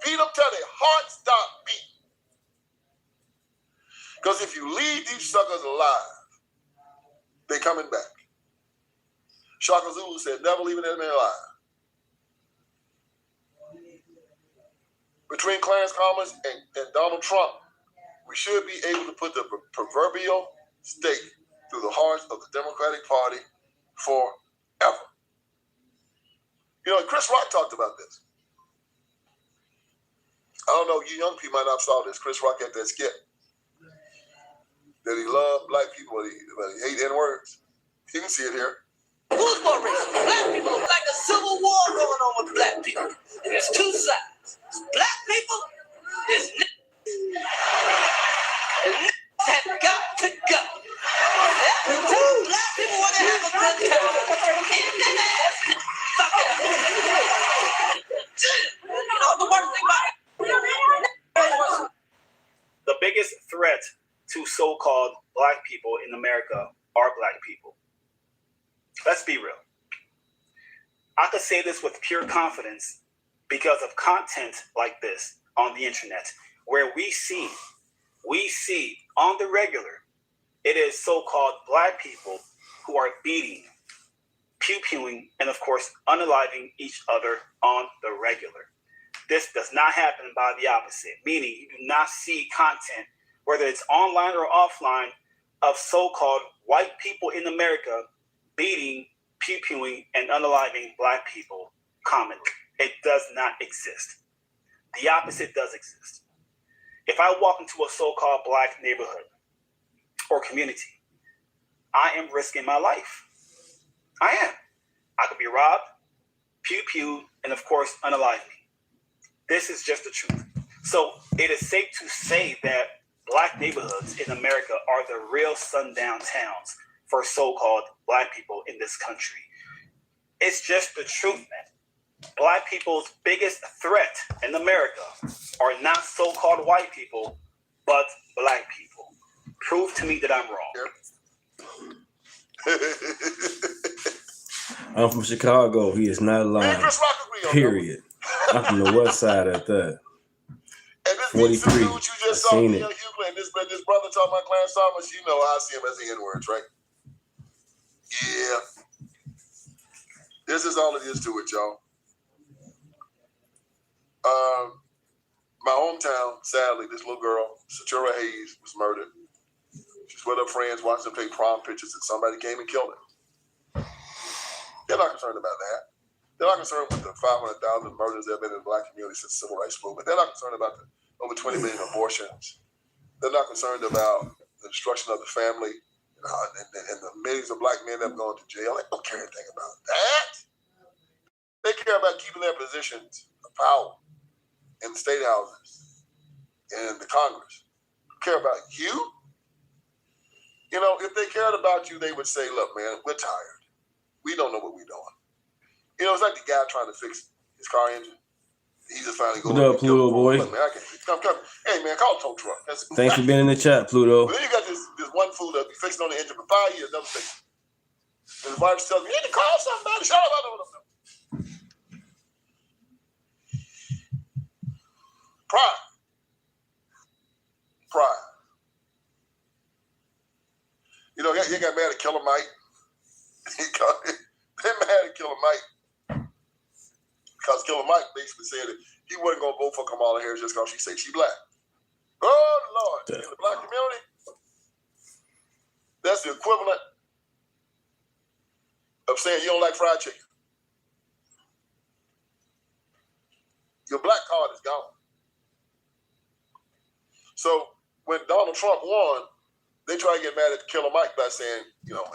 Beat them till their heart stop beating. Because if you leave these suckers alive, they're coming back. Shaka Zulu said, never leave an enemy alive. Between Clarence Thomas and Donald Trump, we should be able to put the proverbial stake through the hearts of the Democratic Party forever. Chris Rock talked about this. I don't know, you young people might not have saw this. Chris Rock had that skit that he loved black people, but he hate N-words. You can see it here. Who's more racist? Black people. Like a civil war going on with black people. And there's two sides. It's black people threat to so-called black people in America are black people. Let's be real. I could say this with pure confidence because of content like this on the internet, where we see on the regular, it is so-called black people who are beating, pew-pewing, and of course, unaliving each other on the regular. This does not happen by the opposite, meaning you do not see content, whether it's online or offline, of so-called white people in America beating, pew-pewing, and unaliving black people commonly. It does not exist. The opposite does exist. If I walk into a so-called black neighborhood or community, I am risking my life. I am. I could be robbed, pew-pewed, and of course, unalive me. This is just the truth. So it is safe to say that black neighborhoods in America are the real sundown towns for so-called black people in this country. It's just the truth, man. Black people's biggest threat in America are not so-called white people, but black people. Prove to me that I'm wrong. I'm from Chicago. He is not lying. Period. I'm from the west side at that. 43. I seen it. This brother talking about Clarence Thomas, you know I see him as the N-words, right? Yeah. This is all it is to it, y'all. My hometown, sadly, this little girl, Satura Hayes, was murdered. She's with her friends watching them take prom pictures and somebody came and killed her. They're not concerned about that. They're not concerned with the 500,000 murders that have been in the black community since the civil rights movement. They're not concerned about the over 20 million abortions. They're not concerned about the destruction of the family and the millions of black men that have gone to jail. They don't care anything about that. They care about keeping their positions of power in the state houses and the Congress. They care about you. You know, if they cared about you, they would say, look, man, we're tired. We don't know what we're doing. You know, it's like the guy trying to fix his car engine. He just finally goes, what up, Pluto boy? Look, man, come. Hey, man, call a tow truck. Thanks for being in the chat, Pluto. But then you got this one fool that be fixing on the engine for 5 years, never fix it. And his wife tells me, you need to call somebody. Shut up, I don't know. Pride. You know, he got mad at Killer Mike. They mad at Killer Mike because Killer Mike basically said that he wasn't going to vote for Kamala Harris just because she said she black. Oh, Lord. In the black community, that's the equivalent of saying you don't like fried chicken. Your black card is gone. So when Donald Trump won, they try to get mad at Killer Mike by saying, you know,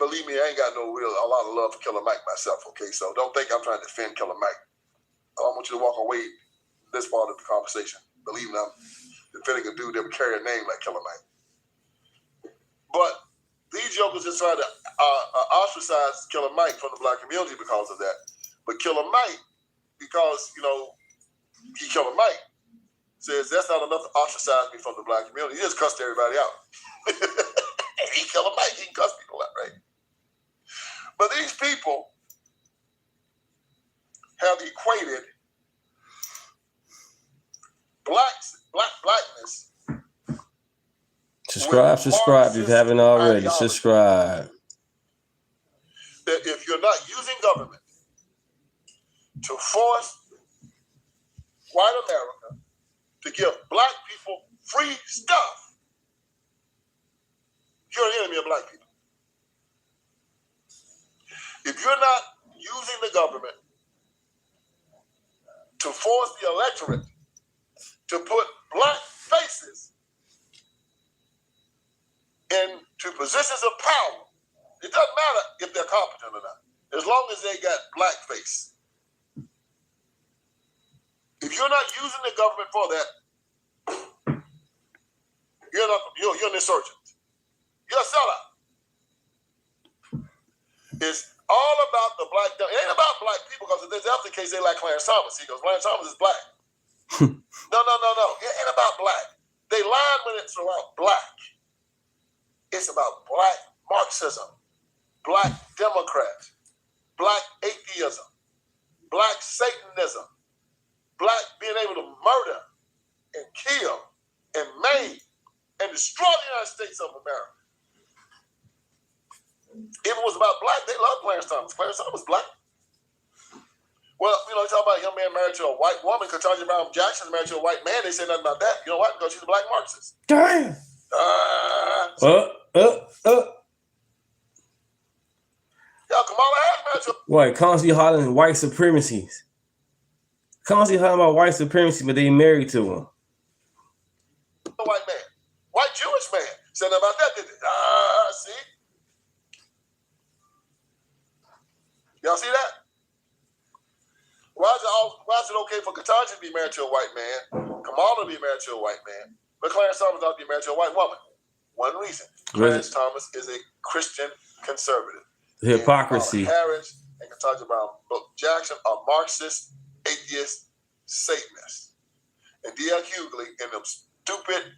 believe me, I ain't got a lot of love for Killer Mike myself, okay? So don't think I'm trying to defend Killer Mike. I want you to walk away this part of the conversation, believing I'm defending a dude that would carry a name like Killer Mike. But these jokers just try to ostracize Killer Mike from the black community because of that. But Killer Mike, because, you know, he Killer Mike, says that's not enough to ostracize me from the black community. He just cussed everybody out. He Killer Mike, he can cuss people out, right? But these people have equated blackness. Subscribe if you haven't already. Ideology. Subscribe. That if you're not using government to force white America to give black people free stuff, you're an enemy of black people. If you're not using the government to force the electorate to put black faces into positions of power, it doesn't matter if they're competent or not, as long as they got black face. If you're not using the government for that, you're an insurgent. You're a sellout. It's all about the black. It ain't about black people, because if that's the case, they like Clarence Thomas. He goes, Clarence Thomas is black. No. It ain't about black. They lied when it's about black. It's about black Marxism, black Democrats, black atheism, black Satanism, black being able to murder and kill and maim and destroy the United States of America. If it was about black, they love Clarence Thomas. Clarence Thomas was black. Well, you talk about a young man married to a white woman. Ketanji Brown Jackson married to a white man. They say nothing about that. You know why? Because she's a black Marxist. Damn. Y'all, Kamala Harris married to What? Constantly hollering white supremacies. Constantly hollering about white supremacy, but they married to him. a white man. White Jewish man. Said nothing about that, did they? See? Y'all see that? Why is it okay for Ketanji to be married to a white man, Kamala to be married to a white man, but Clarence Thomas ought to be married to a white woman? One reason. Clarence Thomas is a Christian conservative. The hypocrisy. And Harris and Ketanji Brown Jackson are Marxist, atheist, Satanists. And D.L. Hughley and them stupid,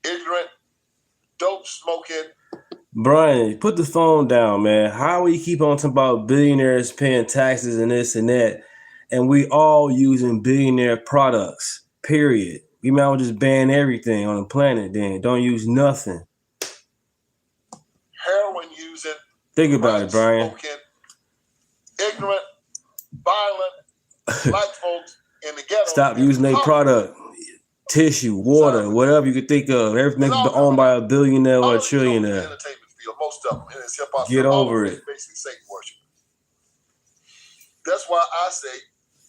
ignorant, dope-smoking. Brian, put the phone down, man. How we keep on talking about billionaires paying taxes and this and that, and we all using billionaire products, period. We might as well just ban everything on the planet then. Don't use nothing. Heroin using. Think about it, Brian. Smoking, ignorant, violent, black folks in the ghetto. Stop using their product. Tissue, water, whatever you could think of. Everything's owned by a billionaire or a trillionaire. Most of them, and it's hip-hop. Get over it. Basically Satan worship. That's why I say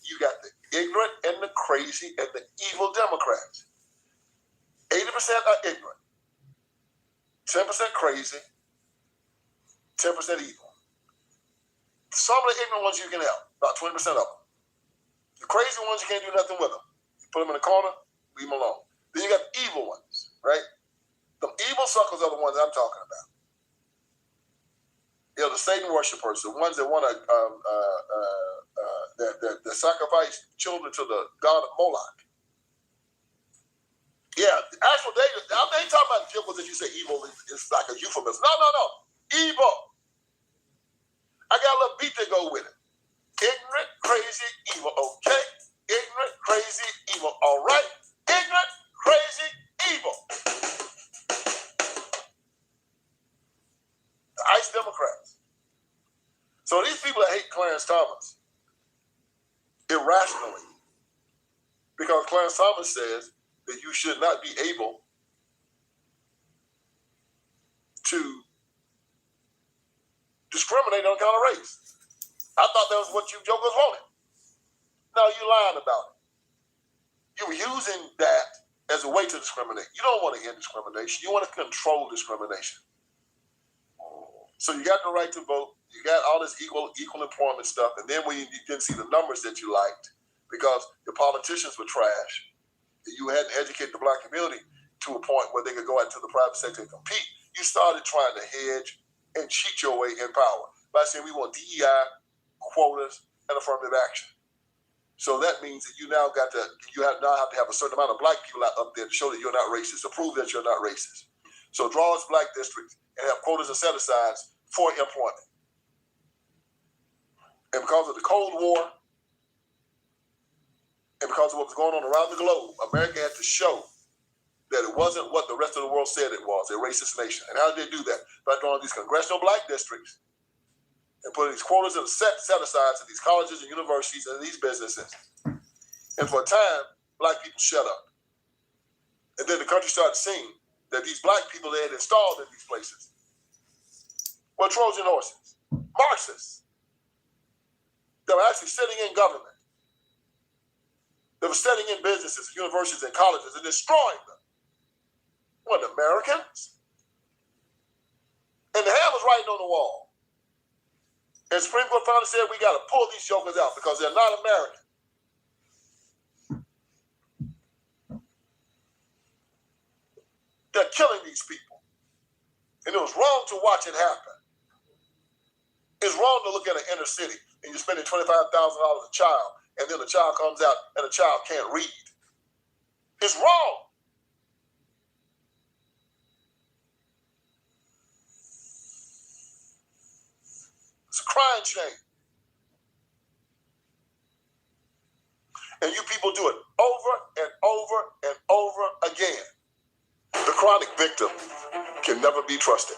you got the ignorant and the crazy and the evil Democrats. 80% are ignorant, 10% crazy, 10% evil. Some of the ignorant ones you can help, about 20% of them. The crazy ones, you can't do nothing with them. You put them in the corner, leave them alone. Then you got the evil ones, right? The evil suckers are the ones I'm talking about. The Satan worshipers, the ones that want to that sacrifice children to the god of Moloch. Yeah, the actual data. I ain't talking about vehicles that you say evil is like a euphemism. No. Evil. I got a little beat that go with it. Ignorant, crazy, evil. Okay. Ignorant, crazy, evil. All right. Ignorant, crazy, evil. The ICE Democrats. So these people that hate Clarence Thomas irrationally, because Clarence Thomas says that you should not be able to discriminate on account of race. I thought that was what you jokers wanted. No, you lying about it. You were using that as a way to discriminate. You don't want to end discrimination. You want to control discrimination. So you got the right to vote. You got all this equal employment stuff. And then when you didn't see the numbers that you liked because your politicians were trash, you hadn't educated the black community to a point where they could go out into the private sector and compete, you started trying to hedge and cheat your way in power by saying we want DEI, quotas, and affirmative action. So that means that you now have to have a certain amount of black people up there to show that you're not racist, to prove that you're not racist. So draw us black districts and have quotas and set-asides for employment. And because of the Cold War, and because of what was going on around the globe, America had to show that it wasn't what the rest of the world said it was, a racist nation. And how did they do that? By drawing these congressional black districts and putting these quotas and set-asides in these colleges and universities and these businesses. And for a time, black people shut up. And then the country started seeing that these black people they had installed in these places were Trojan horses, Marxists. They were actually sitting in government. They were sitting in businesses, universities, and colleges and destroying them. What, Americans? And the hand was writing on the wall. And Supreme Court finally said we got to pull these jokers out because they're not American. They're killing these people. And it was wrong to watch it happen. It's wrong to look at an inner city and you're spending $25,000 a child, and then the child comes out and the child can't read. It's wrong. It's a crying shame. And you people do it over and over and over again. The chronic victim can never be trusted,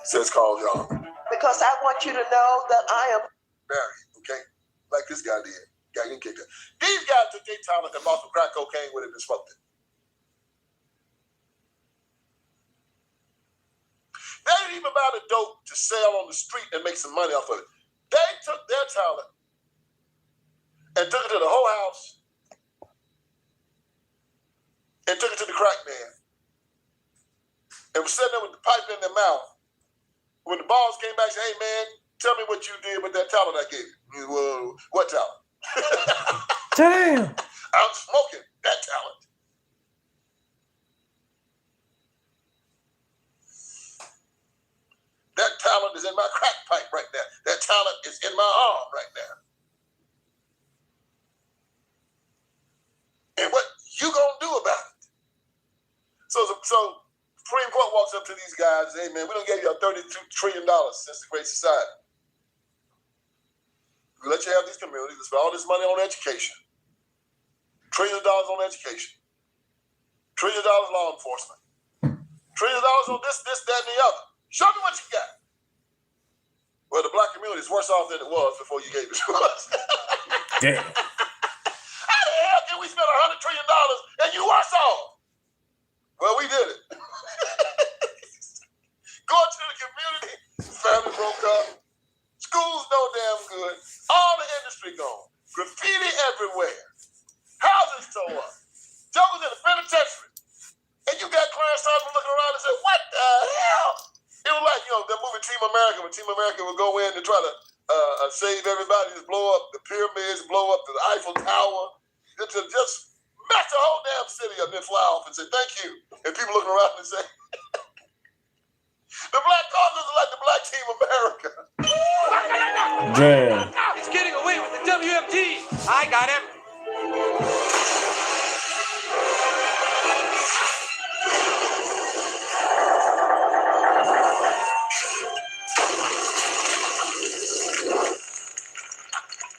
says Carl Jung. Because I want you to know that I am married, okay? Like this guy did. Guy getting kicked out. These guys took their talent and bought some crack cocaine with it and smoked it. They didn't even buy the dope to sell on the street and make some money off of it. They took their talent and took it to the whole house and took it to the crack man and was sitting there with the pipe in their mouth. When the boss came back and said, hey man, tell me what you did with that talent I gave you. Well, what talent? Damn. I'm smoking that talent. That talent is in my crack pipe right now. That talent is in my arm right now. And what you gonna do about it? So Supreme Court walks up to these guys and says, hey man, we done gave you $32 trillion since the Great Society. We let you have these communities, we spend all this money on education. $trillions on education. $trillions law enforcement. $trillions on this, that, and the other. Show me what you got. Well, the black community is worse off than it was before you gave it to us. Damn. How the hell can we spend $100 trillion and you worse off? Well, we did it. Going to the community, family broke up. Schools no damn good. All the industry gone. Graffiti everywhere. Houses tore up. Jokers in the penitentiary. And you got Clarence Thomas looking around and said, what the hell? It was like, the movie Team America, when Team America would go in and try to save everybody, just blow up the pyramids, blow up the Eiffel Tower, just mess the whole damn city up and then fly off and say, thank you. And people looking around and say, the black caucus is like the black Team America. Damn. He's getting away with the WMD. I got him.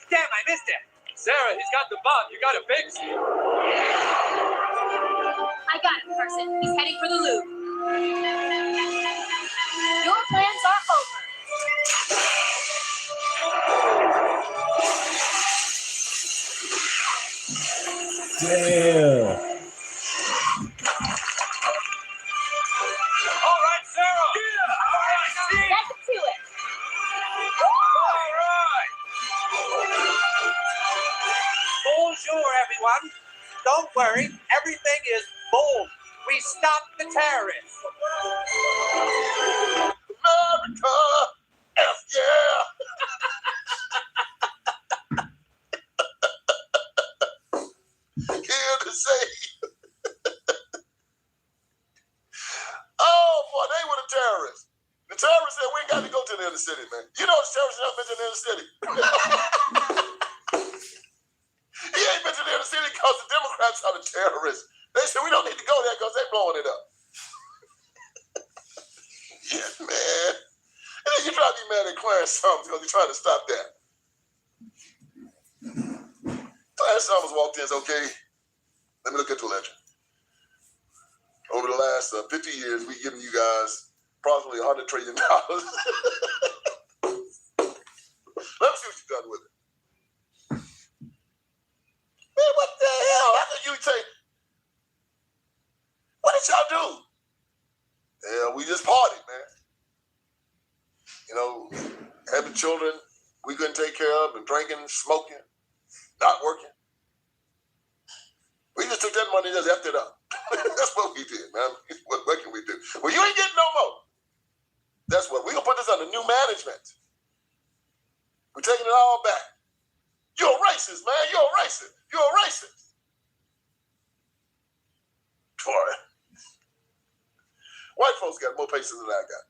Damn, I missed him. Sarah, he's got the bomb. You got to fix it. I got him, Carson. He's heading for the loop. Your plans are over. Damn. All right, Sarah. Yeah. All right, see. Get to it. All right. Bonjour, everyone. Don't worry. Everything is bold. We stopped the terrorists. America, F yeah. Here to say, oh boy, they were the terrorists. The terrorists said, we ain't got to go to the inner city, man. You know the terrorists have mentioned the inner city. He ain't mentioned the inner city because the Democrats are the terrorists. They said, we don't need to go there because they're blowing it up. Yeah, man. And then you try to be mad at Clarence Thomas because he's trying to stop that. Clarence Thomas walked in and said, okay, let me look at the ledger. Over the last 50 years, we've given you guys approximately $100 trillion. Let me see what you've done with it. Man, what the hell? How could you say, what did y'all do? Yeah, we just partied, man. Having children we couldn't take care of, and drinking, smoking, not working. We just took that money and just effed it up. That's what we did, man. What can we do? Well, you ain't getting no more. That's what. We're going to put this under new management. We're taking it all back. You're a racist, man. You're a racist. You're a racist. Boy. White folks got more patience than I got.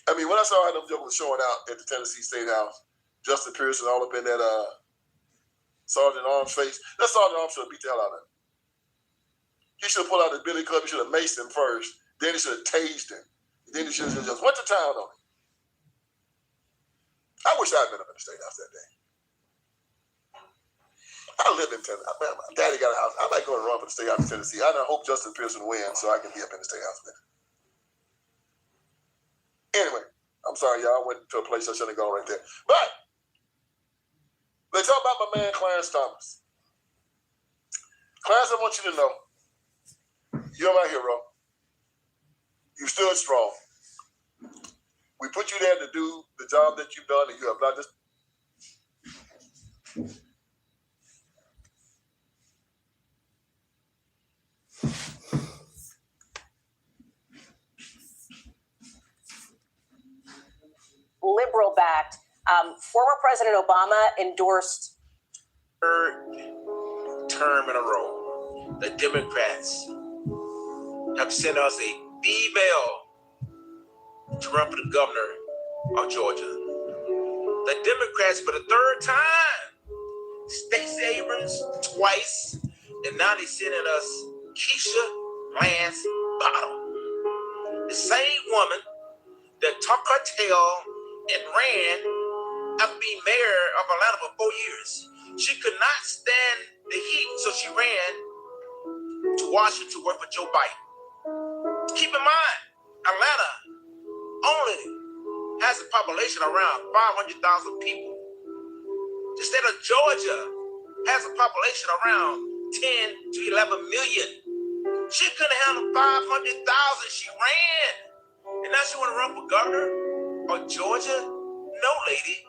I mean, when I saw how them jokers showing out at the Tennessee State House, Justin Pearson all up in that Sergeant Arms face, that Sergeant Arms should have beat the hell out of him. He should have pulled out his billy club. He should have maced him first. Then he should have tased him. Then he should have just went to town on him. I wish I'd been up in the State House that day. I lived in Tennessee. My daddy got a house. I might go and run for the State House in Tennessee. I hope Justin Pearson wins so I can be up in the State House with him. Anyway, I'm sorry, y'all. I went to a place I shouldn't have gone right there. But let's talk about my man, Clarence Thomas. Clarence, I want you to know, you're my hero. You stood strong. We put you there to do the job that you've done, and you have not just. Liberal-backed. Former President Obama endorsed. Third term in a row, the Democrats have sent us a female to run for the governor of Georgia. The Democrats, for the third time, Stacey Abrams twice, and now they're sending us Keisha Lance Bottom, the same woman that tucked her tail and ran after being mayor of Atlanta for 4 years. She could not stand the heat, so she ran to Washington to work for Joe Biden. Keep in mind, Atlanta only has a population around 500,000 people. The state of Georgia has a population around 10 to 11 million. She couldn't handle 500,000. She ran. And now she want to run for governor of Georgia? No, lady.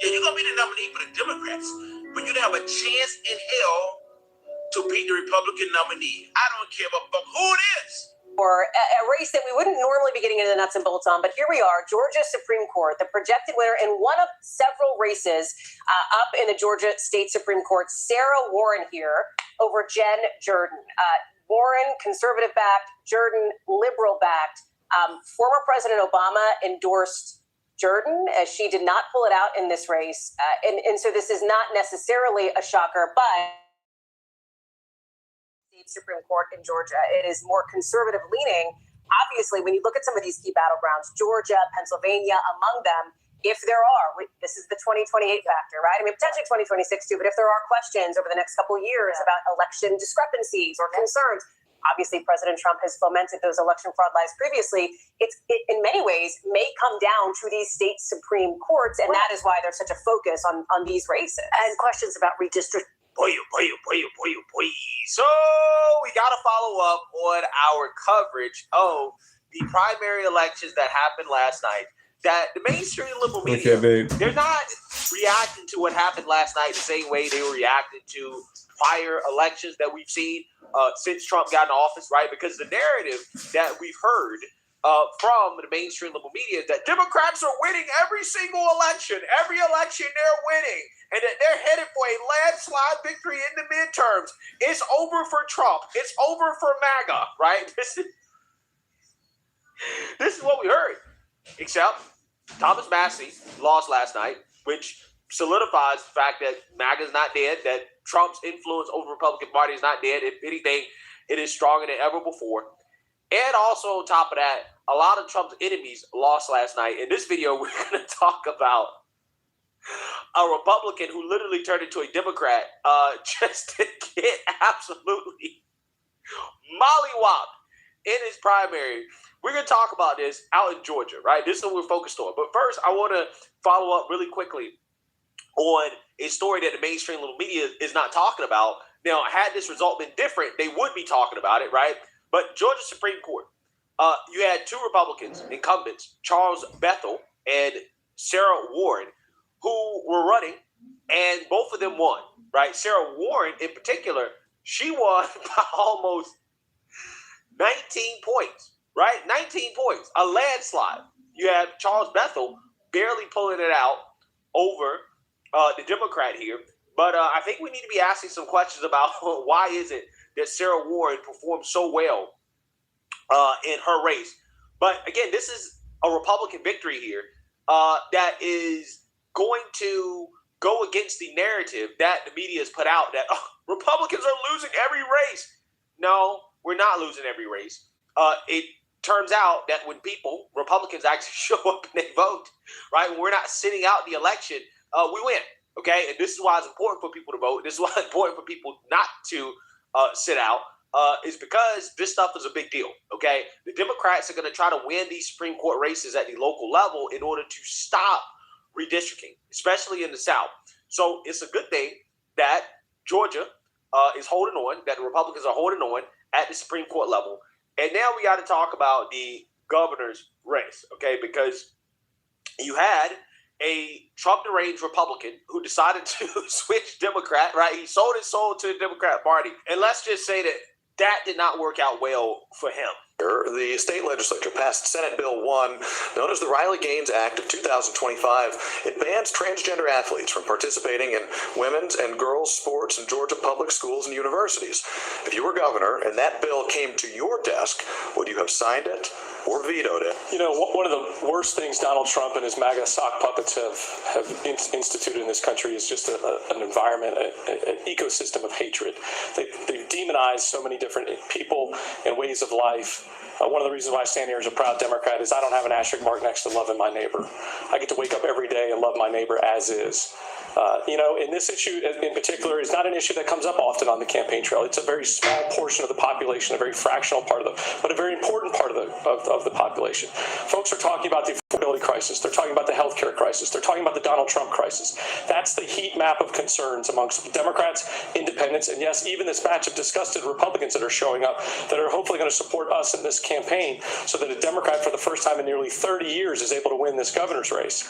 Yeah, you're going to be the nominee for the Democrats, but you don't have a chance in hell to beat the Republican nominee. I don't care about who it is. Or a race that we wouldn't normally be getting into the nuts and bolts on, but here we are, Georgia Supreme Court, the projected winner in one of several races up in the Georgia State Supreme Court, Sarah Warren here over Jen Jordan. Warren, conservative-backed, Jordan, liberal-backed. Former President Obama endorsed Jordan as she did not pull it out in this race. And so this is not necessarily a shocker, but Supreme Court in Georgia. It is more conservative leaning. Obviously, when you look at some of these key battlegrounds, Georgia, Pennsylvania, among them, if there are, this is the 2028 factor, right? I mean, potentially 2026 too, but if there are questions over the next couple of years about election discrepancies or concerns, obviously President Trump has fomented those election fraud lies previously. It in many ways may come down to these state Supreme Courts, and that is why there's such a focus on these races. And questions about redistricting. Boy. So we got to follow up on our coverage of the primary elections that happened last night. That the mainstream liberal media, they're not reacting to what happened last night the same way they were reacting to prior elections that we've seen since Trump got in office, right? Because the narrative that we've heard from the mainstream liberal media is that Democrats are winning every single election. Every election they're winning. And that they're headed for a landslide victory in the midterms. It's over for Trump. It's over for MAGA, right? This is what we heard. Except Thomas Massie lost last night, which solidifies the fact that MAGA is not dead, that Trump's influence over the Republican Party is not dead. If anything, it is stronger than ever before. And also on top of that, a lot of Trump's enemies lost last night. In this video, we're going to talk about a Republican who literally turned into a Democrat just to get absolutely mollywopped in his primary. We're going to talk about this out in Georgia, right? This is what we're focused on. But first, I want to follow up really quickly on a story that the mainstream little media is not talking about. Now, had this result been different, they would be talking about it, right? But Georgia Supreme Court, you had two Republicans, incumbents, Charles Bethel and Sarah Warren, who were running, and both of them won, right? Sarah Warren, in particular, she won by almost 19 points, right? 19 points, a landslide. You have Charles Bethel barely pulling it out over the Democrat here. But I think we need to be asking some questions about why is it that Sarah Warren performed so well in her race. But again, this is a Republican victory here that is going to go against the narrative that the media has put out that Republicans are losing every race. No, we're not losing every race. It turns out that when Republicans actually show up and they vote, right, when we're not sitting out the election, we win. Okay, and this is why it's important for people to vote. This is why it's important for people not to sit out. Is because this stuff is a big deal. Okay, the Democrats are going to try to win these Supreme Court races at the local level in order to stop redistricting, especially in the South. So it's a good thing that Georgia is holding on, that the Republicans are holding on at the Supreme Court level. And now we got to talk about the governor's race, okay? Because you had a Trump deranged Republican who decided to switch Democrat, right? He sold his soul to the Democrat Party. And let's just say that did not work out well for him. The state legislature passed Senate Bill 1, known as the Riley Gaines Act of 2025. It bans transgender athletes from participating in women's and girls' sports in Georgia public schools and universities. If you were governor and that bill came to your desk, would you have signed it or vetoed it? You know, one of the worst things Donald Trump and his MAGA sock puppets have instituted in this country is just an environment, an ecosystem of hatred. They've demonized so many different people and ways of life. One of the reasons why I stand here as a proud Democrat is I don't have an asterisk mark next to loving my neighbor. I get to wake up every day and love my neighbor as is. And this issue in particular is not an issue that comes up often on the campaign trail. It's a very small portion of the population, a very fractional part but a very important part of the population. Folks are talking about the affordability crisis. They're talking about the healthcare crisis. They're talking about the Donald Trump crisis. That's the heat map of concerns amongst Democrats, independents, and yes, even this batch of disgusted Republicans that are showing up that are hopefully going to support us in this campaign so that a Democrat for the first time in nearly 30 years is able to win this governor's race.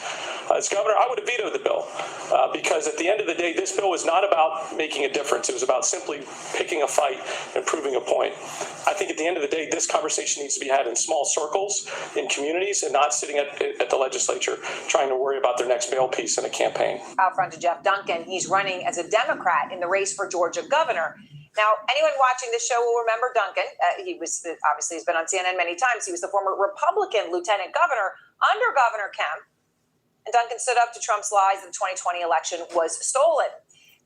As governor, I would have vetoed the bill because at the end of the day, this bill was not about making a difference. It was about simply picking a fight and proving a point. I think at the end of the day, this conversation needs to be had in small circles, in communities, and not sitting at the legislature trying to worry about their next bail piece in a campaign. Out front to Jeff Duncan. He's running as a Democrat in the race for Georgia governor. Now, anyone watching this show will remember Duncan. He was obviously has been on CNN many times. He was the former Republican lieutenant governor under Governor Kemp. And Duncan stood up to Trump's lies that the 2020 election was stolen.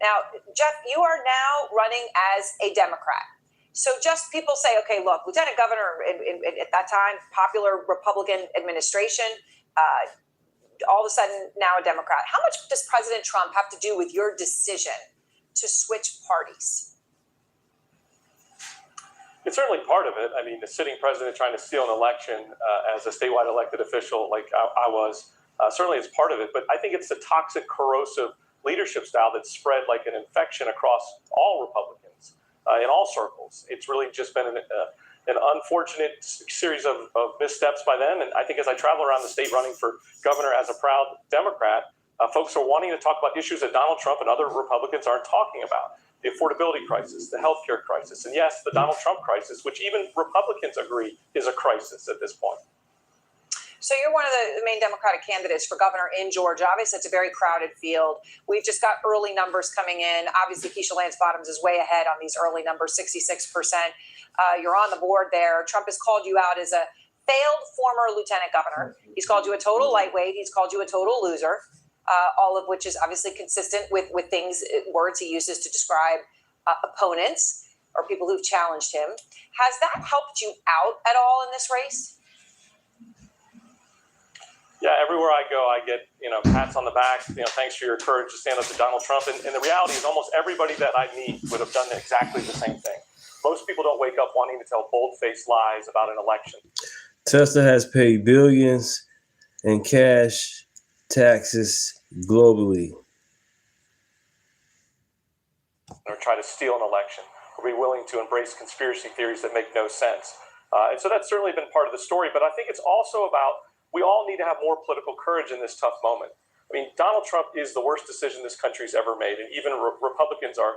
Now, Jeff, you are now running as a Democrat. So just people say, okay, look, lieutenant governor at that time, popular Republican administration, all of a sudden now a Democrat. How much does President Trump have to do with your decision to switch parties? It's certainly part of it. I mean, the sitting president trying to steal an election as a statewide elected official like I was, certainly is part of it. But I think it's the toxic, corrosive leadership style that's spread like an infection across all Republicans in all circles. It's really just been an unfortunate series of missteps by them. And I think as I travel around the state running for governor as a proud Democrat, folks are wanting to talk about issues that Donald Trump and other Republicans aren't talking about. The affordability crisis, the healthcare crisis, and yes, the Donald Trump crisis, which even Republicans agree is a crisis at this point. So you're one of the main Democratic candidates for governor in Georgia. Obviously, it's a very crowded field. We've just got early numbers coming in. Obviously, Keisha Lance Bottoms is way ahead on these early numbers, 66%. You're on the board there. Trump has called you out as a failed former lieutenant governor. He's called you a total lightweight. He's called you a total loser, all of which is obviously consistent with things, words he uses to describe opponents or people who've challenged him. Has that helped you out at all in this race? Yeah, everywhere I go, I get, pats on the back, thanks for your courage to stand up to Donald Trump. And the reality is almost everybody that I meet would have done exactly the same thing. Most people don't wake up wanting to tell bold-faced lies about an election. Tesla has paid billions in cash taxes globally. Or try to steal an election, or be willing to embrace conspiracy theories that make no sense. And so that's certainly been part of the story. But I think it's also about we all need to have more political courage in this tough moment. I mean, Donald Trump is the worst decision this country's ever made, and even Republicans are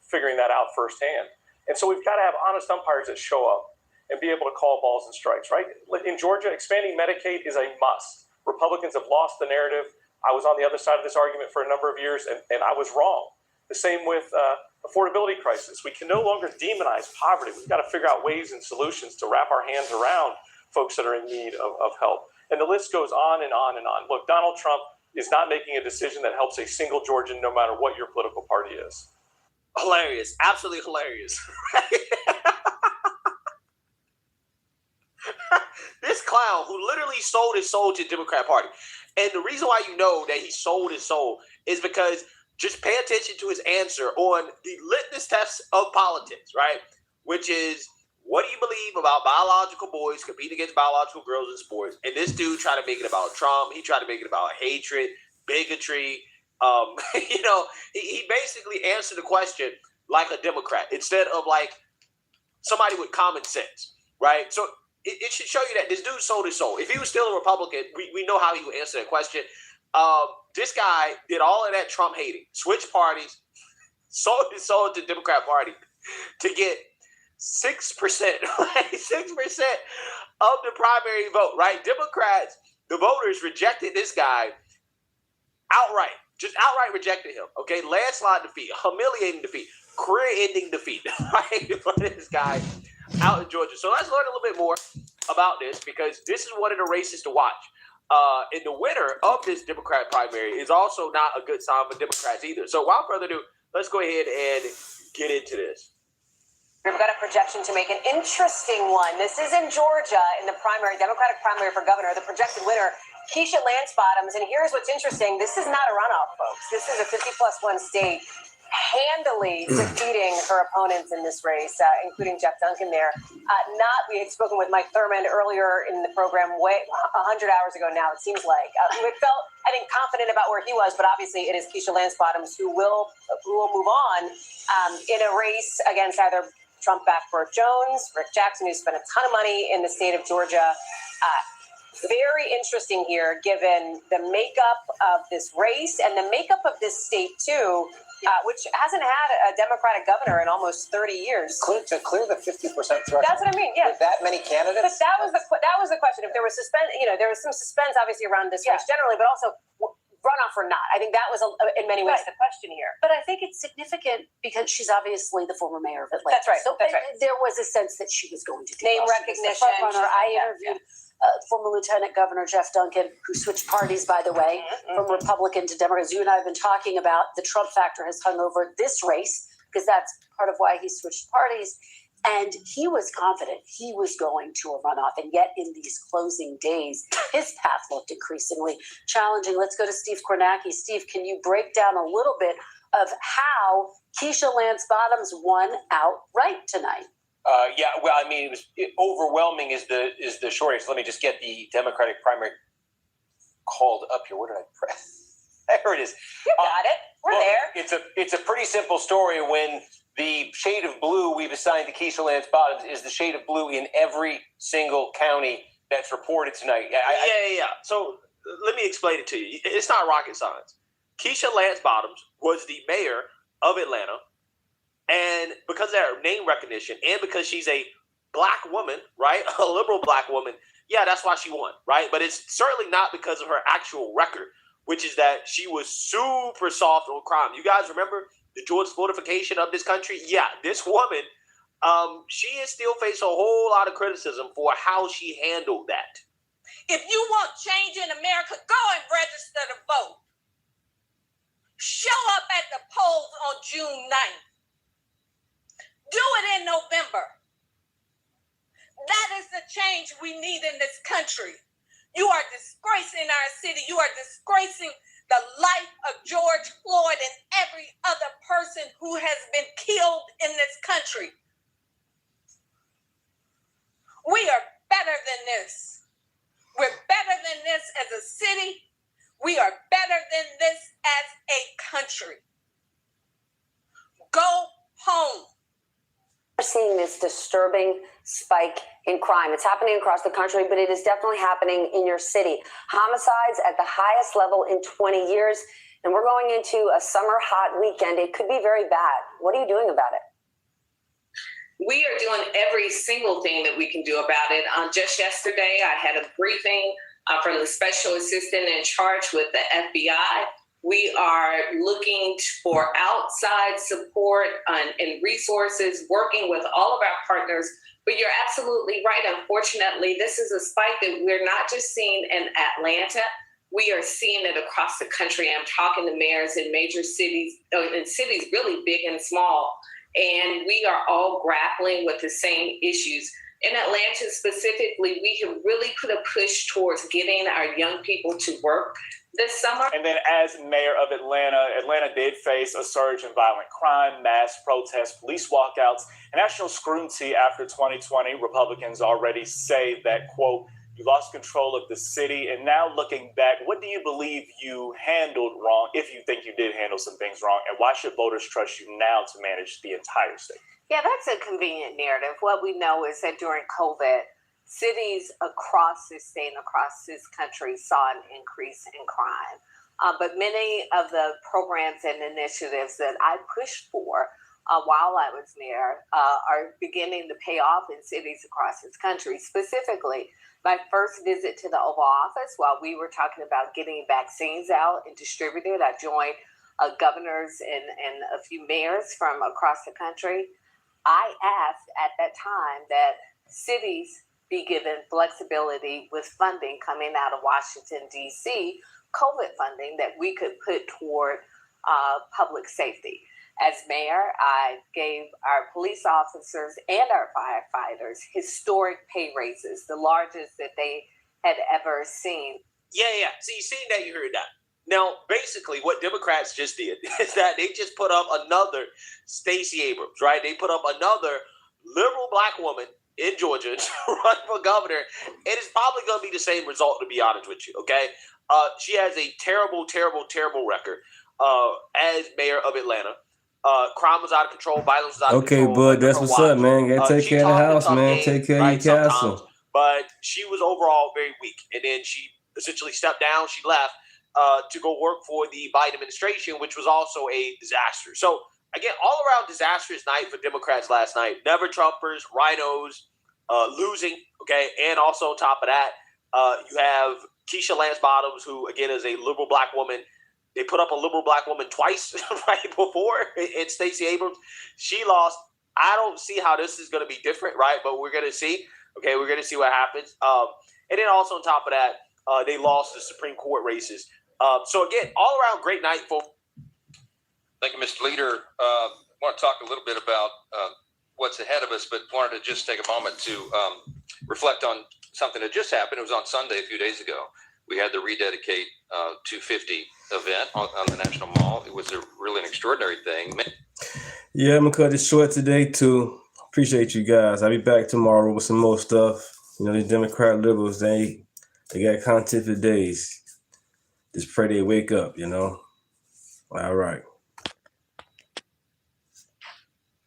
figuring that out firsthand. And so we've got to have honest umpires that show up and be able to call balls and strikes, right? In Georgia, expanding Medicaid is a must. Republicans have lost the narrative. I was on the other side of this argument for a number of years, and I was wrong. The same with affordability crisis. We can no longer demonize poverty. We've got to figure out ways and solutions to wrap our hands around folks that are in need of help. And the list goes on and on and on. Look, Donald Trump is not making a decision that helps a single Georgian, no matter what your political party is. Hilarious. Absolutely hilarious. clown who literally sold his soul to the Democrat Party. And the reason why you know that he sold his soul is because just pay attention to his answer on the litmus test of politics, right? Which is, what do you believe about biological boys competing against biological girls in sports? And this dude tried to make it about Trump. He tried to make it about hatred, bigotry. He basically answered the question like a Democrat instead of like somebody with common sense, right? So it should show you that this dude sold his soul. If he was still a Republican, we know how he would answer that question. This guy did all of that Trump hating, switched parties, sold his soul to the Democrat Party to get 6%, right? 6% of the primary vote, right? Democrats, the voters rejected this guy outright, just outright rejected him, okay? Landslide defeat, humiliating defeat, career-ending defeat, right? For this guy out in Georgia. So let's learn a little bit more about this, because this is one of the races to watch. And the winner of this Democrat primary is also not a good sign for Democrats either. So without further ado, let's go ahead and get into this. We've got a projection to make an interesting one. This is in Georgia in the primary, Democratic primary for governor. The projected winner, Keisha Lance Bottoms. And here's what's interesting. This is not a runoff, folks. This is a 50+1 state, handily defeating her opponents in this race, including Jeff Duncan there. We had spoken with Mike Thurmond earlier in the program, 100 hours ago now, it seems like. We felt, I think, confident about where he was, but obviously it is Keisha Lance Bottoms who will move on in a race against either Trump-backed Burt Jones, Rick Jackson, who spent a ton of money in the state of Georgia. Very interesting here, given the makeup of this race and the makeup of this state, too, which hasn't had a Democratic governor in almost 30 years. To clear the 50% threshold. That's what I mean, yeah. With that many candidates? But that was the question. If there was there was some suspense, obviously, around this race generally, but also runoff or not. I think that was, in many ways, the question here. But I think it's significant because she's obviously the former mayor of Atlanta. That's right. So there was a sense that she was going to do name well. recognition. She was the front runner. I interviewed former Lieutenant Governor Jeff Duncan, who switched parties, by the way, from Republican to Democrat. As you and I have been talking about, the Trump factor has hung over this race because that's part of why he switched parties. And he was confident he was going to a runoff. And yet in these closing days, his path looked increasingly challenging. Let's go to Steve Kornacki. Steve, can you break down a little bit of how Keisha Lance Bottoms won outright tonight? It was overwhelming is the short answer. Let me just get the Democratic primary called up here. Where did I press? There it is. You got it. We're there. It's a pretty simple story when the shade of blue we've assigned to Keisha Lance Bottoms is the shade of blue in every single county that's reported tonight. So let me explain it to you. It's not rocket science. Keisha Lance Bottoms was the mayor of Atlanta, and because of her name recognition and because she's a black woman, right, a liberal black woman, that's why she won, right? But it's certainly not because of her actual record, which is that she was super soft on crime. You guys remember the George Floydification of this country? Yeah, this woman, she is still facing a whole lot of criticism for how she handled that. If you want change in America, go and register to vote. Show up at the polls on June 9th. Do it in November. That is the change we need in this country. You are disgracing our city. You are disgracing the life of George Floyd and every other person who has been killed in this country. We are better than this. We're better than this as a city. We are better than this as a country. Go home. We're seeing this disturbing spike in crime. It's happening across the country, but it is definitely happening in your city. Homicides at the highest level in 20 years, and we're going into a summer hot weekend. It could be very bad. What are you doing about it? We are doing every single thing that we can do about it. Just yesterday, I had a briefing from the special assistant in charge with the FBI. We are looking for outside support and resources, working with all of our partners. But you're absolutely right. Unfortunately, this is a spike that we're not just seeing in Atlanta. We are seeing it across the country. I'm talking to mayors in major cities, in cities really big and small, and we are all grappling with the same issues. In Atlanta specifically, we have really put a push towards getting our young people to work this summer. And then as mayor of Atlanta, Atlanta did face a surge in violent crime, mass protests, police walkouts, and national scrutiny after 2020. Republicans already say that, quote, you lost control of the city. And now looking back, what do you believe you handled wrong, if you think you did handle some things wrong? And why should voters trust you now to manage the entire state? Yeah, that's a convenient narrative. What we know is that during COVID, cities across this state and across this country saw an increase in crime. But many of the programs and initiatives that I pushed for while I was mayor are beginning to pay off in cities across this country. Specifically, my first visit to the Oval Office, while we were talking about getting vaccines out and distributed, I joined governors and a few mayors from across the country. I asked at that time that cities be given flexibility with funding coming out of Washington, D.C., COVID funding that we could put toward public safety. As mayor, I gave our police officers and our firefighters historic pay raises, the largest that they had ever seen. Yeah. So you seen that, you heard that. Now, basically, what Democrats just did is that they just put up another Stacey Abrams, right? They put up another liberal black woman in Georgia to run for governor. And it's probably going to be the same result, to be honest with you, okay? She has a terrible, terrible, terrible record as mayor of Atlanta. Crime was out of control, violence was out of control. Okay, bud, that's what's up, man. Gotta take care of the house, man. Take care of your castle. But she was overall very weak. And then she essentially stepped down. She left to go work for the Biden administration, which was also a disaster. So, again, all around disastrous night for Democrats last night. Never Trumpers, rhinos, losing, okay? And also on top of that, you have Keisha Lance Bottoms, who, again, is a liberal black woman. They put up a liberal black woman twice right before, and Stacey Abrams. She lost. I don't see how this is going to be different, right? But we're going to see. Okay, we're going to see what happens. And then also on top of that, they lost the Supreme Court races. So, again, all around great night for. Thank you, Mr. Leader. I want to talk a little bit about what's ahead of us, but wanted to just take a moment to reflect on something that just happened. It was on Sunday a few days ago. We had the Rededicate 250 event on the National Mall. It was really an extraordinary thing. Yeah, I'm going to cut it short today, too. Appreciate you guys. I'll be back tomorrow with some more stuff. You know, these Democrat liberals, they got content for days. Just pray they wake up, you know. All right.